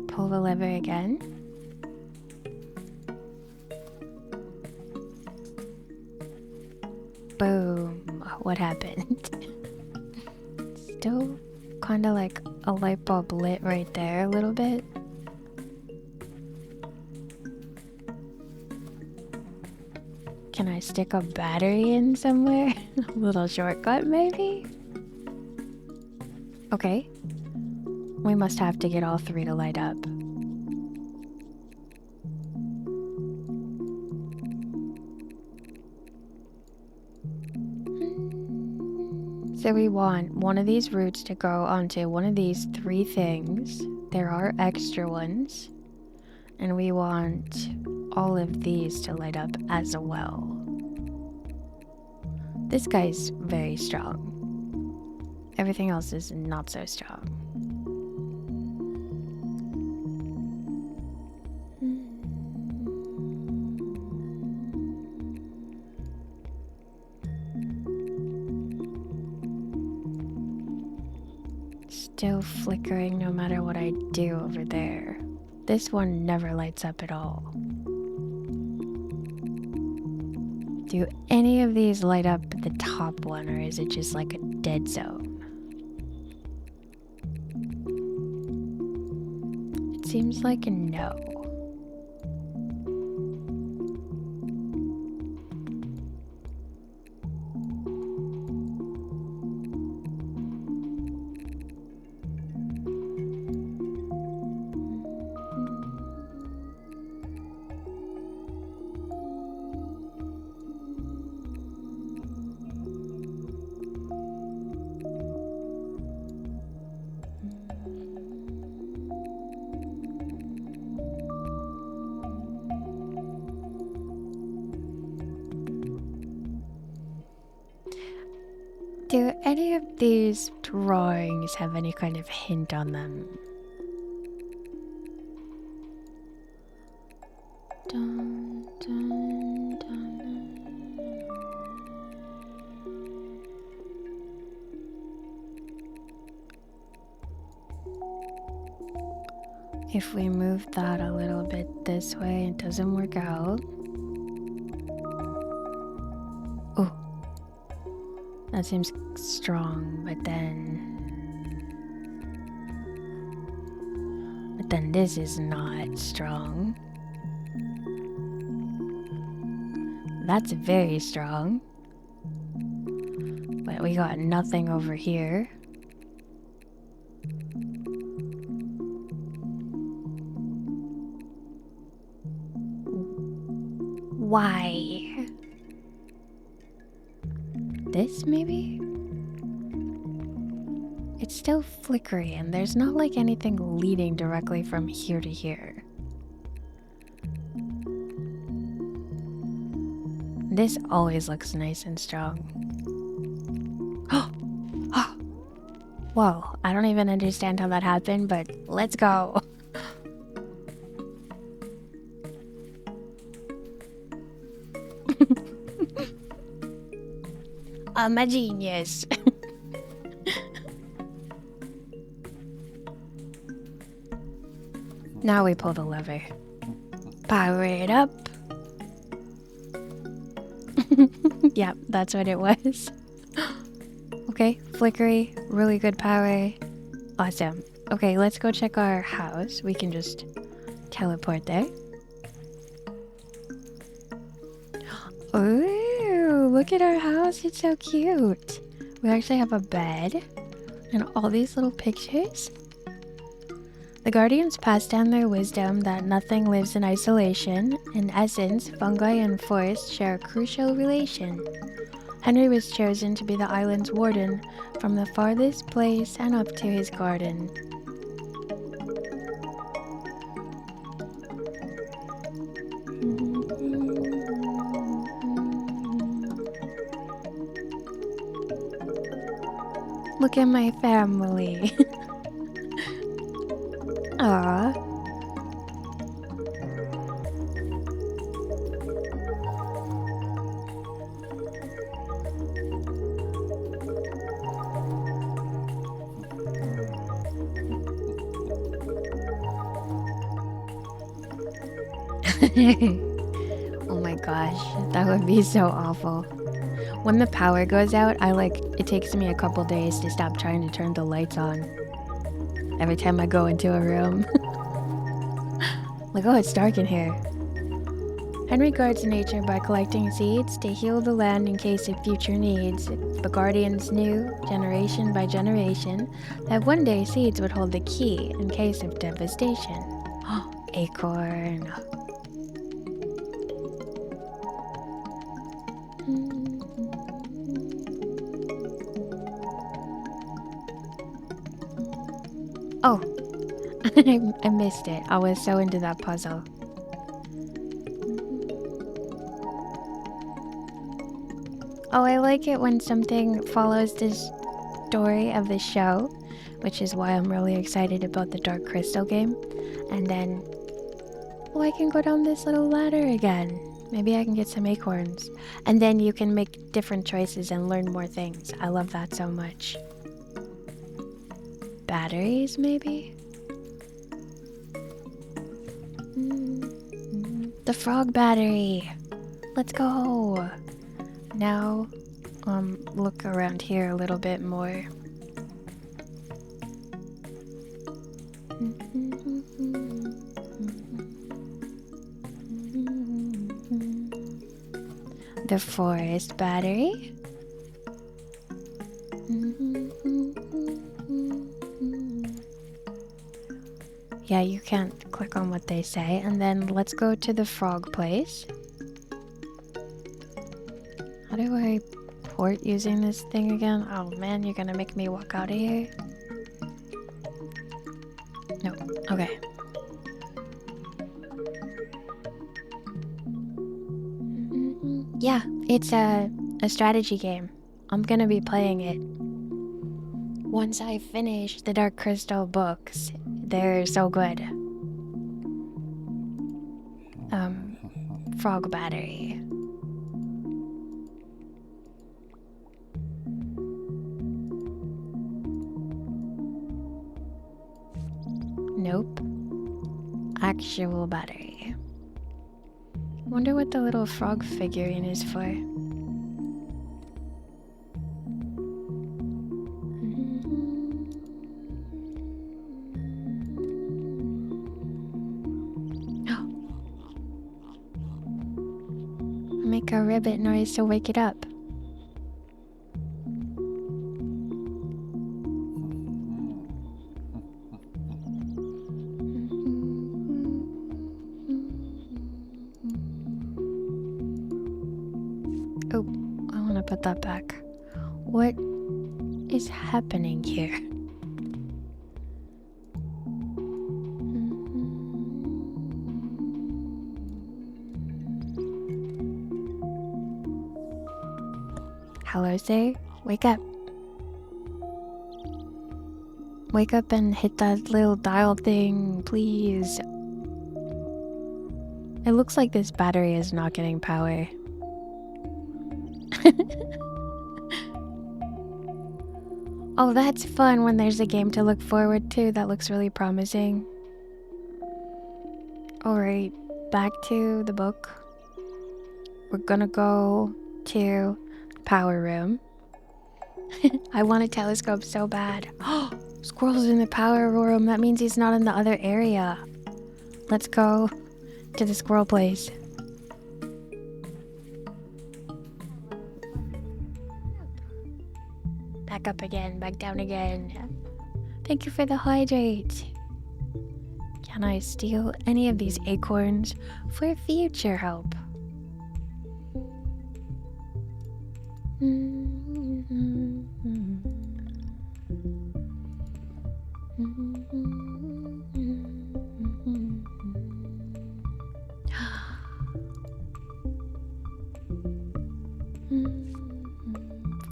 Pull the lever again. Boom. What happened? Still kind of like a light bulb lit right there a little bit. Can I stick a battery in somewhere? A little shortcut maybe? Okay. We must have to get all three to light up. So we want one of these roots to go onto one of these three things. There are extra ones. And we want all of these to light up as well. This guy's very strong. Everything else is not so strong. Still flickering no matter what I do over there. This one never lights up at all. Do any of these light up at the top one, or is it just like a dead zone? It seems like a no. Do any of these drawings have any kind of hint on them? Dun, dun, dun. If we move that a little bit this way, it doesn't work out. Oh. That seems strong, but then this is not strong. That's very strong. But we got nothing over here. Why? This maybe? It's still flickery and there's not like anything leading directly from here to here. This always looks nice and strong. Whoa, I don't even understand how that happened, but let's go. I'm a genius. Now we pull the lever. Power it up. Yep, that's what it was. Okay, flickery, really good power. Awesome. Okay, let's go check our house. We can just teleport there. Ooh, look at our house. It's so cute. We actually have a bed and all these little pictures. The Guardians passed down their wisdom that nothing lives in isolation. In essence, fungi and forests share a crucial relation. Henry was chosen to be the island's warden, from the farthest place and up to his garden. Look at my family. Aw. Oh my gosh, that would be so awful. When the power goes out, it takes me a couple days to stop trying to turn the lights on. Every time I go into a room. Like, oh, it's dark in here. Henry guards nature by collecting seeds to heal the land in case of future needs. The Guardians knew, generation by generation, that one day seeds would hold the key in case of devastation. Acorn. Oh, I missed it. I was so into that puzzle. Oh, I like it when something follows the story of the show, which is why I'm really excited about the Dark Crystal game. And then, oh, I can go down this little ladder again. Maybe I can get some acorns. And then you can make different choices and learn more things. I love that so much. Batteries, maybe? The frog battery! Let's go! Now, look around here a little bit more. The forest battery. Yeah, you can't click on what they say. And then let's go to the frog place. How do I port using this thing again? Oh man, you're gonna make me walk out of here? No, okay. Yeah, it's a strategy game. I'm gonna be playing it once I finish the Dark Crystal books. They're so good. Frog battery. Nope. Actual battery. Wonder what the little frog figurine is for. Make a ribbit noise to wake it up. Oh, I want to put that back. What is happening here? Hello, sir. Wake up. Wake up and hit that little dial thing, please. It looks like this battery is not getting power. Oh, that's fun when there's a game to look forward to. That looks really promising. Alright, back to the book. We're gonna go to the power room. I want a telescope so bad. Oh, Squirrel's in the power room. That means he's not in the other area. Let's go to the squirrel place. Back up again, back down again. Thank you for the hydrate. Can I steal any of these acorns for future help?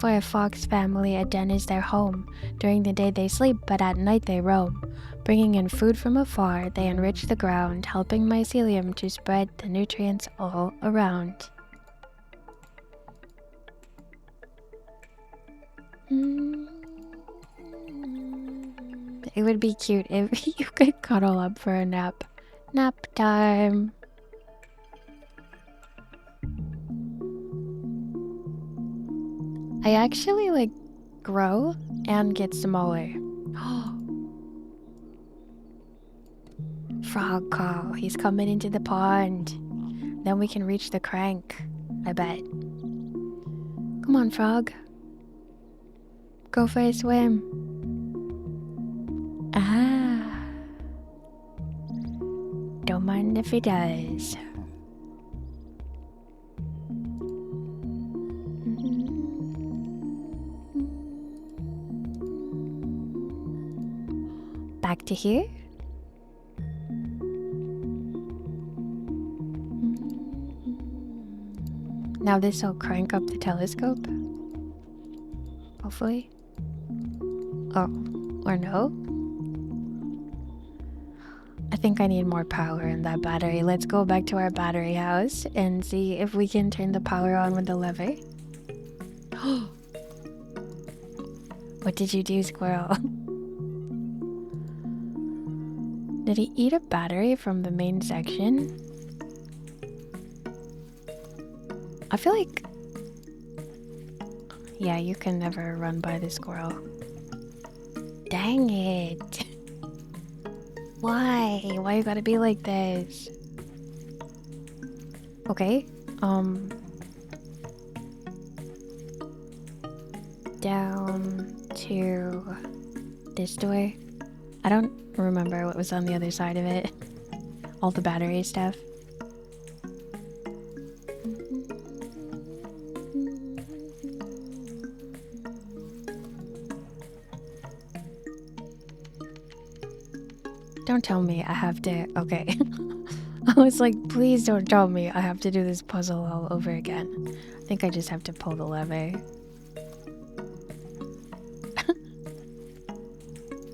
For a fox family, a den is their home. During the day they sleep, but at night they roam. Bringing in food from afar, they enrich the ground, helping mycelium to spread the nutrients all around. It would be cute if you could cuddle up for a nap. Nap time. I actually like grow and get smaller. Frog call. He's coming into the pond. Then we can reach the crank, I bet. Come on, frog. Go for a swim. Ah. Don't mind if he does. Back to here. Now this will crank up the telescope. Hopefully. Oh, or no? I think I need more power in that battery. Let's go back to our battery house and see if we can turn the power on with the lever. What did you do, squirrel? Did he eat a battery from the main section? I feel like... Yeah, you can never run by the squirrel. Dang it. Why? Why you gotta be like this? Okay, down to this door. I don't remember what was on the other side of it. All the battery stuff. Don't tell me I have to... Okay. I was like, please don't tell me I have to do this puzzle all over again. I think I just have to pull the lever.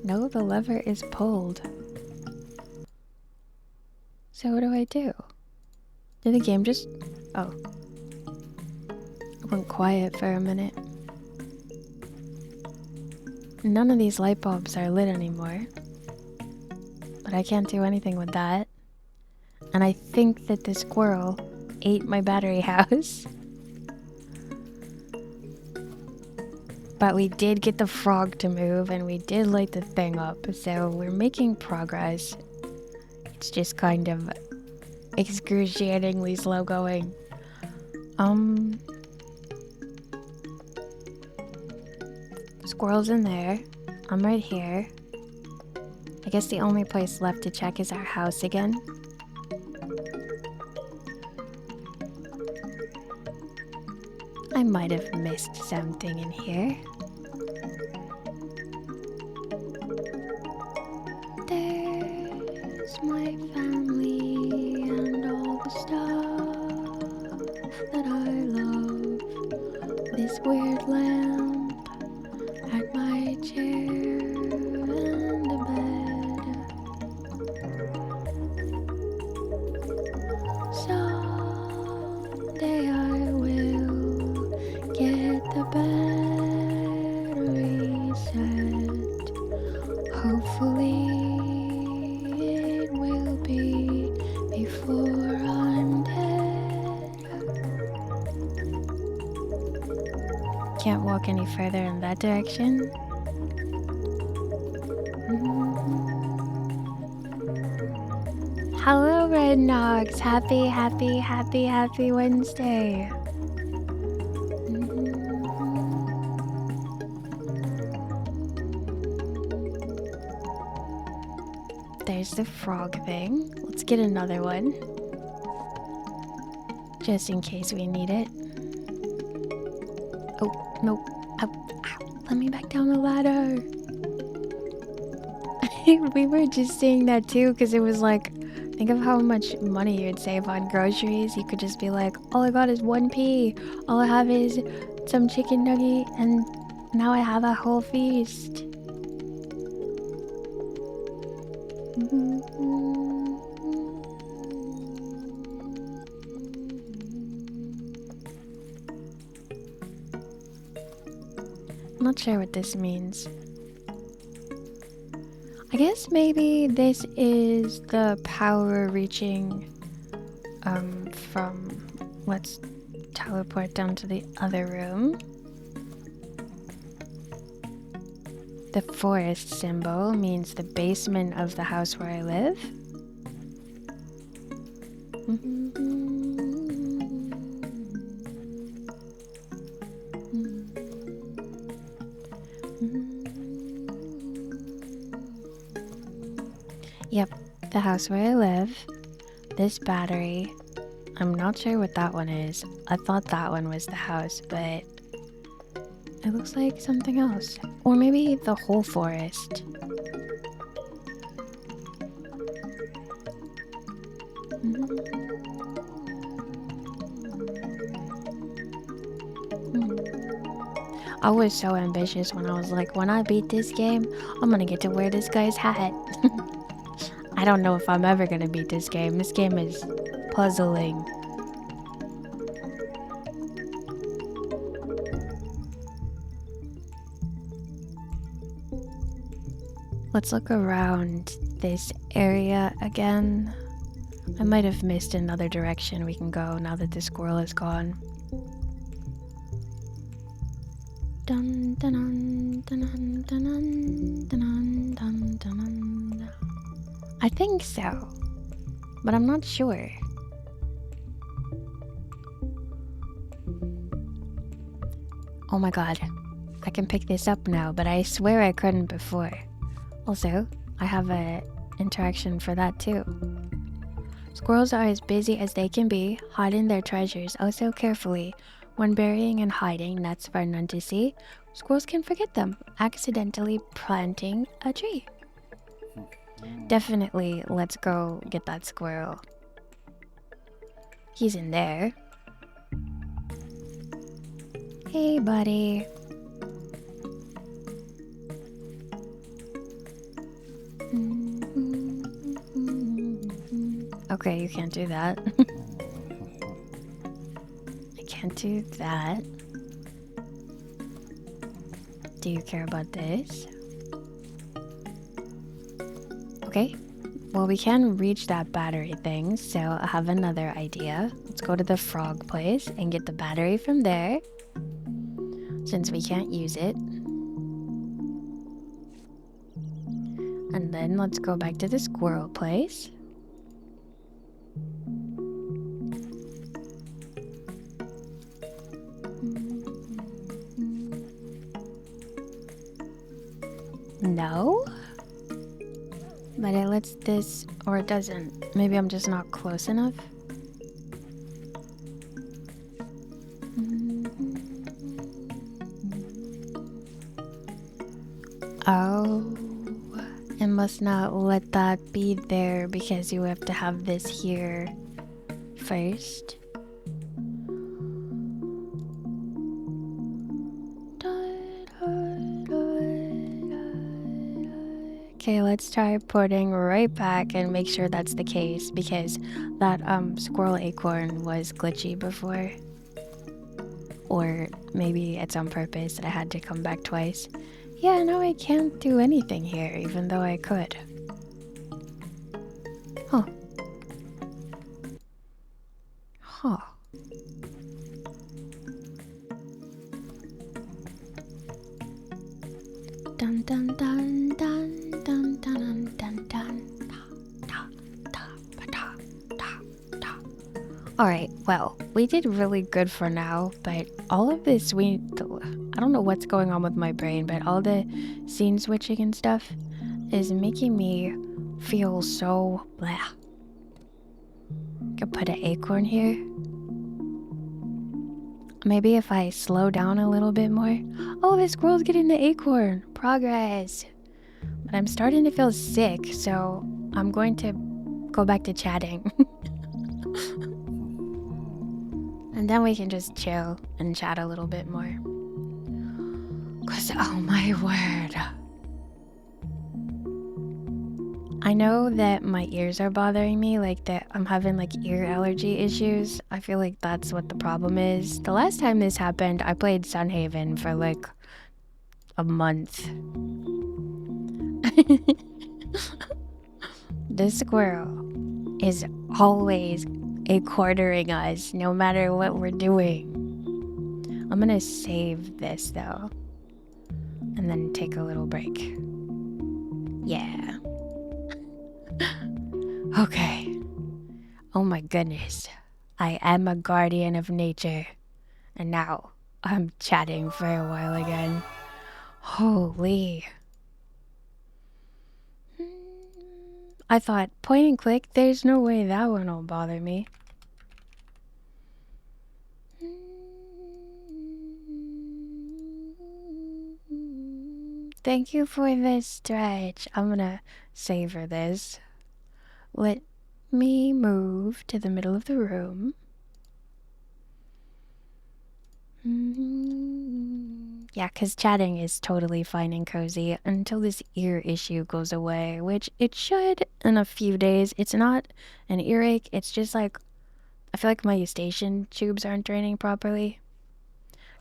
No, the lever is pulled. So what do I do? Did the game just... Oh. It went quiet for a minute. None of these light bulbs are lit anymore. But I can't do anything with that. And I think that the squirrel ate my battery house. But we did get the frog to move and we did light the thing up. So we're making progress. It's just kind of excruciatingly slow going. Squirrel's in there. I'm right here. I guess the only place left to check is our house again. I might have missed something in here. There's my family and all the stuff that I love. This weird lamp at my chair and a bed. Someday I will get the battery set. Hopefully it will be before I'm dead. Can't walk any further in that direction. Hello, Red Nox. Happy Wednesday. There's the frog thing. Let's get another one. Just in case we need it. Oh, nope. Ow. Let me back down the ladder. We were just saying that too, because it was like, think of how much money you'd save on groceries. You could just be like, all I got is 1p. All I have is ate some chicken nugget and now I have a whole feast. I'm not sure what this means. I guess maybe this is the power reaching from, let's teleport down to the other room. The forest symbol means the basement of the house where I live. Yep, the house where I live. This battery. I'm not sure what that one is. I thought that one was the house, but it looks like something else. Or maybe the whole forest. I was so ambitious when I was like, when I beat this game, I'm gonna get to wear this guy's hat. I don't know if I'm ever gonna beat this game. This game is puzzling. Let's look around this area again. I might have missed another direction we can go now that the squirrel is gone. Dun dun dun dun dun dun dun dun dun. I think so, but I'm not sure. Oh my god, I can pick this up now, but I swear I couldn't before. Also, I have a interaction for that too. Squirrels are as busy as they can be, hiding their treasures oh so carefully. When burying and hiding nuts for none to see, squirrels can forget them, accidentally planting a tree. Definitely, let's go get that squirrel. He's in there. Hey, buddy. Okay, you can't do that. I can't do that. Do you care about this? Okay. Well, we can reach that battery thing, so I have another idea. Let's go to the frog place and get the battery from there, since we can't use it. And then let's go back to the squirrel place. No? But it lets this, or it doesn't. Maybe I'm just not close enough. Oh, it must not let that be there because you have to have this here first. Okay, let's try porting right back and make sure that's the case because that squirrel acorn was glitchy before. Or maybe it's on purpose that I had to come back twice. Yeah, no, I can't do anything here even though I could. Huh. Huh. Dun dun dun dun dun dun dun dun. Alright, well, we did really good for now, but all of this I don't know what's going on with my brain, but all the scene switching and stuff is making me feel so blah. Could put an acorn here. Maybe if I slow down a little bit more. Oh, the squirrel's getting the acorn. Progress. But I'm starting to feel sick, so I'm going to go back to chatting. And then we can just chill and chat a little bit more. Cause oh my word. I know that my ears are bothering me, like that I'm having like ear allergy issues. I feel like that's what the problem is. The last time this happened, I played Sunhaven for like a month. This squirrel is always quartering us, no matter what we're doing. I'm gonna save this though, and then take a little break. Yeah. Okay. Oh my goodness. I am a guardian of nature. And now I'm chatting for a while again. Holy. I thought, point and click, there's no way that one will bother me. Thank you for this stretch. I'm gonna savor this. Let me move to the middle of the room. Yeah, because chatting is totally fine and cozy until this ear issue goes away, which it should in a few days. It's not an earache, it's just like, I feel like my eustachian tubes aren't draining properly.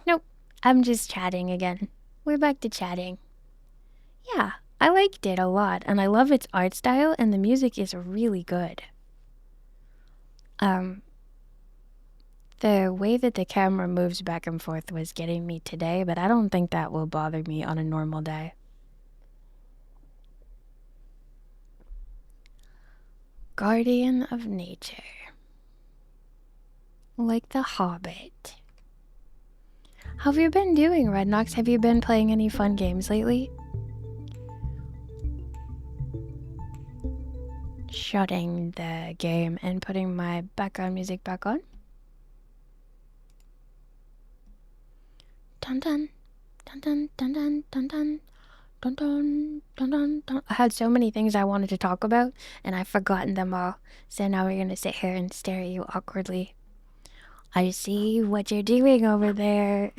Nope, I'm just chatting again. We're back to chatting. Yeah, I liked it a lot, and I love its art style, and the music is really good. The way that the camera moves back and forth was getting me today, but I don't think that will bother me on a normal day. Guardian of nature. Like the Hobbit. How have you been doing, Rednox? Have you been playing any fun games lately? Shutting the game and putting my background music back on. Dun dun dun dun dun dun dun dun dun dun dun dun dun. I had so many things I wanted to talk about and I've forgotten them all. So now we're gonna sit here and stare at you awkwardly. I see what you're doing over there.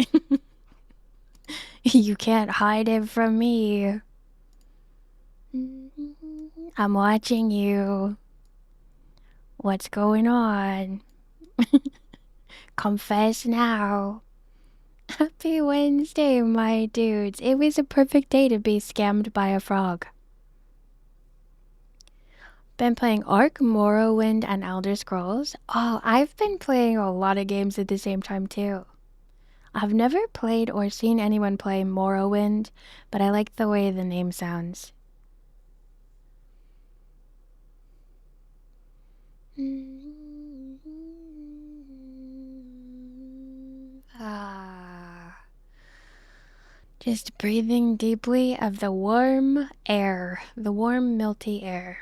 You can't hide it from me. I'm watching you. What's going on? Confess now. Happy Wednesday, my dudes. It was a perfect day to be scammed by a frog. Been playing Ark, Morrowind, and Elder Scrolls. Oh, I've been playing a lot of games at the same time too. I've never played or seen anyone play Morrowind, but I like the way the name sounds. Just breathing deeply of the warm air, the warm, milty air.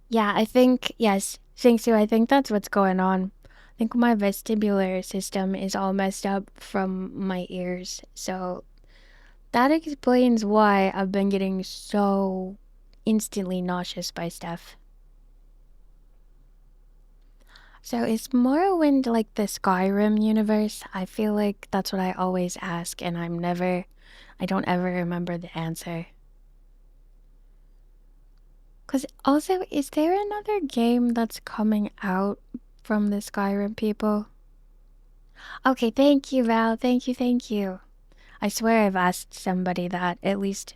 Yeah, I think, yes, Shingsu, I think that's what's going on. I think my vestibular system is all messed up from my ears, so that explains why I've been getting so instantly nauseous by stuff. So is Morrowind like the Skyrim universe? I feel like that's what I always ask, and I don't ever remember the answer. Because also, is there another game that's coming out from the Skyrim people? Okay, thank you, Val. Thank you. I swear I've asked somebody that, at least,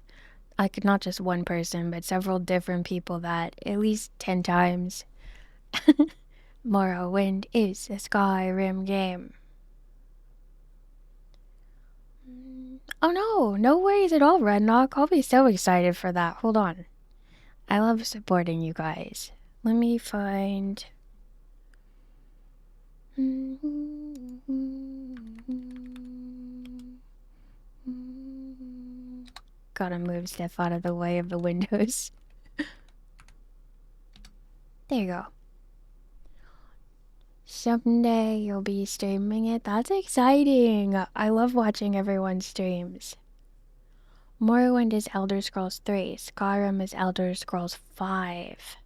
like, not just one person, but several different people that, at least 10 times. Morrowind is a Skyrim game. Oh no, no worries at all, Redknock. I'll be so excited for that. Hold on. I love supporting you guys. Let me find... Gotta move stuff out of the way of the windows. There you go. Someday you'll be streaming it. That's exciting. I love watching everyone's streams. Morrowind is Elder Scrolls 3. Skyrim is Elder Scrolls 5.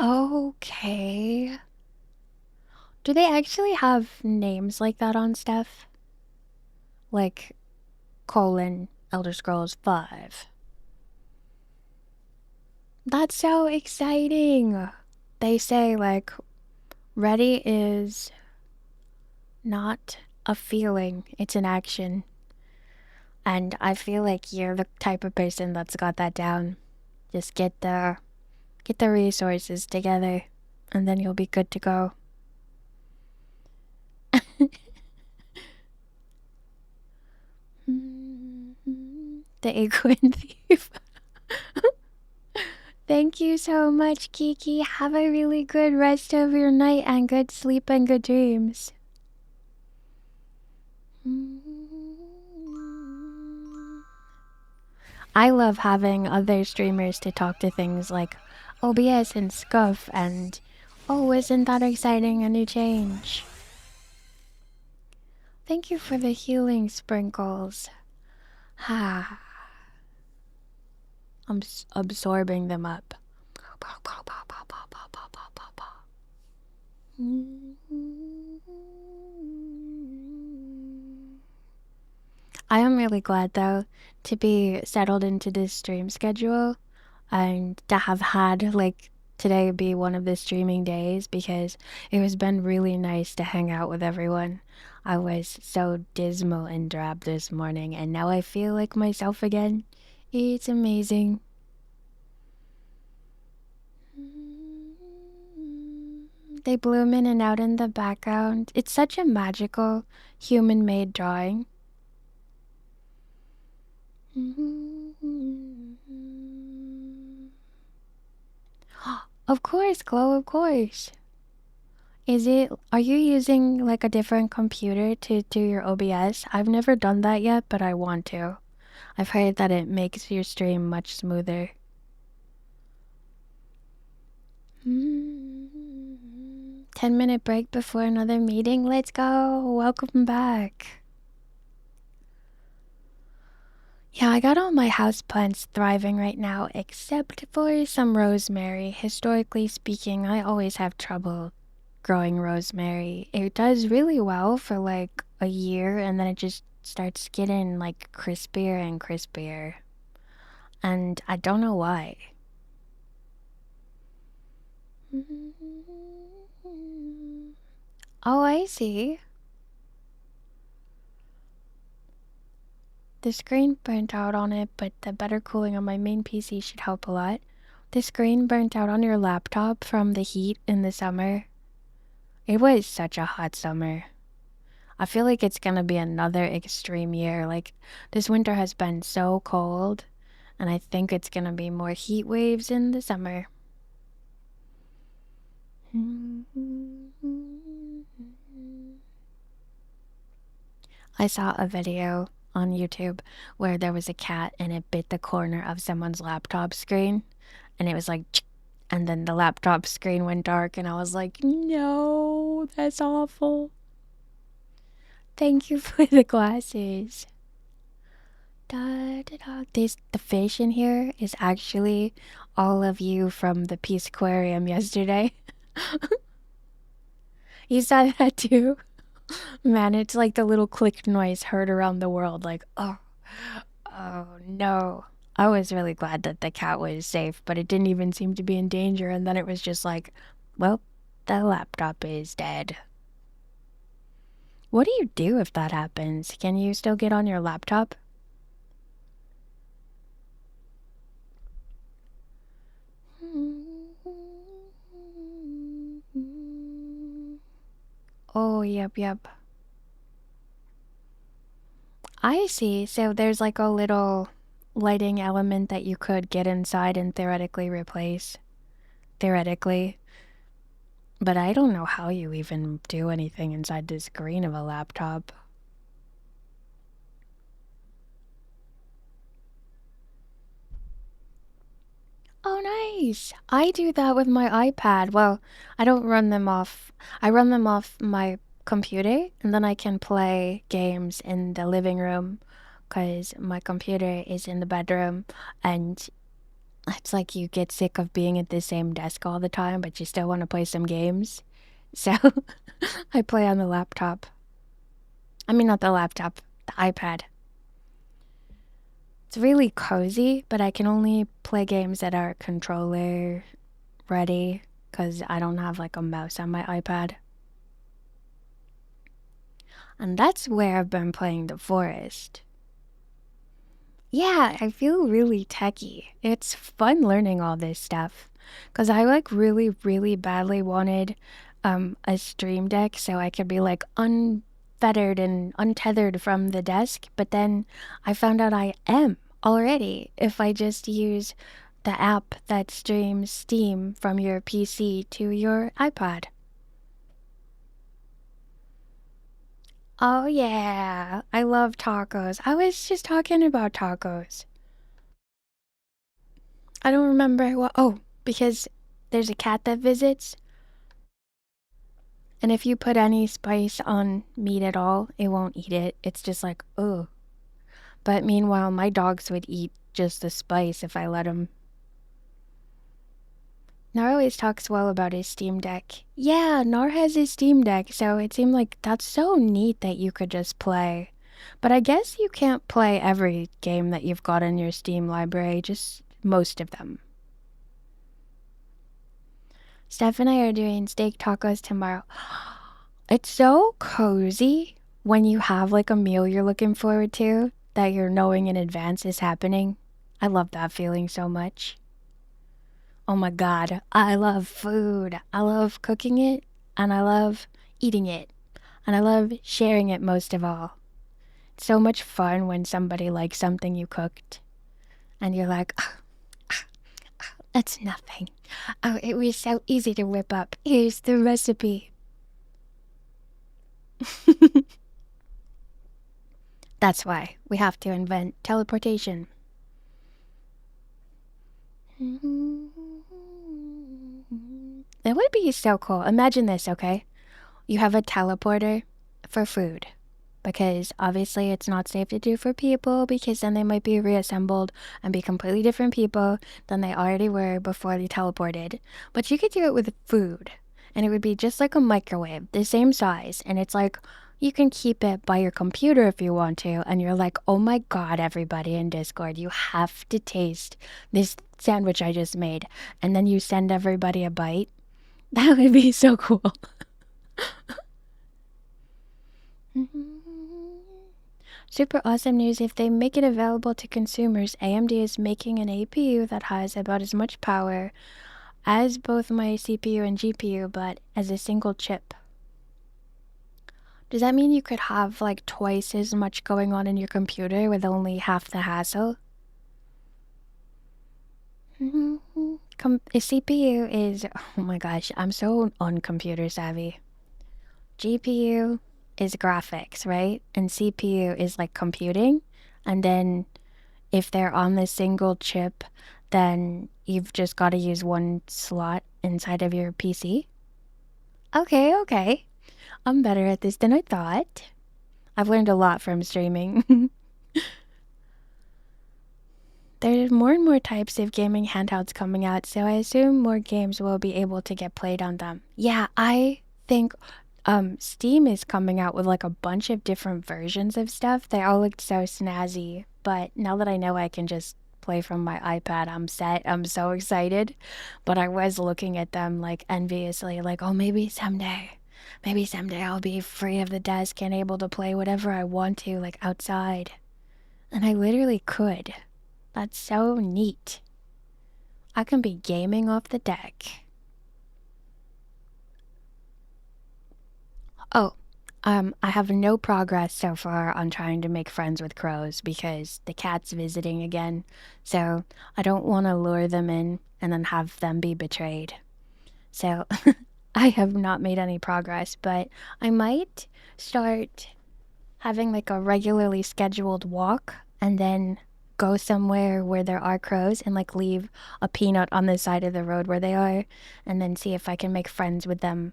Okay. Do they actually have names like that on stuff? Like colon Elder Scrolls 5. That's so exciting. They say like ready is not a feeling, it's an action. And I feel like you're the type of person that's got that down. Just get the resources together and then you'll be good to go. The acorn thief. Thank you so much, Kiki. Have a really good rest of your night and good sleep and good dreams. I love having other streamers to talk to things like OBS and Scuff and, oh, isn't that exciting, a new change. Thank you for the healing sprinkles. Ha. I'm absorbing them up. I am really glad though to be settled into this stream schedule and to have had like today be one of the streaming days because it has been really nice to hang out with everyone. I was so dismal and drab this morning and now I feel like myself again. It's amazing. They bloom in and out in the background. It's such a magical human-made drawing. Of course, Chloe, of course. Are you using like a different computer to do your OBS? I've never done that yet, but I want to. I've heard that it makes your stream much smoother. 10-minute break before another meeting. Let's go. Welcome back. Yeah, I got all my houseplants thriving right now, except for some rosemary. Historically speaking, I always have trouble growing rosemary. It does really well for like a year, and then it just starts getting like crispier and crispier. And I don't know why. Oh, I see. The screen burnt out on it, but the better cooling on my main PC should help a lot. The screen burnt out on your laptop from the heat in the summer. It was such a hot summer. I feel like it's gonna be another extreme year. Like, this winter has been so cold, and I think it's gonna be more heat waves in the summer. I saw a video on YouTube where there was a cat and it bit the corner of someone's laptop screen and it was like and then the laptop screen went dark and I was like, no, that's awful. Thank you for the glasses. The fish in here is actually all of you from the Peace Aquarium yesterday. You saw that too? Man, it's like the little click noise heard around the world, like, oh no. I was really glad that the cat was safe, but it didn't even seem to be in danger, and then it was just like, well, the laptop is dead. What do you do if that happens? Can you still get on your laptop? Oh, yep. I see. So there's like a little lighting element that you could get inside and theoretically replace. Theoretically. But I don't know how you even do anything inside the screen of a laptop. Oh, nice. I do that with my iPad. Well, I don't run them off. I run them off my computer, and then I can play games in the living room because my computer is in the bedroom, and it's like you get sick of being at the same desk all the time, but you still want to play some games. So I play on the laptop. I mean, not the laptop, the iPad. It's really cozy, but I can only play games that are controller ready because I don't have like a mouse on my iPad. And that's where I've been playing The Forest. Yeah, I feel really techy. It's fun learning all this stuff because I like really, really badly wanted a stream deck so I could be like unfettered and untethered from the desk, but then I found out I am already if I just use the app that streams Steam from your PC to your iPad. Oh yeah, I love tacos. I was just talking about tacos. I don't remember what. Oh, because there's a cat that visits, and if you put any spice on meat at all, it won't eat it. It's just like, oh. But meanwhile, my dogs would eat just the spice if I let them. Nar always talks well about his Steam Deck. Yeah, Nar has his Steam Deck, so it seemed like that's so neat that you could just play. But I guess you can't play every game that you've got in your Steam library, just most of them. Steph and I are doing steak tacos tomorrow. It's so cozy when you have like a meal you're looking forward to that you're knowing in advance is happening. I love that feeling so much. Oh my god, I love food. I love cooking it and I love eating it and I love sharing it most of all. It's so much fun when somebody likes something you cooked and you're like, that's nothing. Oh, it was so easy to whip up. Here's the recipe. That's why we have to invent teleportation. It would be so cool. Imagine this, okay? You have a teleporter for food. Because obviously it's not safe to do for people because then they might be reassembled and be completely different people than they already were before they teleported. But you could do it with food. And it would be just like a microwave, the same size. And it's like you can keep it by your computer if you want to. And you're like, oh my god, everybody in Discord, you have to taste this sandwich I just made. And then you send everybody a bite. That would be so cool. Super awesome news. If they make it available to consumers, AMD is making an APU that has about as much power as both my CPU and GPU, but as a single chip. Does that mean you could have like twice as much going on in your computer with only half the hassle? A CPU is, oh my gosh, I'm so uncomputer savvy. GPU is graphics, right? And CPU is like computing. And then if they're on the single chip, then you've just got to use one slot inside of your PC. Okay. I'm better at this than I thought. I've learned a lot from streaming. There's more and more types of gaming handhelds coming out, so I assume more games will be able to get played on them. Yeah, I think Steam is coming out with like a bunch of different versions of stuff. They all looked so snazzy, but now that I know I can just play from my iPad, I'm set. I'm so excited. But I was looking at them like enviously, like, oh, maybe someday I'll be free of the desk and able to play whatever I want to, like outside. And I literally could. That's so neat. I can be gaming off the deck. Oh, I have no progress so far on trying to make friends with crows because the cat's visiting again, so I don't want to lure them in and then have them be betrayed. So I have not made any progress, but I might start having like a regularly scheduled walk and then go somewhere where there are crows and like leave a peanut on the side of the road where they are and then see if I can make friends with them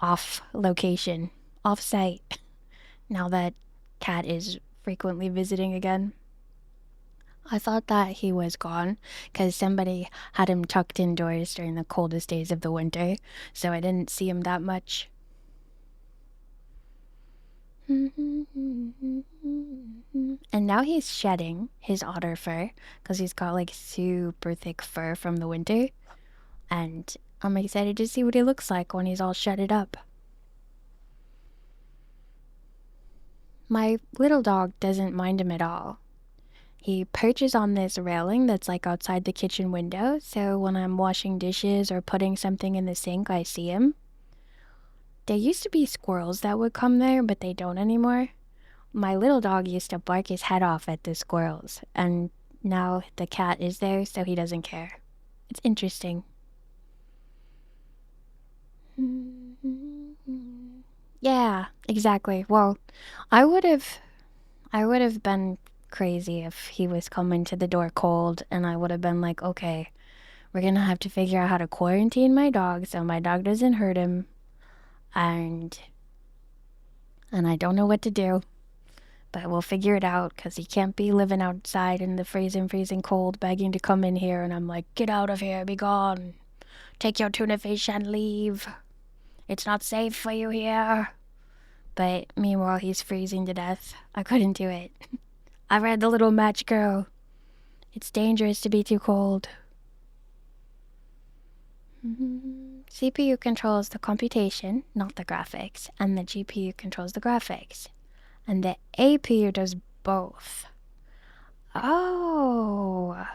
off location, off site, now that Cat is frequently visiting again. I thought that he was gone because somebody had him tucked indoors during the coldest days of the winter, so I didn't see him that much. And now he's shedding his otter fur because he's got like super thick fur from the winter. And I'm excited to see what he looks like when he's all shedded up. My little dog doesn't mind him at all. He perches on this railing that's like outside the kitchen window, so when I'm washing dishes or putting something in the sink, I see him. There used to be squirrels that would come there, but they don't anymore. My little dog used to bark his head off at the squirrels, and now the cat is there, so he doesn't care. It's interesting. Yeah, exactly. Well, I would have been crazy if he was coming to the door cold, and I would have been like, okay, we're gonna have to figure out how to quarantine my dog so my dog doesn't hurt him, and I don't know what to do, but we'll figure it out because he can't be living outside in the freezing cold begging to come in here, and I'm like, get out of here, be gone, take your tuna fish and leave. It's not safe for you here. But meanwhile, he's freezing to death. I couldn't do it. I read The Little Match Girl. It's dangerous to be too cold. CPU controls the computation, not the graphics, and the GPU controls the graphics. And the APU does both. Oh.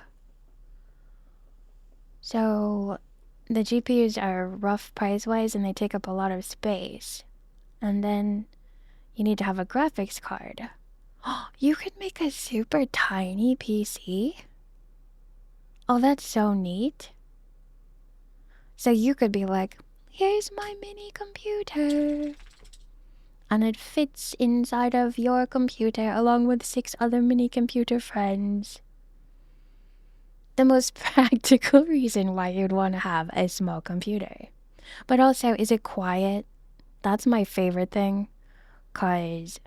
So the GPUs are rough price-wise and they take up a lot of space. And then you need to have a graphics card. You could make a super tiny PC? Oh, that's so neat. So you could be like, here's my mini computer. And it fits inside of your computer along with 6 other mini computer friends. The most practical reason why you'd want to have a small computer. But also, is it quiet? That's my favorite thing, cause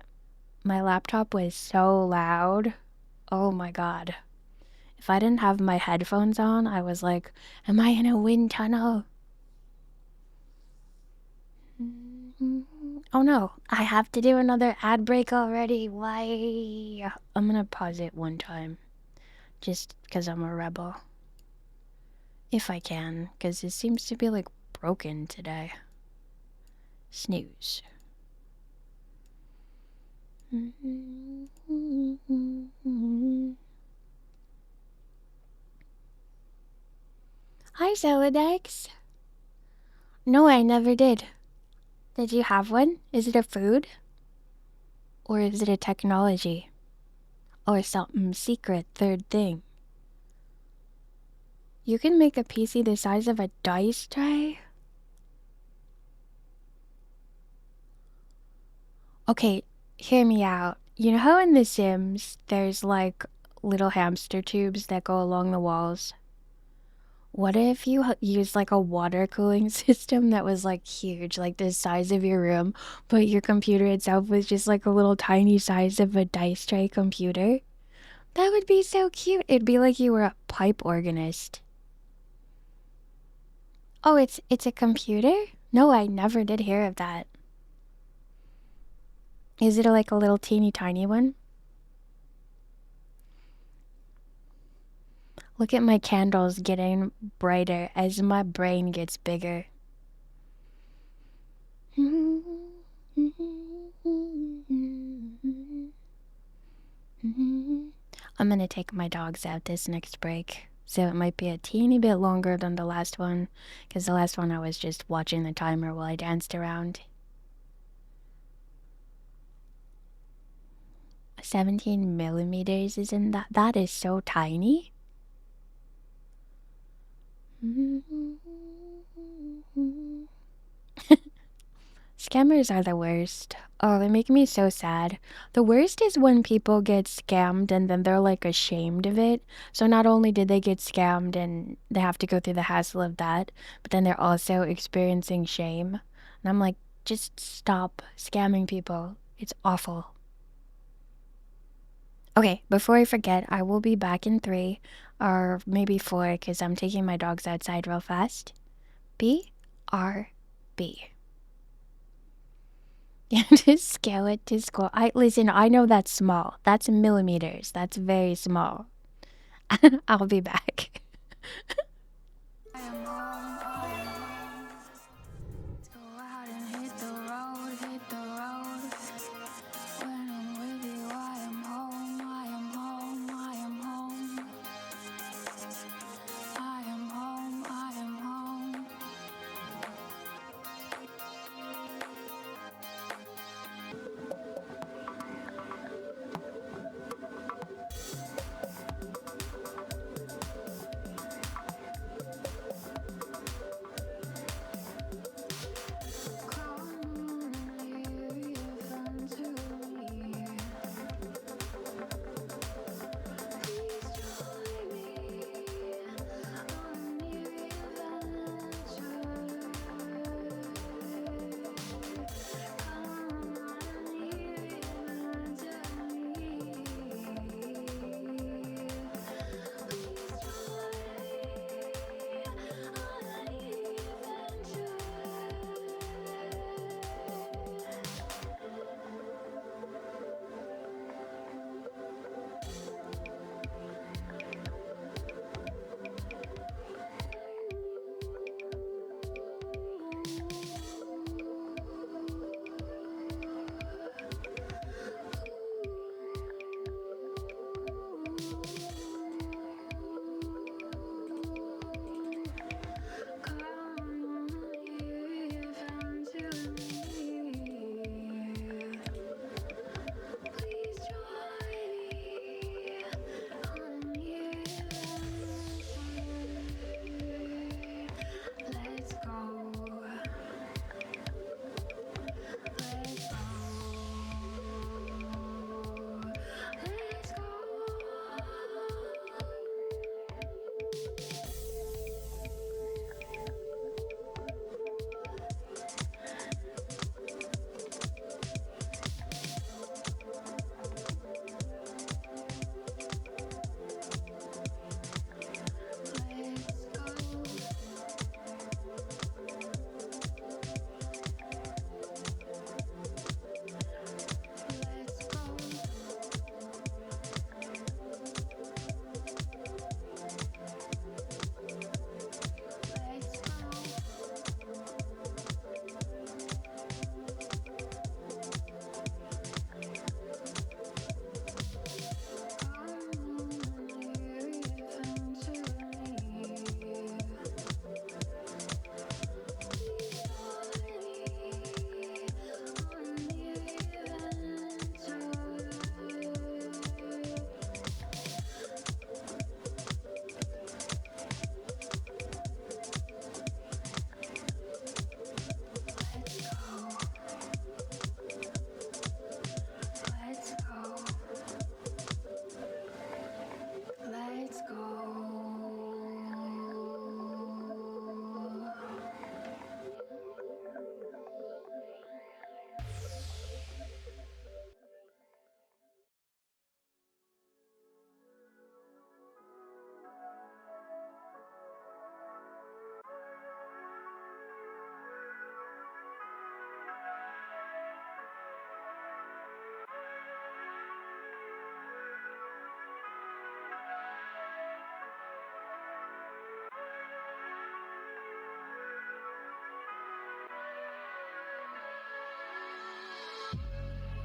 my laptop was so loud. Oh my god. If I didn't have my headphones on, I was like, am I in a wind tunnel? Oh no, I have to do another ad break already. Why? I'm gonna pause it one time. Just because I'm a rebel. If I can, because it seems to be like broken today. Snooze. Hi, Zolodex. No, I never did. Did you have one? Is it a food? Or is it a technology? Or something secret third thing? You can make a PC the size of a dice tray? Okay, hear me out. You know how in The Sims, there's like little hamster tubes that go along the walls? What if you used like a water cooling system that was like huge, like the size of your room, but your computer itself was just like a little tiny size of a dice tray computer? That would be so cute. It'd be like you were a pipe organist. Oh, it's a computer? No, I never did hear of that. Is it like a little teeny tiny one? Look at my candles getting brighter as my brain gets bigger. I'm gonna take my dogs out this next break, so it might be a teeny bit longer than the last one, because the last one I was just watching the timer while I danced around. 17 millimeters, isn't that? That is so tiny. Scammers are the worst. Oh, they make me so sad. The worst is when people get scammed and then they're like ashamed of it. So not only did they get scammed and they have to go through the hassle of that, but then they're also experiencing shame. And I'm like, just stop scamming people. It's awful. Okay, before I forget, I will be back in 3 or maybe 4 because I'm taking my dogs outside real fast. BRB. Yeah, just scale it to square. Listen, I know that's small. That's millimeters. That's very small. I'll be back.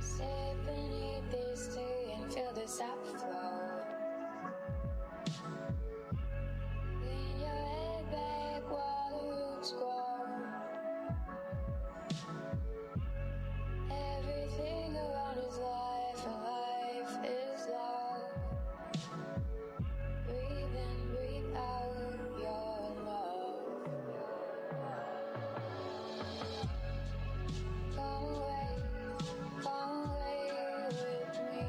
Sit beneath this tree and feel the sap flow. Lean your head back while the roots grow. Everything around is life, and life is love. Breathe in, breathe out your love. Come away with me.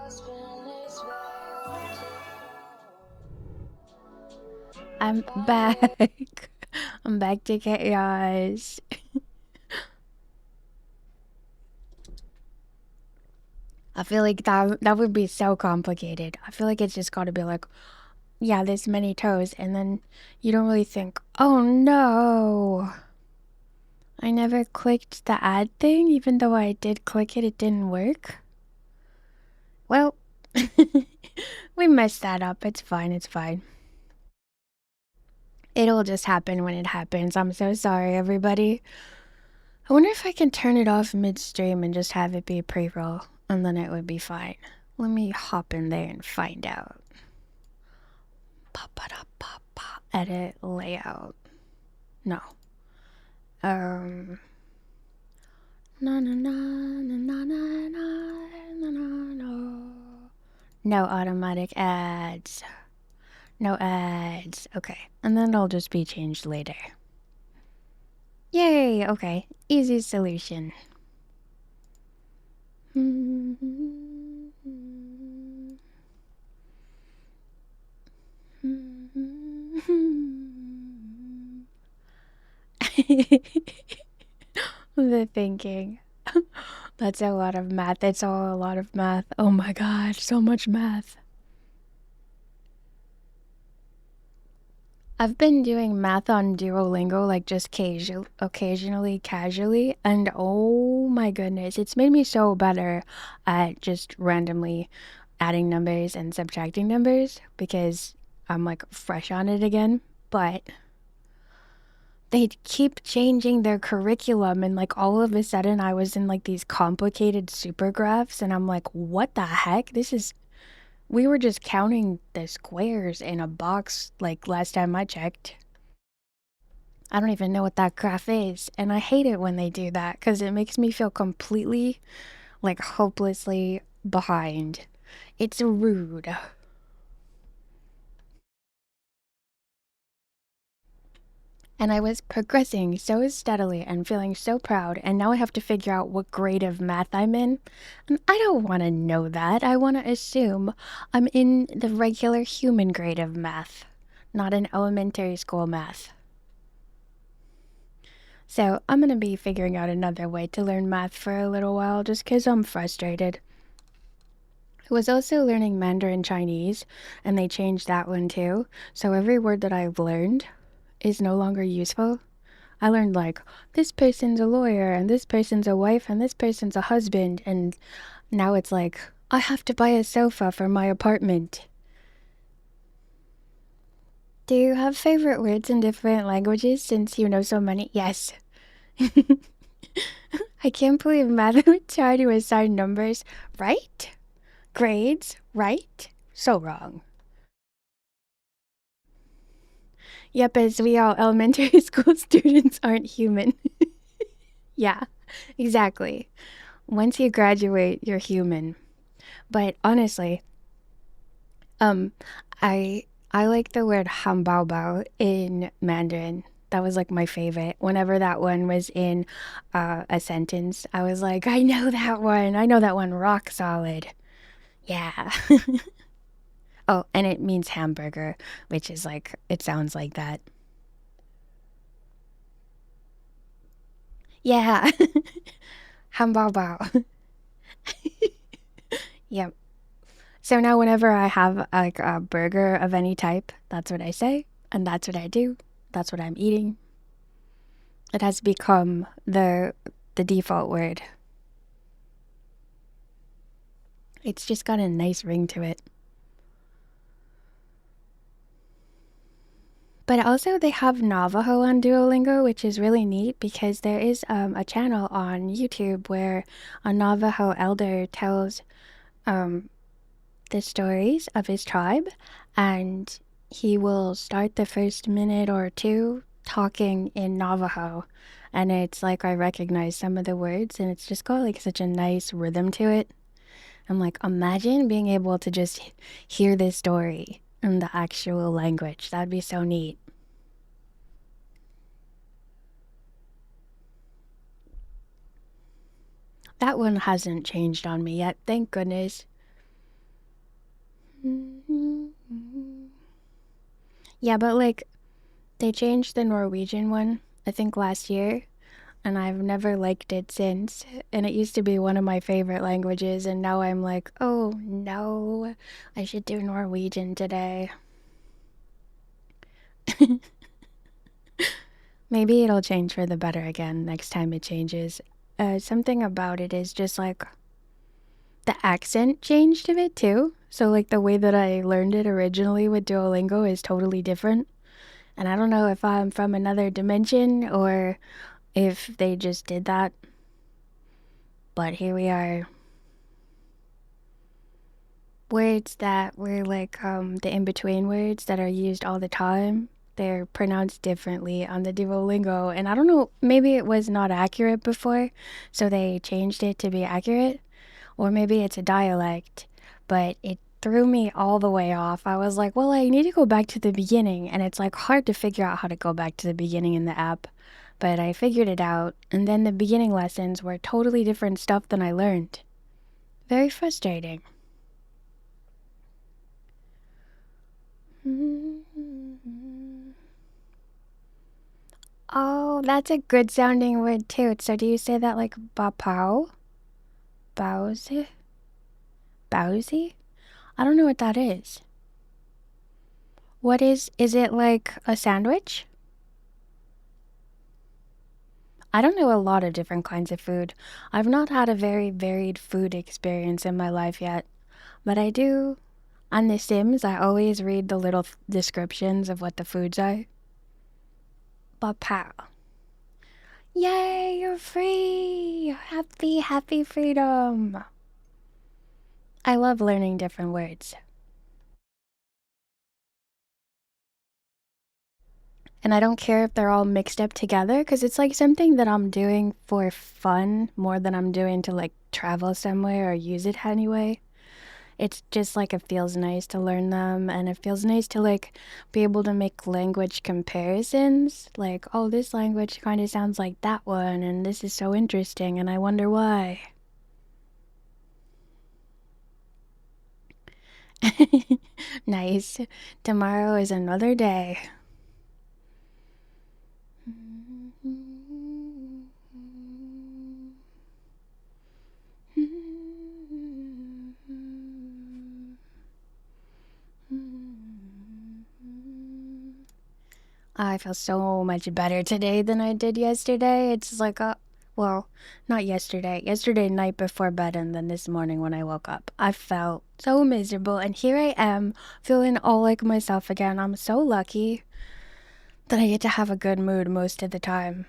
spin its way. I'm back. I'm back to chaos. I feel like that would be so complicated. I feel like it's just got to be like, yeah, this many toes, and then you don't really think, oh no, I never clicked the add thing, even though I did click it, it didn't work. Well, we messed that up. It's fine, it's fine. It'll just happen when it happens. I'm so sorry, everybody. I wonder if I can turn it off midstream and just have it be a pre-roll, and then it would be fine. Let me hop in there and find out. Pa-pa-da-pa-pa. Edit layout. No. Na na na na na na na na no. No automatic ads. No ads. Okay. And then it'll just be changed later. Yay! Okay. Easy solution. The thinking. That's a lot of math. It's all a lot of math. Oh my god, so much math. I've been doing math on Duolingo, like just occasionally, casually, and oh my goodness, it's made me so better at just randomly adding numbers and subtracting numbers because I'm like fresh on it again. But they keep changing their curriculum, and like all of a sudden I was in like these complicated super graphs, and I'm like, what the heck? We were just counting the squares in a box like last time I checked. I don't even know what that graph is, and I hate it when they do that because it makes me feel completely, like, hopelessly behind. It's rude. And I was progressing so steadily and feeling so proud, and now I have to figure out what grade of math I'm in. And I don't want to know that. I want to assume I'm in the regular human grade of math, not in elementary school math. So I'm going to be figuring out another way to learn math for a little while just because I'm frustrated. I was also learning Mandarin Chinese, and they changed that one too. So every word that I've learned is no longer useful. I learned like, this person's a lawyer, and this person's a wife, and this person's a husband, and now it's like, I have to buy a sofa for my apartment. Do you have favorite words in different languages since you know so many? Yes. I can't believe math would try to assign numbers, right? Grades, right? So wrong. Yep, as we all elementary school students aren't human. Yeah, exactly. Once you graduate, you're human. But honestly, I like the word hambaobao in Mandarin. That was like my favorite. Whenever that one was in a sentence, I was like, I know that one. I know that one rock solid. Yeah. Oh, and it means hamburger, which is like, it sounds like that. Yeah. Hambaobao. Yep. So now whenever I have like a burger of any type, that's what I say, and that's what I do. That's what I'm eating. It has become the default word. It's just got a nice ring to it. But also they have Navajo on Duolingo, which is really neat because there is a channel on YouTube where a Navajo elder tells the stories of his tribe, and he will start the first minute or two talking in Navajo, and it's like I recognize some of the words, and it's just got like such a nice rhythm to it. I'm like, imagine being able to just hear this story in the actual language. That'd be so neat. That one hasn't changed on me yet, thank goodness. Yeah, but like they changed the Norwegian one, I think last year, and I've never liked it since. And it used to be one of my favorite languages, and now I'm like, oh no, I should do Norwegian today. Maybe it'll change for the better again next time it changes. Something about it is just like the accent changed a bit too. So like the way that I learned it originally with Duolingo is totally different. And I don't know if I'm from another dimension or if they just did that. But here we are. Words that were like the in-between words that are used all the time, they're pronounced differently on the Duolingo. And I don't know, maybe it was not accurate before, so they changed it to be accurate. Or maybe it's a dialect, but it threw me all the way off. I was like, well, I need to go back to the beginning, and it's like hard to figure out how to go back to the beginning in the app. But I figured it out, and then the beginning lessons were totally different stuff than I learned. Very frustrating. Oh, that's a good sounding word too. So do you say that like bapao? Bowsy? Bowsy? I don't know what that is. What is it like a sandwich? I don't know a lot of different kinds of food. I've not had a very varied food experience in my life yet, but I do. On The Sims, I always read the little descriptions of what the foods are. Bapao. Yay, you're free! Happy, happy freedom! I love learning different words. And I don't care if they're all mixed up together because it's like something that I'm doing for fun more than I'm doing to like travel somewhere or use it anyway. It's just like it feels nice to learn them, and it feels nice to like be able to make language comparisons. Like, oh, this language kind of sounds like that one, and this is so interesting, and I wonder why. Nice. Tomorrow is another day. I feel so much better today than I did yesterday. It's like well, not yesterday. Yesterday night before bed and then this morning when I woke up. I felt so miserable, and here I am feeling all like myself again. I'm so lucky that I get to have a good mood most of the time.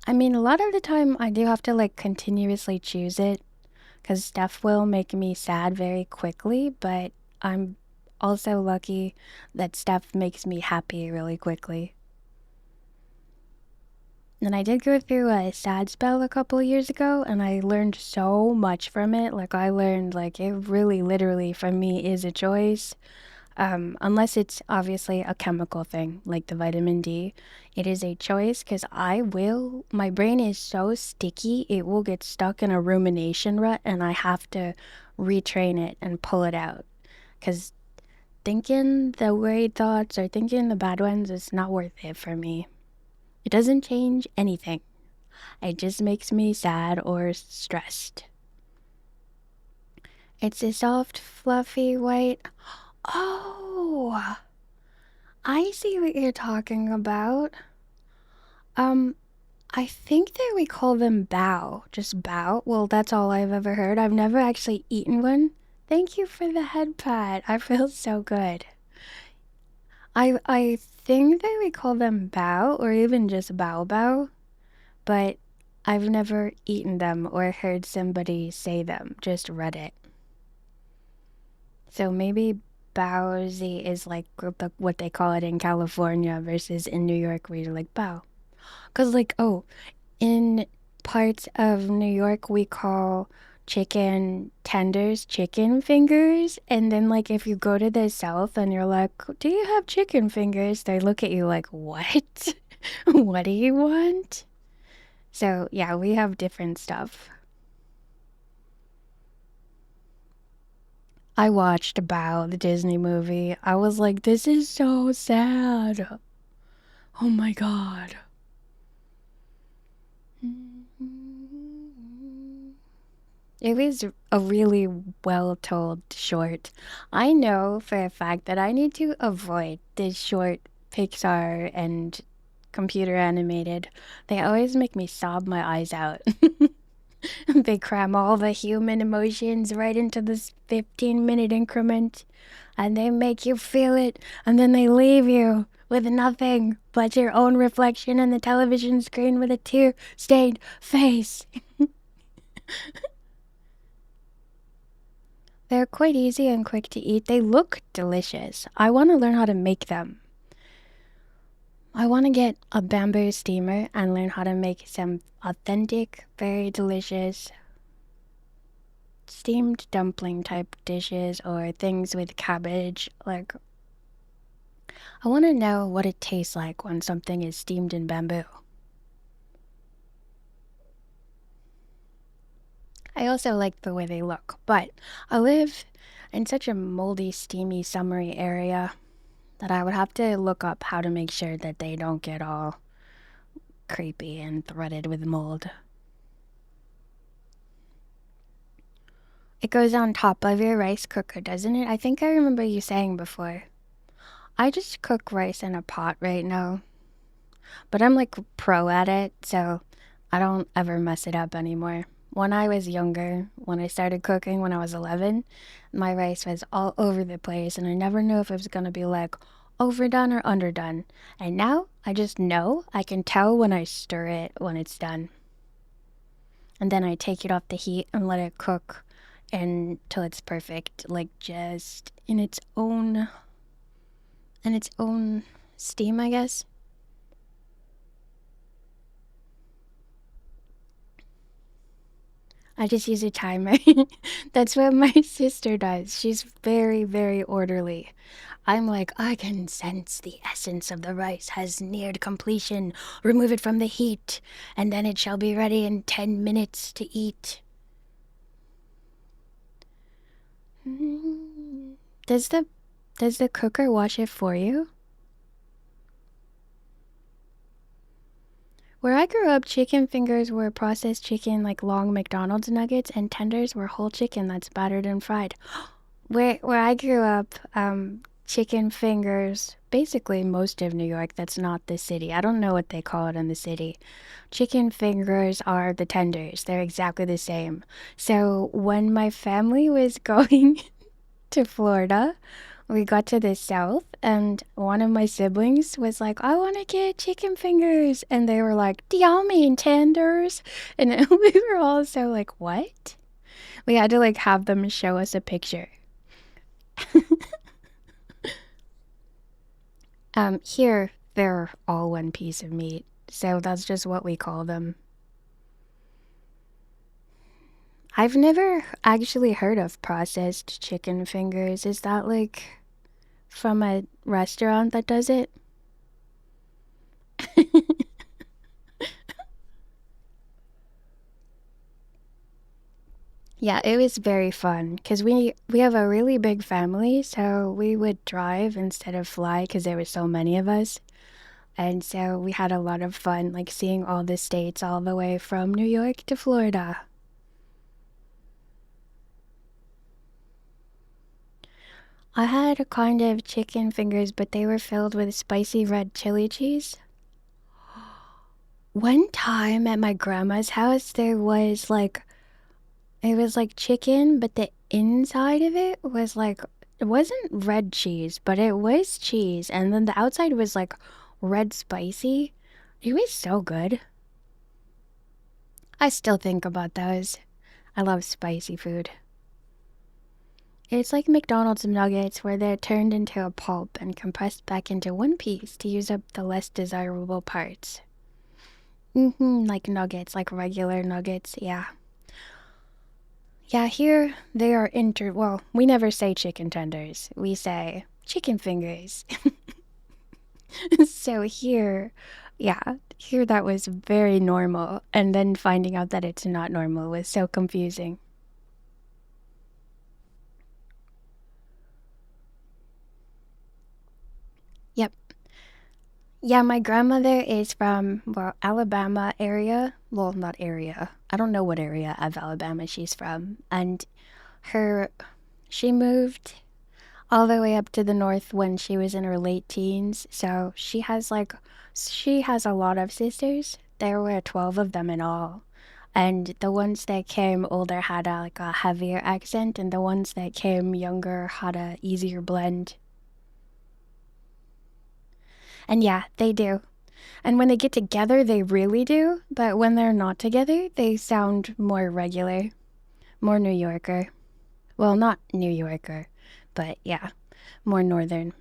I mean, a lot of the time I do have to like continuously choose it because stuff will make me sad very quickly, but I'm also lucky that stuff makes me happy really quickly. And I did go through a sad spell a couple of years ago, and I learned so much from it. Like, I learned, like, it really literally, for me, is a choice. Unless it's obviously a chemical thing, like the vitamin D. It is a choice because my brain is so sticky, it will get stuck in a rumination rut, and I have to retrain it and pull it out. Because thinking the worried thoughts or thinking the bad ones is not worth it for me. It doesn't change anything. It just makes me sad or stressed. It's a soft, fluffy white. Oh, I see what you're talking about. I think that we call them bao. Just bao. Well, that's all I've ever heard. I've never actually eaten one. Thank you for the head pat. I feel so good. I think that we call them bao or even just bao bao, but I've never eaten them or heard somebody say them, just read it. So maybe baozi is like what they call it in California versus in New York where you're like bao. Because like, oh, in parts of New York we call chicken tenders chicken fingers, and then like if you go to the south and you're like, do you have chicken fingers, they look at you like, what? What do you want? So yeah, we have different stuff. I watched Bao, the Disney movie. I was like, this is so sad. Oh my god. It was a really well told short. I know for a fact that I need to avoid this short Pixar and computer animated. They always make me sob my eyes out. They cram all the human emotions right into this 15-minute increment, and they make you feel it, and then they leave you with nothing but your own reflection in the television screen with a tear-stained face. They're quite easy and quick to eat. They look delicious. I want to learn how to make them. I want to get a bamboo steamer and learn how to make some authentic, very delicious steamed dumpling type dishes or things with cabbage. Like, I want to know what it tastes like when something is steamed in bamboo. I also like the way they look, but I live in such a moldy, steamy, summery area that I would have to look up how to make sure that they don't get all creepy and threaded with mold. It goes on top of your rice cooker, doesn't it? I think I remember you saying before. I just cook rice in a pot right now, but I'm like pro at it, so I don't ever mess it up anymore. When I was younger, when I started cooking when I was 11, my rice was all over the place and I never knew if it was gonna be like overdone or underdone. And now I just know, I can tell when I stir it when it's done. And then I take it off the heat and let it cook until it's perfect, like just in its own steam, I guess. I just use a timer. That's what my sister does. She's very, very orderly. I'm like, I can sense the essence of the rice has neared completion. Remove it from the heat, and then it shall be ready in 10 minutes to eat. Does the cooker wash it for you? Where I grew up, chicken fingers were processed chicken like long McDonald's nuggets, and tenders were whole chicken that's battered and fried. Where I grew up, chicken fingers, basically most of New York, that's not the city. I don't know what they call it in the city. Chicken fingers are the tenders. They're exactly the same. So when my family was going to Florida, we got to the south and one of my siblings was like, I want to get chicken fingers. And they were like, do y'all mean tenders? And we were all so like, what? We had to like have them show us a picture. Here, they're all one piece of meat. So that's just what we call them. I've never actually heard of processed chicken fingers. Is that like from a restaurant that does it? Yeah, it was very fun because we have a really big family, so we would drive instead of fly because there were so many of us. And so we had a lot of fun, like seeing all the states all the way from New York to Florida. I had a kind of chicken fingers, but they were filled with spicy red chili cheese. One time at my grandma's house, there was like, it was like chicken, but the inside of it was like, it wasn't red cheese, but it was cheese. And then the outside was like red spicy. It was so good. I still think about those. I love spicy food. It's like McDonald's nuggets where they're turned into a pulp and compressed back into one piece to use up the less desirable parts. Like nuggets, like regular nuggets, yeah. Yeah, here they are well, we never say chicken tenders. We say chicken fingers. So here that was very normal. And then finding out that it's not normal was so confusing. Yep. Yeah, my grandmother is from, well, Alabama area. Well, not area. I don't know what area of Alabama she's from. And her, she moved all the way up to the north when she was in her late teens. So she has a lot of sisters. There were 12 of them in all. And the ones that came older had a heavier accent, and the ones that came younger had a easier blend. And yeah, they do. And when they get together, they really do. But when they're not together, they sound more regular, more New Yorker. Well, not New Yorker, but yeah, more northern.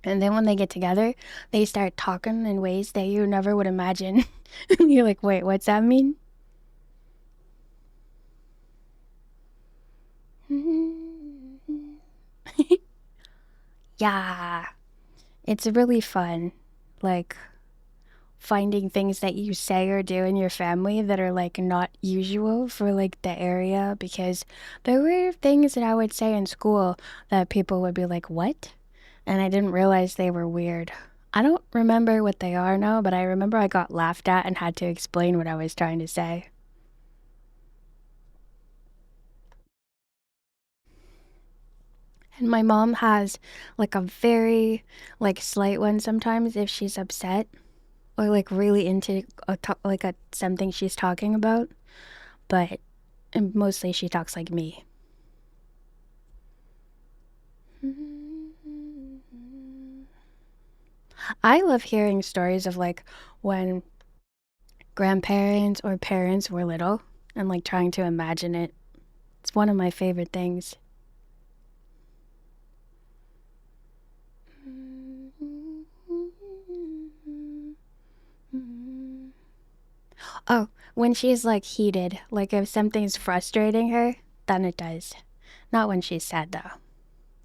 And then when they get together, they start talking in ways that you never would imagine. You're like, wait, what's that mean? Yeah, it's really fun. Like, finding things that you say or do in your family that are like not usual for like the area, because there were things that I would say in school that people would be like, "What?" And I didn't realize they were weird. I don't remember what they are now, but I remember I got laughed at and had to explain what I was trying to say. And my mom has like a very like slight one sometimes if she's upset or like really into something she's talking about, but mostly she talks like me. I love hearing stories of like when grandparents or parents were little and like trying to imagine it. It's one of my favorite things. Oh, when she's like heated, like if something's frustrating her, then it does. Not when she's sad though.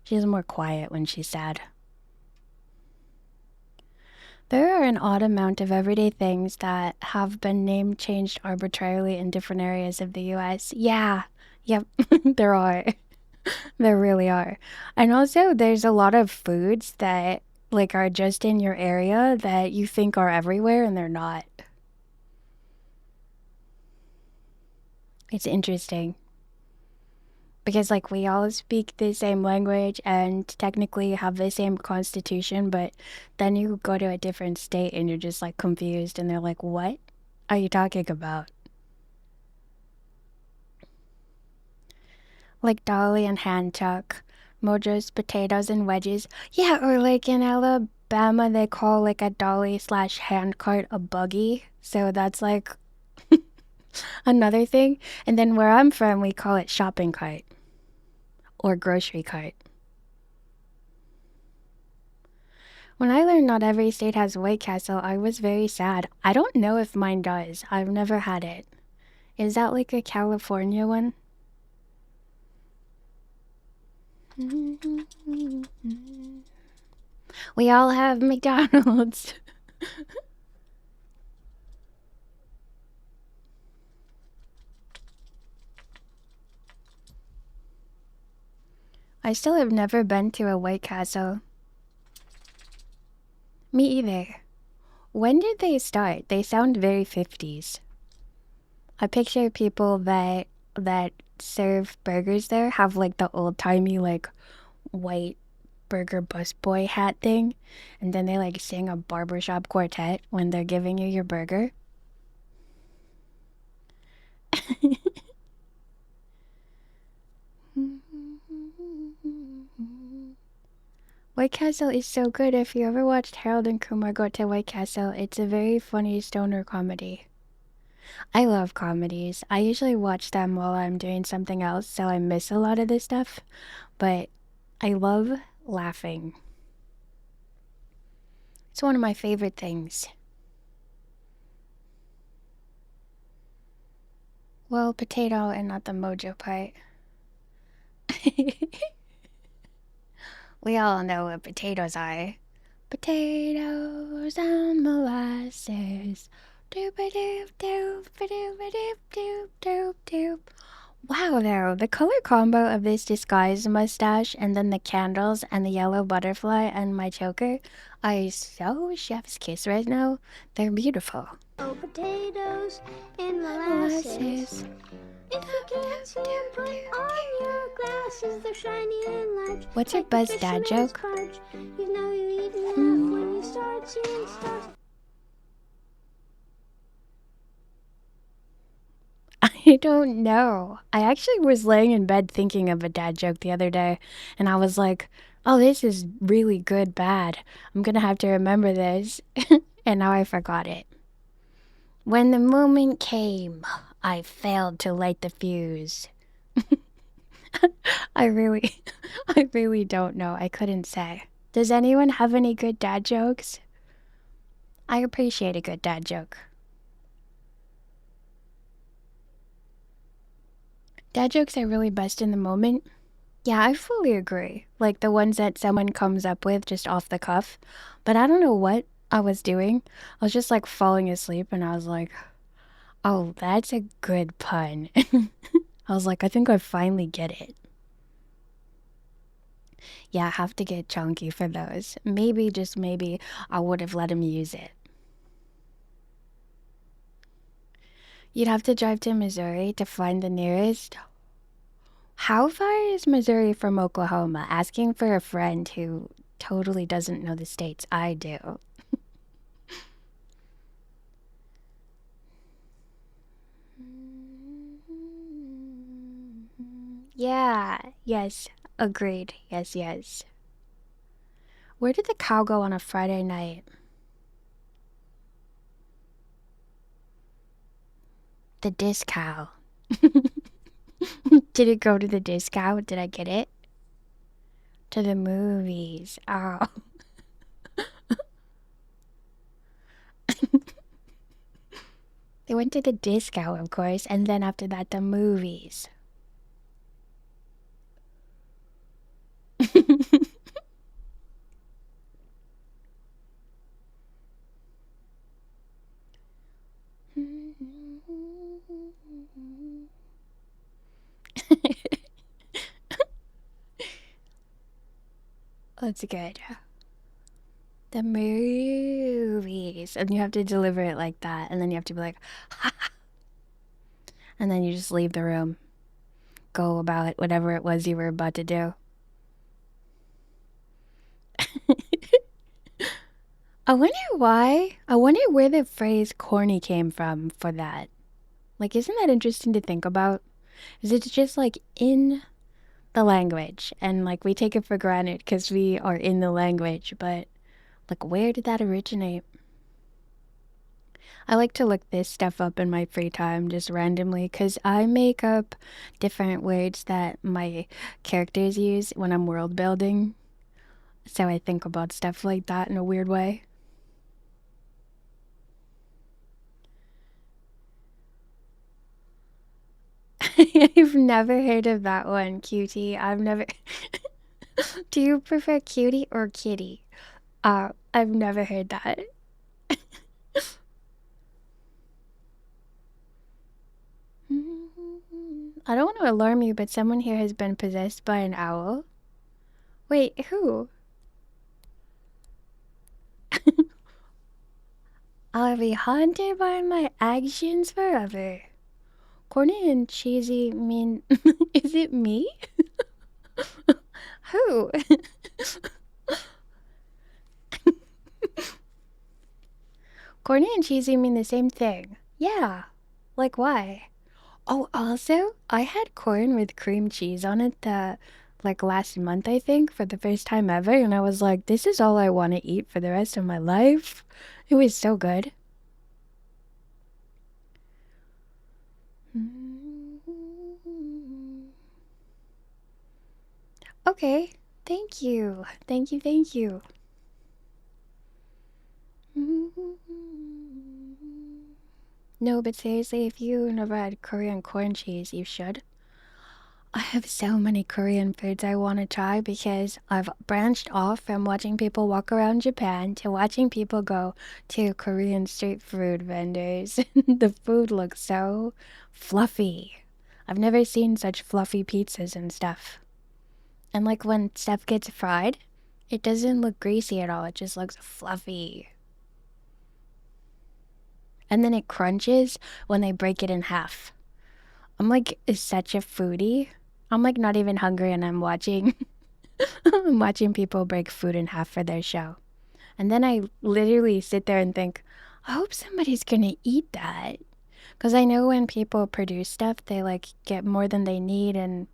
She's more quiet when she's sad. There are an odd amount of everyday things that have been name changed arbitrarily in different areas of the US. Yeah, yep, there are. There really are. And also, there's a lot of foods that like are just in your area that you think are everywhere and they're not. It's interesting because like we all speak the same language and technically have the same constitution, but then you go to a different state and you're just like confused and they're like, "What are you talking about?" Like dolly and hand tuck, Mojo's potatoes and wedges. Yeah, or like in Alabama they call like a dolly slash hand cart a buggy. So that's like another thing. And then where I'm from we call it shopping cart or grocery cart. When I learned not every state has White Castle, I was very sad. I don't know if mine does. I've never had it. Is that like a California one? We all have McDonald's. I still have never been to a White Castle. Me either. When did they start? They sound very 50s. I picture people that serve burgers there have like the old-timey like white burger busboy hat thing, and then they like sing a barbershop quartet when they're giving you your burger. White Castle is so good. If you ever watched Harold and Kumar Go to White Castle, it's a very funny stoner comedy. I love comedies. I usually watch them while I'm doing something else, so I miss a lot of this stuff, but I love laughing. It's one of my favorite things. Well, potato and not the mojo part. We all know what potatoes are. Potatoes and molasses. Doop a doop doop a doop a doop doop doop doop. Wow, though, the color combo of this disguised mustache and then the candles and the yellow butterfly and my choker are so chef's kiss right now. They're beautiful. Potatoes and Molasses. If you can't see 'em, put on your glasses. They're shiny and large. What's your like the best dad fisherman's joke? barge. You know you eat enough when you start seeing stars. I don't know. I actually was laying in bed thinking of a dad joke the other day, and I was like, oh, this is really good, bad. I'm gonna have to remember this. And now I forgot it. When the moment came, I failed to light the fuse. I really don't know. I couldn't say. Does anyone have any good dad jokes? I appreciate a good dad joke. Dad jokes are really best in the moment. Yeah, I fully agree. Like the ones that someone comes up with just off the cuff. But I don't know what I was doing. I was just like falling asleep and I was like, oh, that's a good pun. I was like, I think I finally get it. Yeah, I have to get Chunky for those. Maybe, just maybe, I would have let him use it. You'd have to drive to Missouri to find the nearest. How far is Missouri from Oklahoma? Asking for a friend who totally doesn't know the states. I do. Yeah, yes, agreed. Yes, yes. Where did the cow go on a Friday night? The discow. Did it go to the discow? Did I get it? To the movies. Oh. They went to the disco, of course, and then after that, the movies. That's good. The movies. And you have to deliver it like that. And then you have to be like, ha. And then you just leave the room. Go about whatever it was you were about to do. I wonder why. I wonder where the phrase corny came from for that. Like, isn't that interesting to think about? Is it just like in the language and like we take it for granted because we are in the language, but like where did that originate? I like to look this stuff up in my free time just randomly because I make up different words that my characters use when I'm world building. So I think about stuff like that in a weird way. I've never heard of that one, cutie. I've never. Do you prefer cutie or kitty? I've never heard that. I don't want to alarm you, but someone here has been possessed by an owl. Wait, who? I'll be haunted by my actions forever. Corny and cheesy mean. Is it me? Who? Corny and cheesy mean the same thing. Yeah. Like why? Oh, also, I had corn with cream cheese on it like last month, I think, for the first time ever, and I was like, this is all I want to eat for the rest of my life. It was so good. Okay, thank you. Thank you, thank you. No, but seriously, if you never had Korean corn cheese, you should. I have so many Korean foods I want to try because I've branched off from watching people walk around Japan to watching people go to Korean street food vendors. The food looks so fluffy. I've never seen such fluffy pizzas and stuff. And like when stuff gets fried, it doesn't look greasy at all. It just looks fluffy. And then it crunches when they break it in half. I'm like such a foodie. I'm like not even hungry and I'm watching I'm watching people break food in half for their show. And then I literally sit there and think, I hope somebody's gonna eat that. Because I know when people produce stuff, they like get more than they need and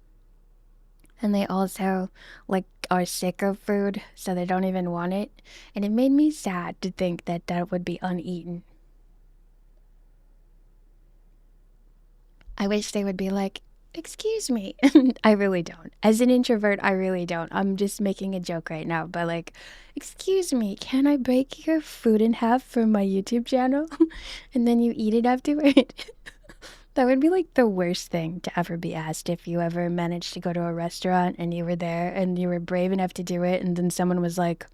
they also like are sick of food, so they don't even want it. And it made me sad to think that that would be uneaten. I wish they would be like, excuse me. I really don't. As an introvert, I really don't. I'm just making a joke right now, but like, excuse me, can I break your food in half for my YouTube channel? And then you eat it afterward? That would be like the worst thing to ever be asked if you ever managed to go to a restaurant and you were there and you were brave enough to do it and then someone was like,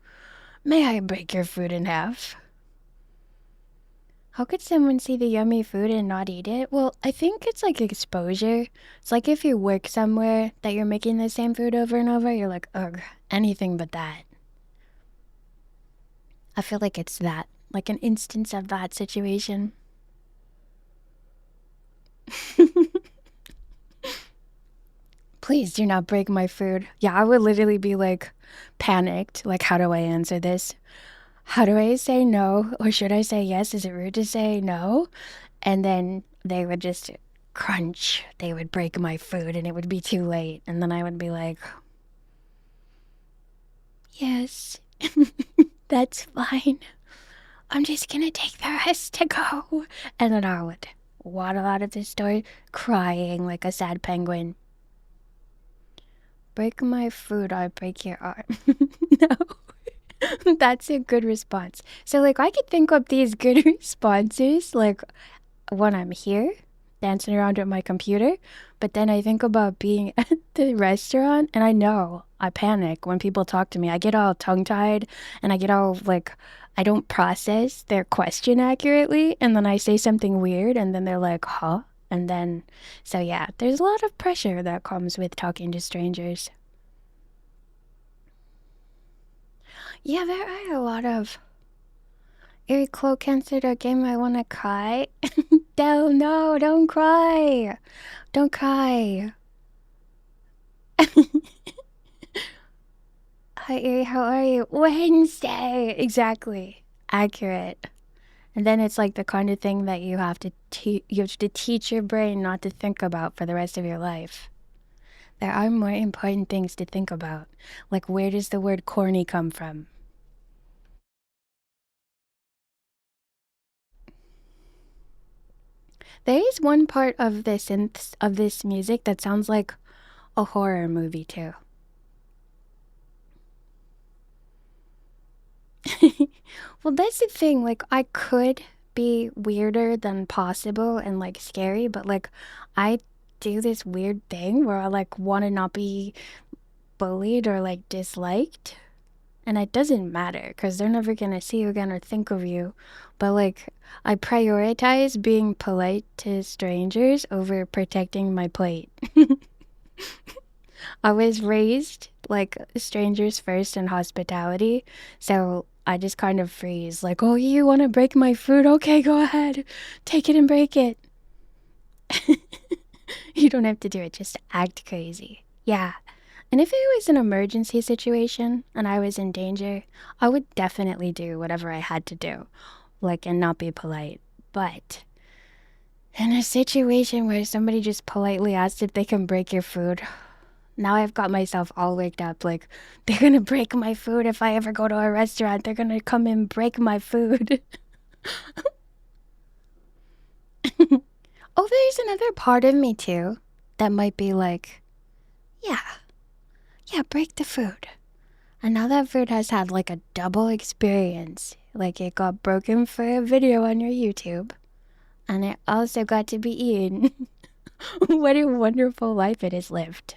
may I break your food in half? How could someone see the yummy food and not eat it? Well, I think it's like exposure. It's like if you work somewhere that you're making the same food over and over, you're like, ugh, anything but that. I feel like it's that, like an instance of that situation. Please do not break my food. Yeah, I would literally be like panicked. Like, how do I answer this? How do I say no? Or should I say yes? Is it rude to say no? And then they would just crunch. They would break my food and it would be too late. And then I would be like, yes, that's fine. I'm just gonna take the rest to go. And then I would waddle out of the store crying like a sad penguin. Break my food, I break your arm. No. That's a good response. So, like, I could think up these good responses, like, when I'm here, dancing around at my computer, but then I think about being at the restaurant, and I know I panic when people talk to me. I get all tongue-tied, and I get all, like, I don't process their question accurately, and then I say something weird, and then they're like, huh? And then, so yeah, there's a lot of pressure that comes with talking to strangers. Yeah, there are a lot of Eric Clow canceled a game. I wanna cry. No, don't cry. Don't cry. Hi Eri, how are you? Wednesday. Exactly. Accurate. And then it's like the kind of thing that you have to teach your brain not to think about for the rest of your life. There are more important things to think about. Like, where does the word corny come from? There is one part of the synths of this music that sounds like a horror movie too. Well, that's the thing. Like, I could be weirder than possible and like scary, but like, I do this weird thing where I like want to not be bullied or like disliked. And it doesn't matter because they're never gonna see you again or think of you. But like, I prioritize being polite to strangers over protecting my plate. I was raised like strangers first in hospitality, so I just kind of freeze. Like, oh, you want to break my food? Okay, go ahead. Take it and break it. You don't have to do it, just act crazy. Yeah. And if it was an emergency situation and I was in danger, I would definitely do whatever I had to do, like, and not be polite. But in a situation where somebody just politely asked if they can break your food, now I've got myself all worked up. Like, they're gonna break my food if I ever go to a restaurant. They're gonna come and break my food. Oh, there's another part of me too that might be like, yeah, break the food. And now that food has had like a double experience. Like, it got broken for a video on your YouTube, and it also got to be eaten. What a wonderful life it has lived.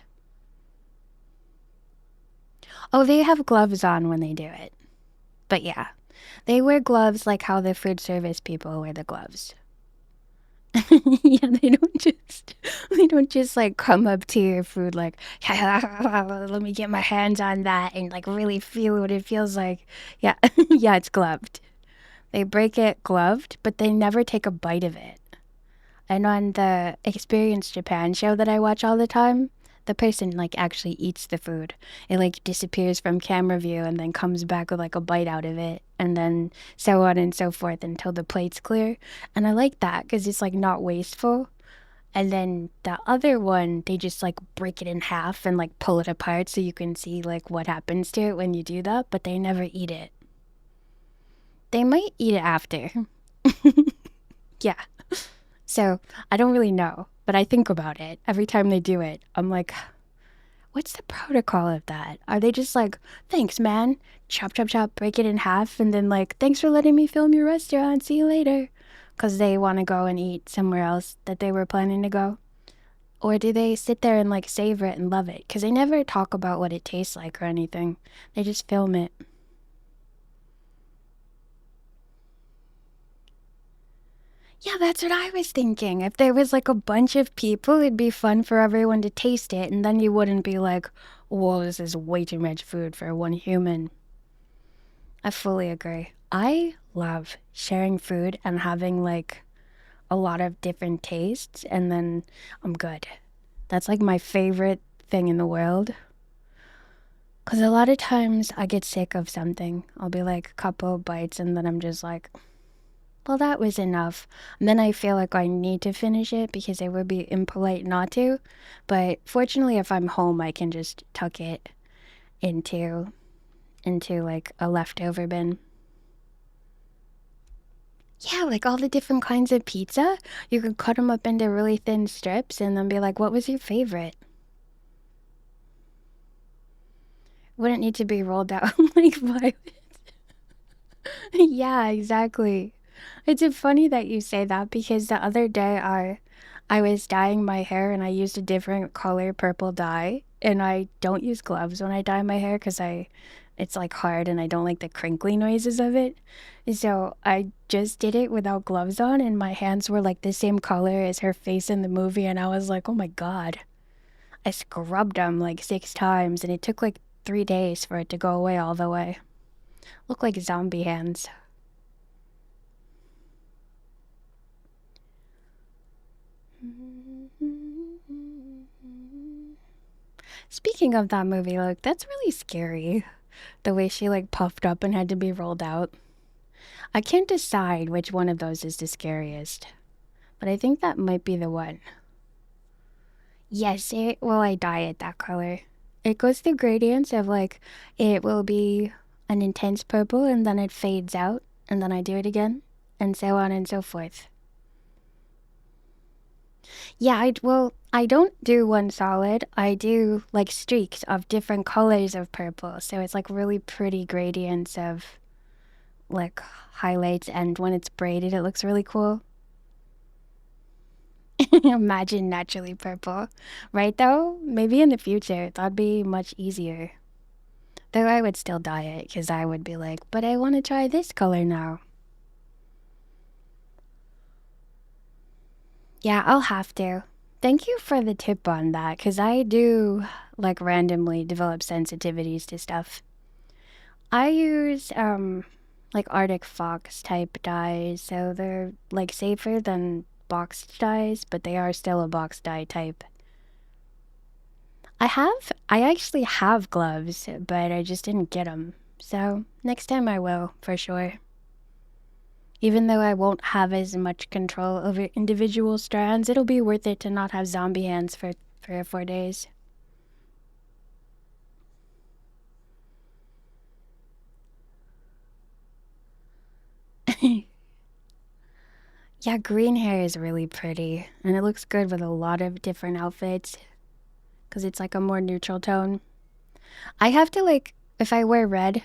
Oh, they have gloves on when they do it. But yeah, they wear gloves like how the food service people wear the gloves. Yeah, they don't just like come up to your food like let me get my hands on that and like really feel what it feels like. Yeah. Yeah, it's gloved. They break it gloved, but they never take a bite of it. And on the Experience Japan show that I watch all the time, the person like actually eats the food. It like disappears from camera view and then comes back with like a bite out of it, and then so on and so forth until the plate's clear. And I like that because it's like not wasteful. And then the other one, they just like break it in half and like pull it apart so you can see like what happens to it when you do that, but they never eat it. They might eat it after. Yeah. So I don't really know, but I think about it every time they do it. I'm like, what's the protocol of that? Are they just like, thanks, man, chop, chop, chop, break it in half, and then like, thanks for letting me film your restaurant, see you later? Because they want to go and eat somewhere else that they were planning to go? Or do they sit there and like savor it and love it? Because they never talk about what it tastes like or anything, they just film it. Yeah, that's what I was thinking. If there was like a bunch of people, it'd be fun for everyone to taste it, and then you wouldn't be like, whoa, this is way too much food for one human. I fully agree. I love sharing food and having like a lot of different tastes, and then I'm good. That's like my favorite thing in the world. Because a lot of times I get sick of something. I'll be like a couple of bites, and then I'm just like, well, that was enough. And then I feel like I need to finish it because it would be impolite not to. But fortunately, if I'm home, I can just tuck it into like a leftover bin. Yeah, like all the different kinds of pizza. You can cut them up into really thin strips and then be like, what was your favorite? Wouldn't need to be rolled out like violets. Yeah, exactly. It's funny that you say that because the other day I was dyeing my hair and I used a different color purple dye, and I don't use gloves when I dye my hair because it's like hard and I don't like the crinkly noises of it. So I just did it without gloves on, and my hands were like the same color as her face in the movie, and I was like, oh my God. I scrubbed them like 6 times and it took like 3 days for it to go away all the way. Look like zombie hands. Speaking of that movie, like, that's really scary. The way she, like, puffed up and had to be rolled out. I can't decide which one of those is the scariest, but I think that might be the one. Yes, I dye it that color. It goes through gradients of, like, it will be an intense purple and then it fades out, and then I do it again, and so on and so forth. Yeah, I don't do one solid. I do like streaks of different colors of purple. So it's like really pretty gradients of like highlights, and when it's braided, it looks really cool. Imagine naturally purple. Right though? Maybe in the future, that'd be much easier. Though I would still dye it because I would be like, but I want to try this color now. Yeah, I'll have to. Thank you for the tip on that, because I do like randomly develop sensitivities to stuff. I use like Arctic Fox type dyes, so they're like safer than boxed dyes, but they are still a box dye type. I actually have gloves, but I just didn't get them. So next time I will, for sure. Even though I won't have as much control over individual strands, it'll be worth it to not have zombie hands for 3 or 4 days. Yeah, green hair is really pretty, and it looks good with a lot of different outfits, because it's like a more neutral tone. I have to like, if I wear red,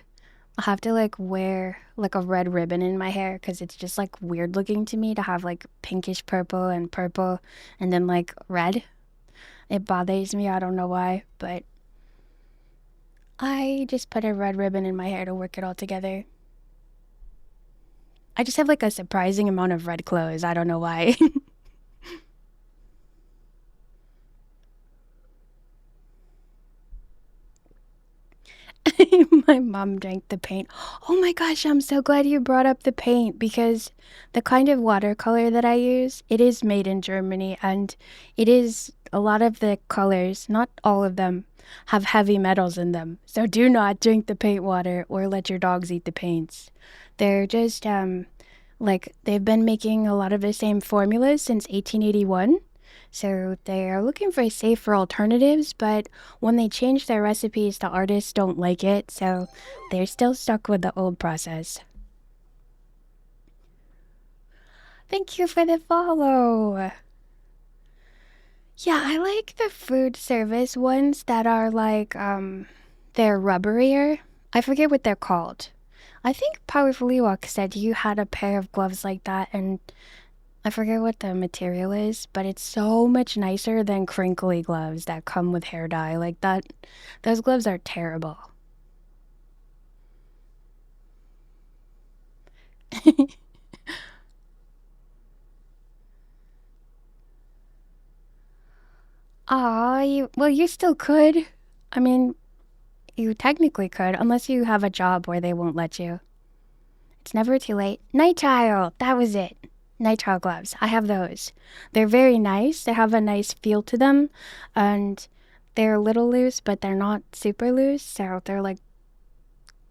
I'll have to like wear like a red ribbon in my hair because it's just like weird looking to me to have like pinkish purple and then like red. It bothers me, I don't know why, but I just put a red ribbon in my hair to work it all together. I just have like a surprising amount of red clothes, I don't know why. My mom drank the paint. Oh my gosh, I'm so glad you brought up the paint because the kind of watercolor that I use, it is made in Germany and it is a lot of the colors, not all of them, have heavy metals in them. So do not drink the paint water or let your dogs eat the paints. They're just like they've been making a lot of the same formulas since 1881. So they're looking for safer alternatives, but when they change their recipes, the artists don't like it, so they're still stuck with the old process. Thank you for the follow. Yeah, I like the food service ones that are like, they're rubberier. I forget what they're called. I think Powerful Ewok said you had a pair of gloves like that, and I forget what the material is, but it's so much nicer than crinkly gloves that come with hair dye. Like that, those gloves are terrible. Aw, you still could. I mean, you technically could, unless you have a job where they won't let you. It's never too late. Nitrile, that was it. Nitrile gloves, I have those. They're very nice. They have a nice feel to them, and they're a little loose, but they're not super loose, so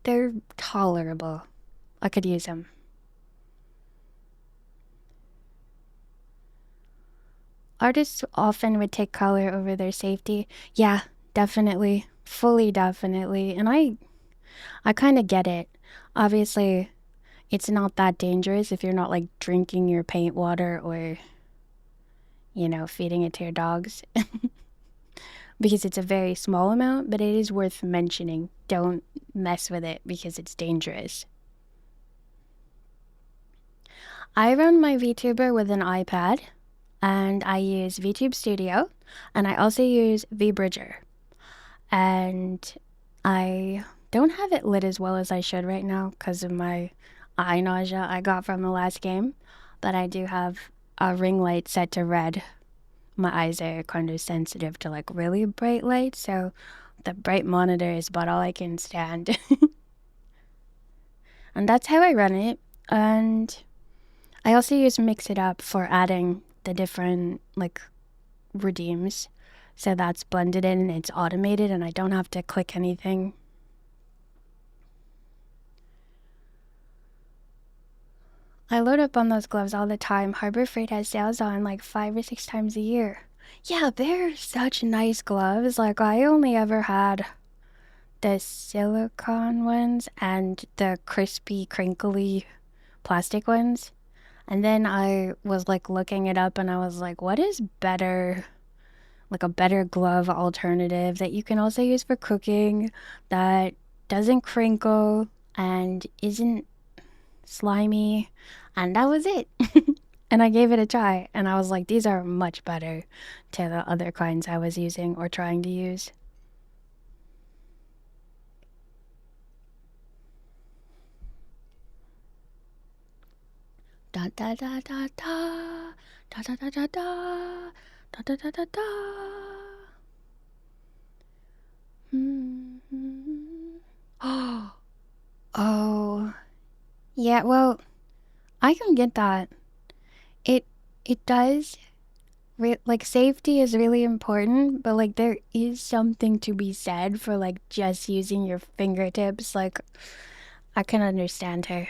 they're tolerable. I could use them. Artists often would take color over their safety. Yeah, definitely. Fully definitely. And I kind of get it. Obviously, it's not that dangerous if you're not like drinking your paint water or, feeding it to your dogs. Because it's a very small amount, but it is worth mentioning. Don't mess with it because it's dangerous. I run my VTuber with an iPad, and I use VTube Studio, and I also use VBridger. And I don't have it lit as well as I should right now because of my eye nausea I got from the last game, but I do have a ring light set to red. My eyes are kind of sensitive to like really bright light, so the bright monitor is about all I can stand. And that's how I run it. And I also use Mix It Up for adding the different like redeems. So that's blended in and it's automated and I don't have to click anything. I load up on those gloves all the time. Harbor Freight has sales on like 5 or 6 times a year. Yeah, they're such nice gloves. Like I only ever had the silicone ones and the crispy, crinkly plastic ones. And then I was like looking it up and I was like, what is better? Like a better glove alternative that you can also use for cooking that doesn't crinkle and isn't slimy. And that was it. And I gave it a try and I was like, these are much better to the other kinds I was using or trying to use. Da da da da da da da da da da da da da da da. Oh, yeah. Well, I can get that. It does. Like safety is really important, but like there is something to be said for like just using your fingertips. Like I can understand her.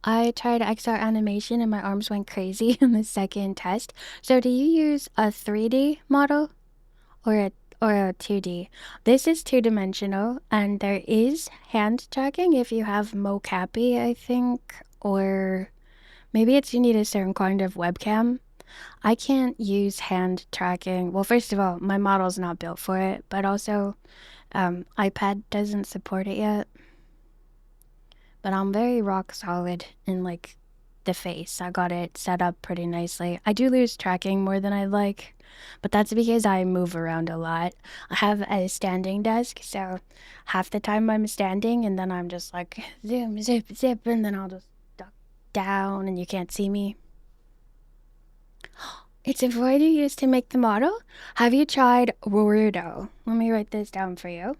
I tried XR animation and my arms went crazy in the second test. So do you use a 3D model or a 2D? This is two-dimensional and there is hand tracking if you have Mocappy, I think, or maybe it's you need a certain kind of webcam. I can't use hand tracking. Well, first of all, my model's not built for it, but also iPad doesn't support it yet. But I'm very rock solid in like the face. I got it set up pretty nicely. I do lose tracking more than I'd like, but that's because I move around a lot. I have a standing desk, so half the time I'm standing and then I'm just like zoom, zip, zip, and then I'll just duck down and you can't see me. It's a void you use to make the model. Have you tried Rudo? Let me write this down for you.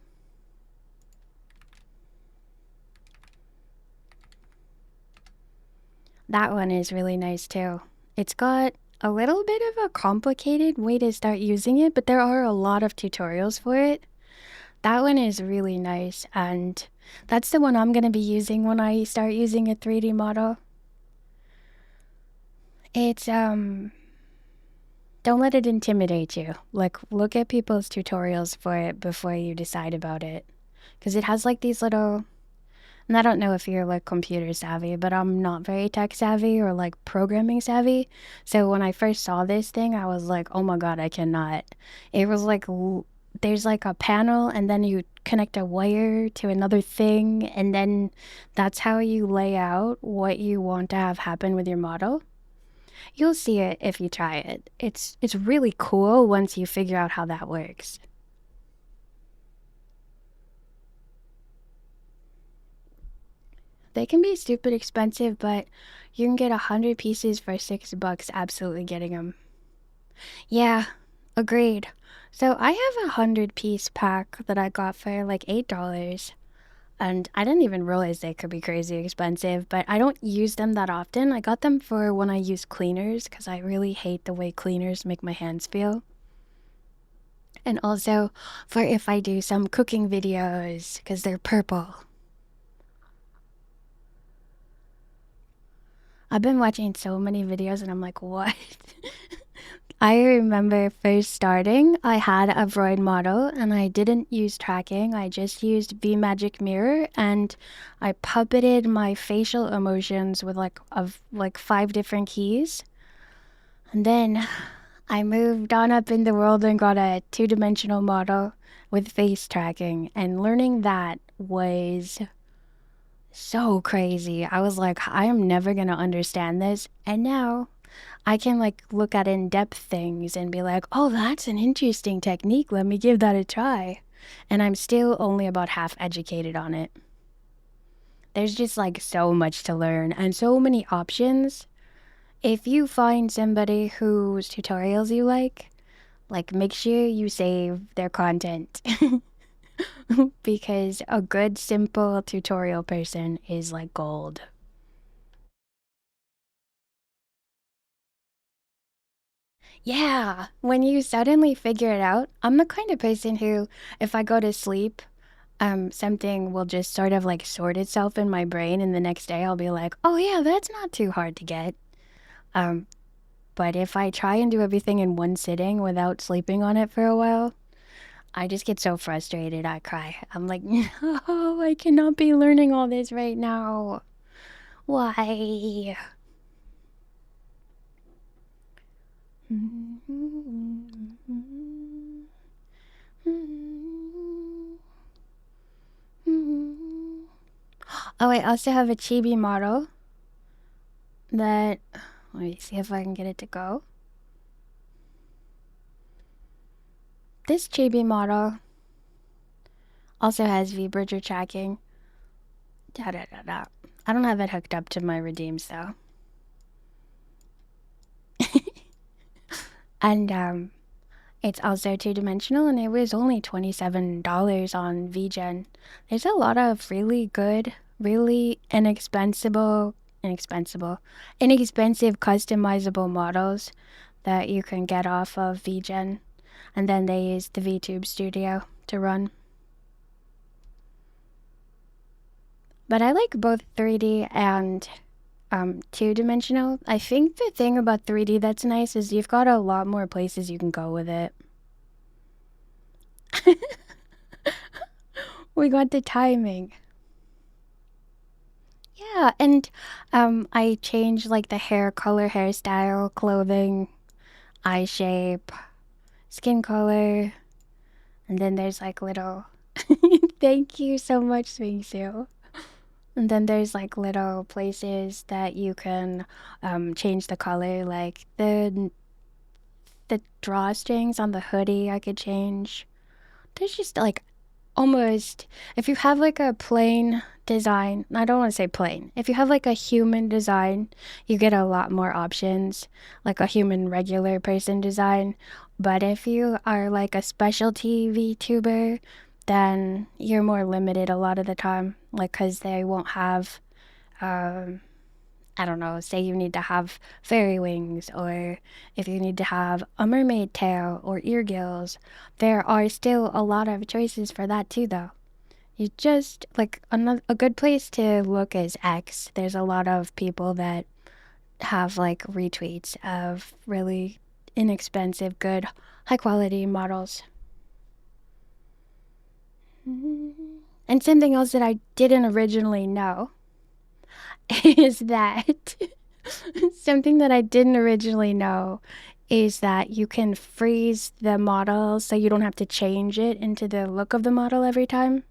That one is really nice too. It's got a little bit of a complicated way to start using it, but there are a lot of tutorials for it. That one is really nice, and that's the one I'm going to be using when I start using a 3D model. It's, don't let it intimidate you. Like, look at people's tutorials for it before you decide about it. Because it has like these little, and I don't know if you're like computer savvy, but I'm not very tech savvy or like programming savvy. So when I first saw this thing, I was like, oh my God, I cannot. It was like, there's like a panel and then you connect a wire to another thing. And then that's how you lay out what you want to have happen with your model. You'll see it if you try it. It's really cool once you figure out how that works. They can be stupid expensive, but you can get 100 pieces for $6 absolutely getting them. Yeah, agreed. So I have a 100-piece pack that I got for like $8. And I didn't even realize they could be crazy expensive, but I don't use them that often. I got them for when I use cleaners because I really hate the way cleaners make my hands feel. And also for if I do some cooking videos because they're purple. I've been watching so many videos and I'm like, what? I remember first starting, I had a Vroid model and I didn't use tracking. I just used VMagick Mirror and I puppeted my facial emotions with like 5 different keys. And then I moved on up in the world and got a 2-dimensional model with face tracking, and learning that was so crazy. I was like, I am never gonna understand this. And now I can like look at in-depth things and be like, oh, that's an interesting technique. Let me give that a try. And I'm still only about half educated on it. There's just like so much to learn and so many options. If you find somebody whose tutorials you like make sure you save their content. Because a good, simple tutorial person is like gold. Yeah, when you suddenly figure it out, I'm the kind of person who, if I go to sleep, something will just sort of like sort itself in my brain, and the next day I'll be like, oh yeah, that's not too hard to get. But if I try and do everything in one sitting without sleeping on it for a while, I just get so frustrated, I cry. I'm like, no, I cannot be learning all this right now. Why? Oh, I also have a chibi model that, let me see if I can get it to go. This chibi model also has V-Bridger tracking. I don't have it hooked up to my redeems though. And it's also 2-dimensional, and it was only $27 on VGen. There's a lot of really good, really inexpensive customizable models that you can get off of VGen, and then they use the VTube Studio to run. But I like both 3D and 2-dimensional. I think the thing about 3D that's nice is you've got a lot more places you can go with it. We got the timing. Yeah, and I changed like the hair color, hairstyle, clothing, eye shape, skin color, and then there's like little thank you so much, Swingsu. And then there's like little places that you can change the color, like the drawstrings on the hoodie I could change. There's just like almost, if you have like a plain design, I don't want to say plain, if you have like a human design, you get a lot more options, like a human regular person design. But if you are like a specialty VTuber, then you're more limited a lot of the time, like because they won't have, um, I don't know, say you need to have fairy wings, or if you need to have a mermaid tail or ear gills, there are still a lot of choices for that too, though. You just, like, a good place to look is X. There's a lot of people that have, like, retweets of really inexpensive, good, high quality models. And something else that I didn't originally know is that something that I didn't originally know is that you can freeze the model so you don't have to change it into the look of the model every time.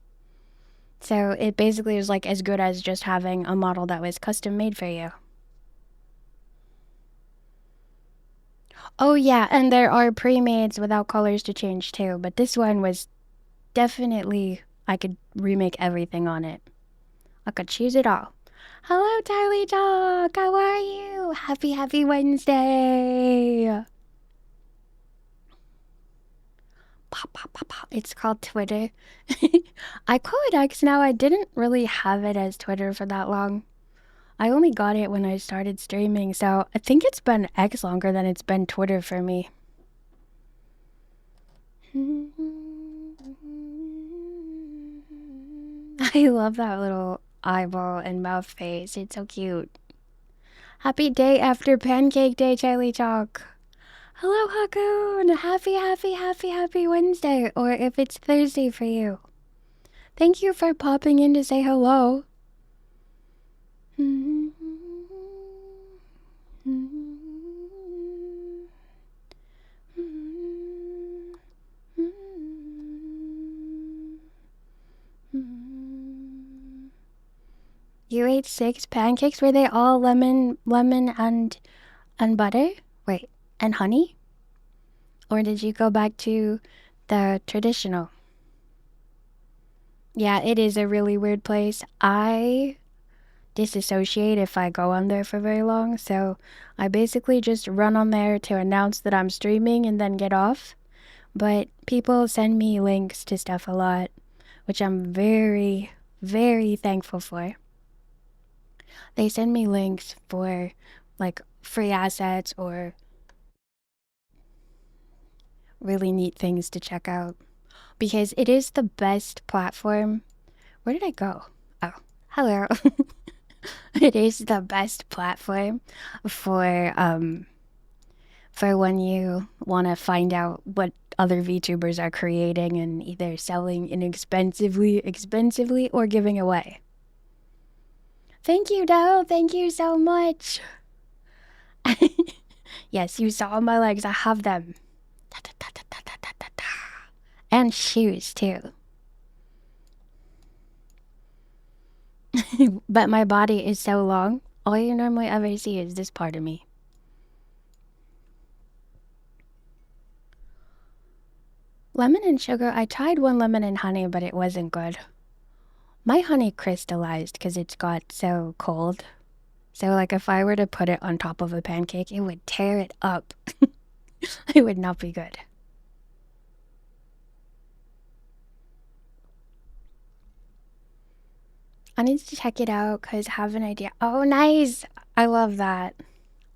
So it basically is like as good as just having a model that was custom made for you. Oh yeah, and there are pre-mades without colors to change too, but this one was definitely, I could remake everything on it. I could choose it all. Hello, Charlie Dog. How are you? Happy Wednesday. It's called Twitter. I call it X now. I didn't really have it as Twitter for that long. I only got it when I started streaming, so I think it's been X longer than it's been Twitter for me. I love that little eyeball and mouth face. It's so cute. Happy day after Pancake Day, Charlie Chalk. Hello, Hakoon. Happy Wednesday. Or if it's Thursday for you. Thank you for popping in to say hello. You ate 6 pancakes? Were they all lemon and butter? Wait, and honey? Or did you go back to the traditional? Yeah, it is a really weird place. I disassociate if I go on there for very long, so I basically just run on there to announce that I'm streaming and then get off. But people send me links to stuff a lot, which I'm very, very thankful for. They send me links for like free assets or really neat things to check out because it is the best platform. Where did I go? Oh, hello. It is the best platform for when you want to find out what other VTubers are creating and either selling inexpensively or giving away. Thank you, Dell. Thank you so much. Yes, you saw my legs. I have them. And shoes, too. But my body is so long, all you normally ever see is this part of me. Lemon and sugar. I tried one lemon and honey, but it wasn't good. My honey crystallized because it's got so cold. So, like, if I were to put it on top of a pancake, it would tear it up. It would not be good. I need to check it out because I have an idea. Oh, nice! I love that.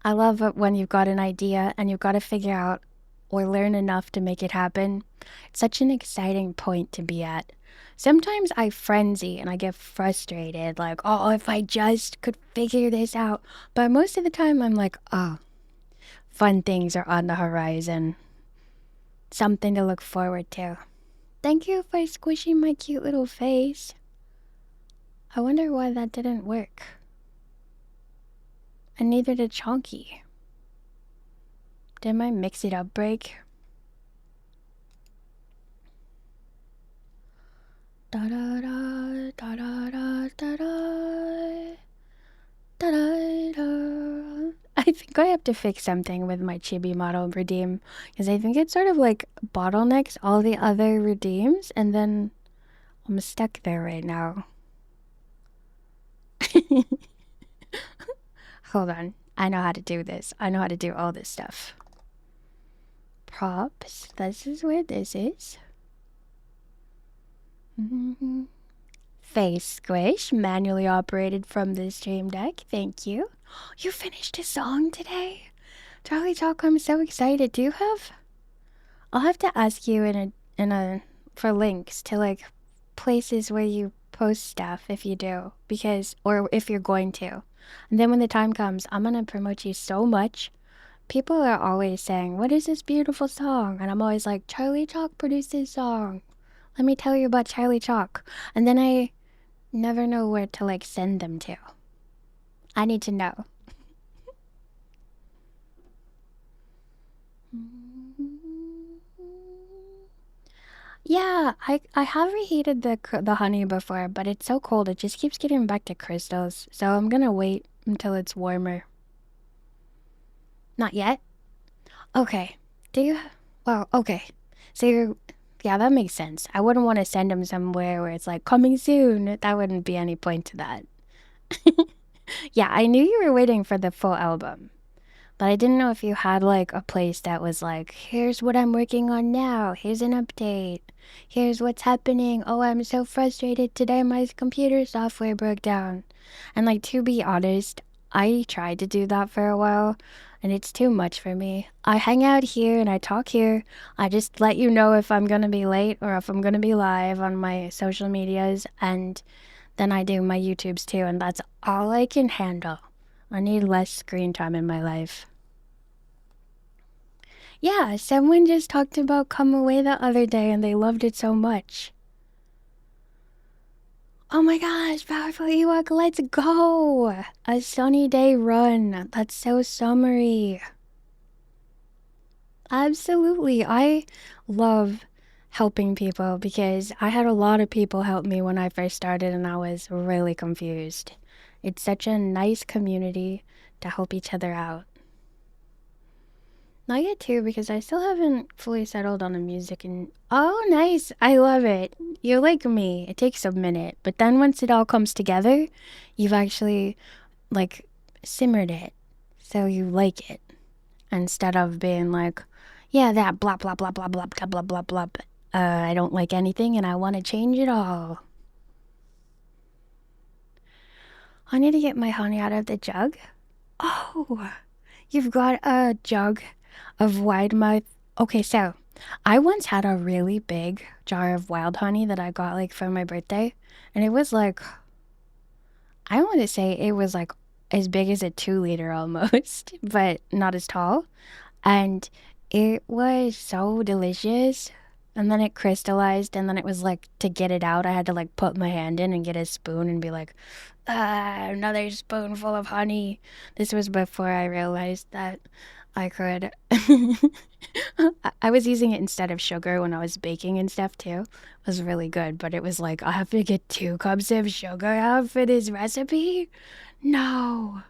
I love it when you've got an idea and you've got to figure out or learn enough to make it happen. It's such an exciting point to be at. Sometimes I frenzy and I get frustrated, like, oh, if I just could figure this out. But most of the time I'm like, oh, fun things are on the horizon. Something to look forward to. Thank you for squishing my cute little face. I wonder why that didn't work. And neither did Chonky. Did my mix it up break? Da da da da da da da da da da da. I think I have to fix something with my chibi model redeem because I think it sort of like bottlenecks all the other redeems, and then I'm stuck there right now. Hold on. I know how to do this. I know how to do all this stuff. Props. This is where this is. Face squish, manually operated from the Stream Deck. Thank you. You finished a song today? Charlie Chalk, I'm so excited. Do you have... I'll have to ask you for links to like places where you post stuff if you do, because, or if you're going to. And then when the time comes, I'm gonna promote you so much. People are always saying, what is this beautiful song? And I'm always like, Charlie Chalk produced this song. Let me tell you about Charlie Chalk. And then I never know where to like send them to. I need to know. Yeah, I have reheated the honey before, but it's so cold it just keeps getting back to crystals. So I'm gonna wait until it's warmer. Not yet? Okay. Do you... Well, okay. So you're... Yeah, that makes sense. I wouldn't want to send him somewhere where it's like, coming soon. That wouldn't be any point to that. Yeah, I knew you were waiting for the full album. But I didn't know if you had like a place that was like, here's what I'm working on now. Here's an update. Here's what's happening. Oh, I'm so frustrated today. My computer software broke down. And like, to be honest, I tried to do that for a while. And it's too much for me. I hang out here and I talk here. I just let you know if I'm gonna be late or if I'm gonna be live on my social medias. And then I do my YouTubes too. And that's all I can handle. I need less screen time in my life. Yeah, someone just talked about Come Away the other day and they loved it so much. Oh my gosh, Powerful Ewok, let's go! A sunny day run. That's so summery. Absolutely. I love helping people because I had a lot of people help me when I first started and I was really confused. It's such a nice community to help each other out. Not yet too, because I still haven't fully settled on the music and... Oh, nice! I love it. You're like me. It takes a minute. But then once it all comes together, you've actually, like, simmered it. So you like it. Instead of being like, yeah, that blah, blah, blah, blah, blah, blah, blah, blah, blah. I don't like anything and I want to change it all. I need to get my honey out of the jug. Oh, you've got a jug of wide mouth. Okay, so I once had a really big jar of wild honey that I got like for my birthday, and it was like, I want to say it was like as big as a 2 liter almost, but not as tall. And it was so delicious. And then it crystallized, and then it was like, to get it out, I had to like put my hand in and get a spoon and be like, another spoonful of honey. This was before I realized that I could. I was using it instead of sugar when I was baking and stuff too. It was really good, but it was like, I have to get 2 cups of sugar out for this recipe? No.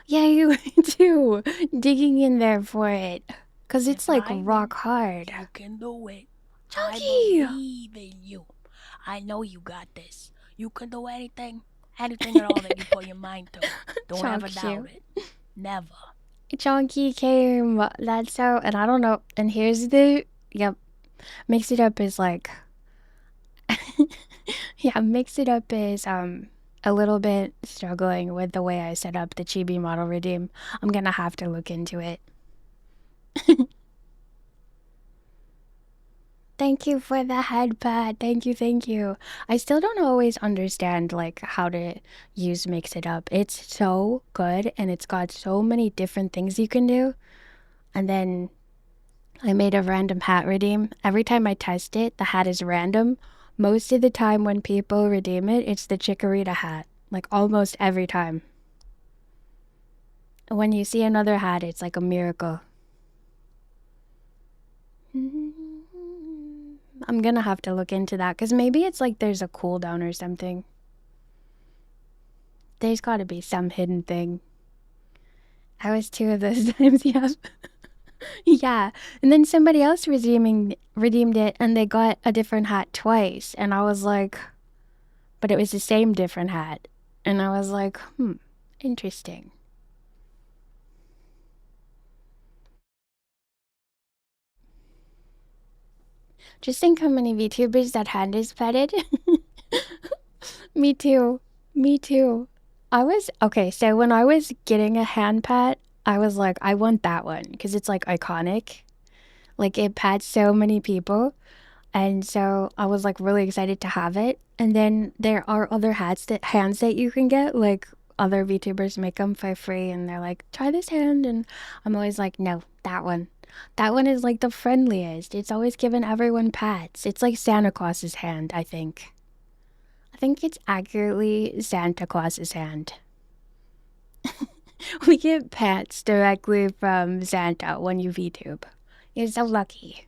Yeah, you too. Digging in there for it. Because it's like rock hard. You can do it. Chunky! I believe in you. I know you got this. You can do anything at all that you put your mind to. Don't ever doubt it. Never. Chunky came. That's so, and I don't know. And here's the, yep. Mix It Up is like, yeah, Mix It Up is a little bit struggling with the way I set up the Chibi model redeem. I'm gonna have to look into it. Thank you for the head pat. Thank you, thank you. I still don't always understand like how to use Mix It Up. It's so good and it's got so many different things you can do. And then I made a random hat redeem. Every time I test it, the hat is random. Most of the time when people redeem it, it's the Chikorita hat. Like almost every time. When you see another hat, it's like a miracle. I'm gonna have to look into that because maybe it's like there's a cooldown or something. There's gotta be some hidden thing. I was 2 of those times, yeah. Yeah. And then somebody else redeemed it and they got a different hat twice. And I was like, but it was the same different hat. And I was like, interesting. Just think how many VTubers that hand is petted. Me too. Me too. Okay, so when I was getting a hand pat, I was like, I want that one because it's like iconic. Like it pats so many people. And so I was like really excited to have it. And then there are other hands that you can get, like other VTubers make them for free and they're like, try this hand. And I'm always like, no, that one. That one is like the friendliest. It's always giving everyone pats. It's like Santa Claus's hand, I think. I think it's accurately Santa Claus's hand. We get pats directly from Santa when you VTube. You're so lucky.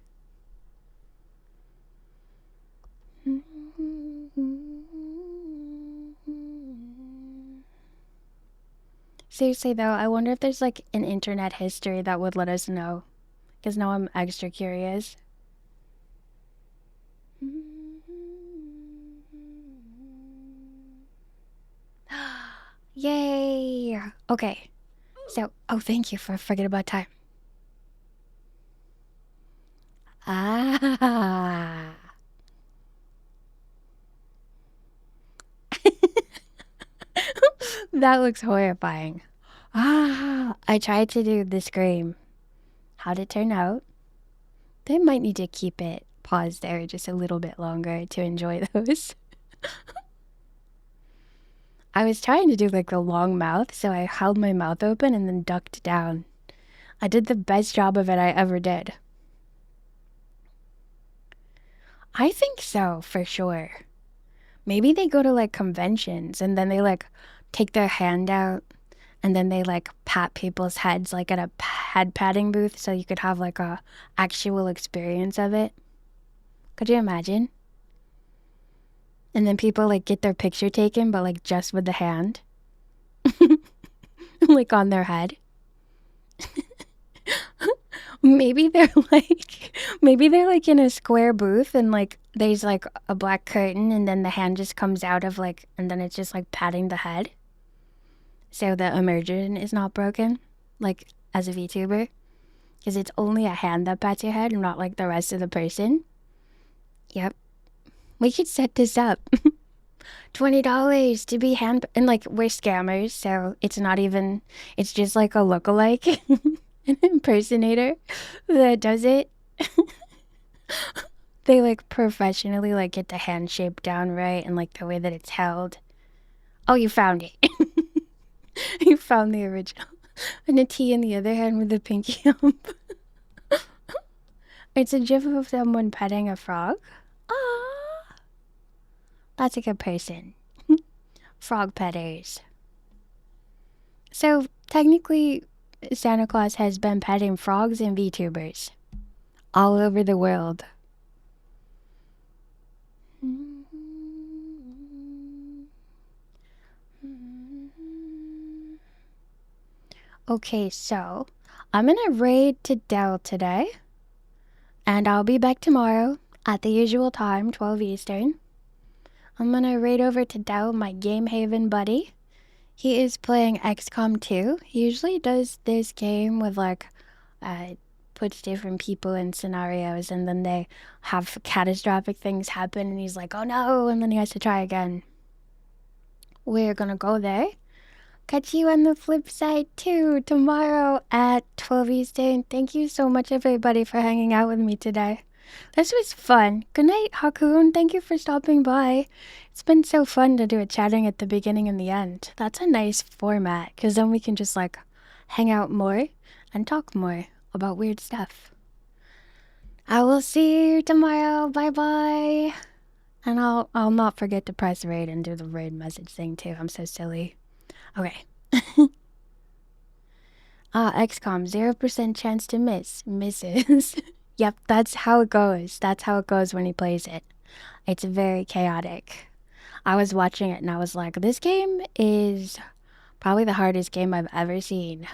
Seriously though, I wonder if there's like an internet history that would let us know. Because now I'm extra curious. Yay! Okay. So, oh, thank you for forgetting about time. Ah. That looks horrifying. Ah, I tried to do the scream. How'd it turn out? They might need to keep it paused there just a little bit longer to enjoy those. I was trying to do like a long mouth, so I held my mouth open and then ducked down. I did the best job of it I ever did. I think so, for sure. Maybe they go to like conventions and then they like take their hand out and then they like pat people's heads like at a head patting booth so you could have like a actual experience of it. Could you imagine? And then people like get their picture taken but like just with the hand. Like on their head. Maybe they're like in a square booth and like there's like a black curtain and then the hand just comes out of like and then it's just like patting the head. So the immersion is not broken, like as a VTuber. Because it's only a hand that pats your head and not like the rest of the person. Yep. We could set this up. $20 to be hand and like we're scammers, so it's not even it's just like a lookalike. An impersonator that does it. They like professionally like get the hand shape down right and like the way that it's held. Oh, you found it. You found the original. And a T in the other hand with the pinky up. It's a gif of someone petting a frog. Ah, that's a good person. Frog petters. So technically Santa Claus has been petting frogs and VTubers all over the world. Okay, so I'm gonna raid to Dell today, and I'll be back tomorrow at the usual time, 12 Eastern. I'm gonna raid over to Dell, my Game Haven buddy. He is playing XCOM 2. He usually does this game with like, puts different people in scenarios and then they have catastrophic things happen and he's like, oh no, and then he has to try again. We're gonna go there. Catch you on the flip side too, tomorrow at 12 Eastern. Thank you so much everybody for hanging out with me today. This was fun. Good night, Hakun. Thank you for stopping by. It's been so fun to do a chatting at the beginning and the end. That's a nice format, because then we can just like hang out more and talk more about weird stuff. I will see you tomorrow. Bye-bye. And I'll not forget to press raid and do the raid message thing too. I'm so silly. Okay. XCOM, 0% chance to miss. Misses. Yep, that's how it goes. That's how it goes when he plays it. It's very chaotic. I was watching it and I was like, this game is probably the hardest game I've ever seen.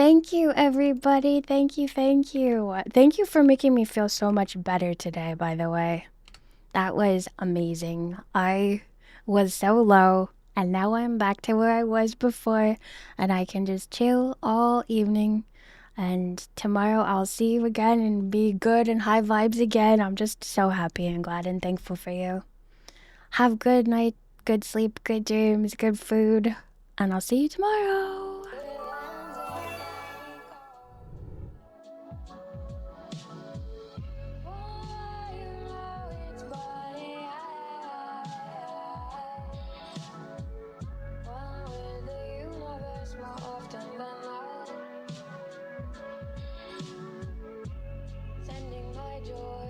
Thank you, everybody. Thank you, thank you. Thank you for making me feel so much better today, by the way. That was amazing. I was so low, and now I'm back to where I was before, and I can just chill all evening. And tomorrow I'll see you again and be good and high vibes again. I'm just so happy and glad and thankful for you. Have good night, good sleep, good dreams, good food, and I'll see you tomorrow. Sending my joy.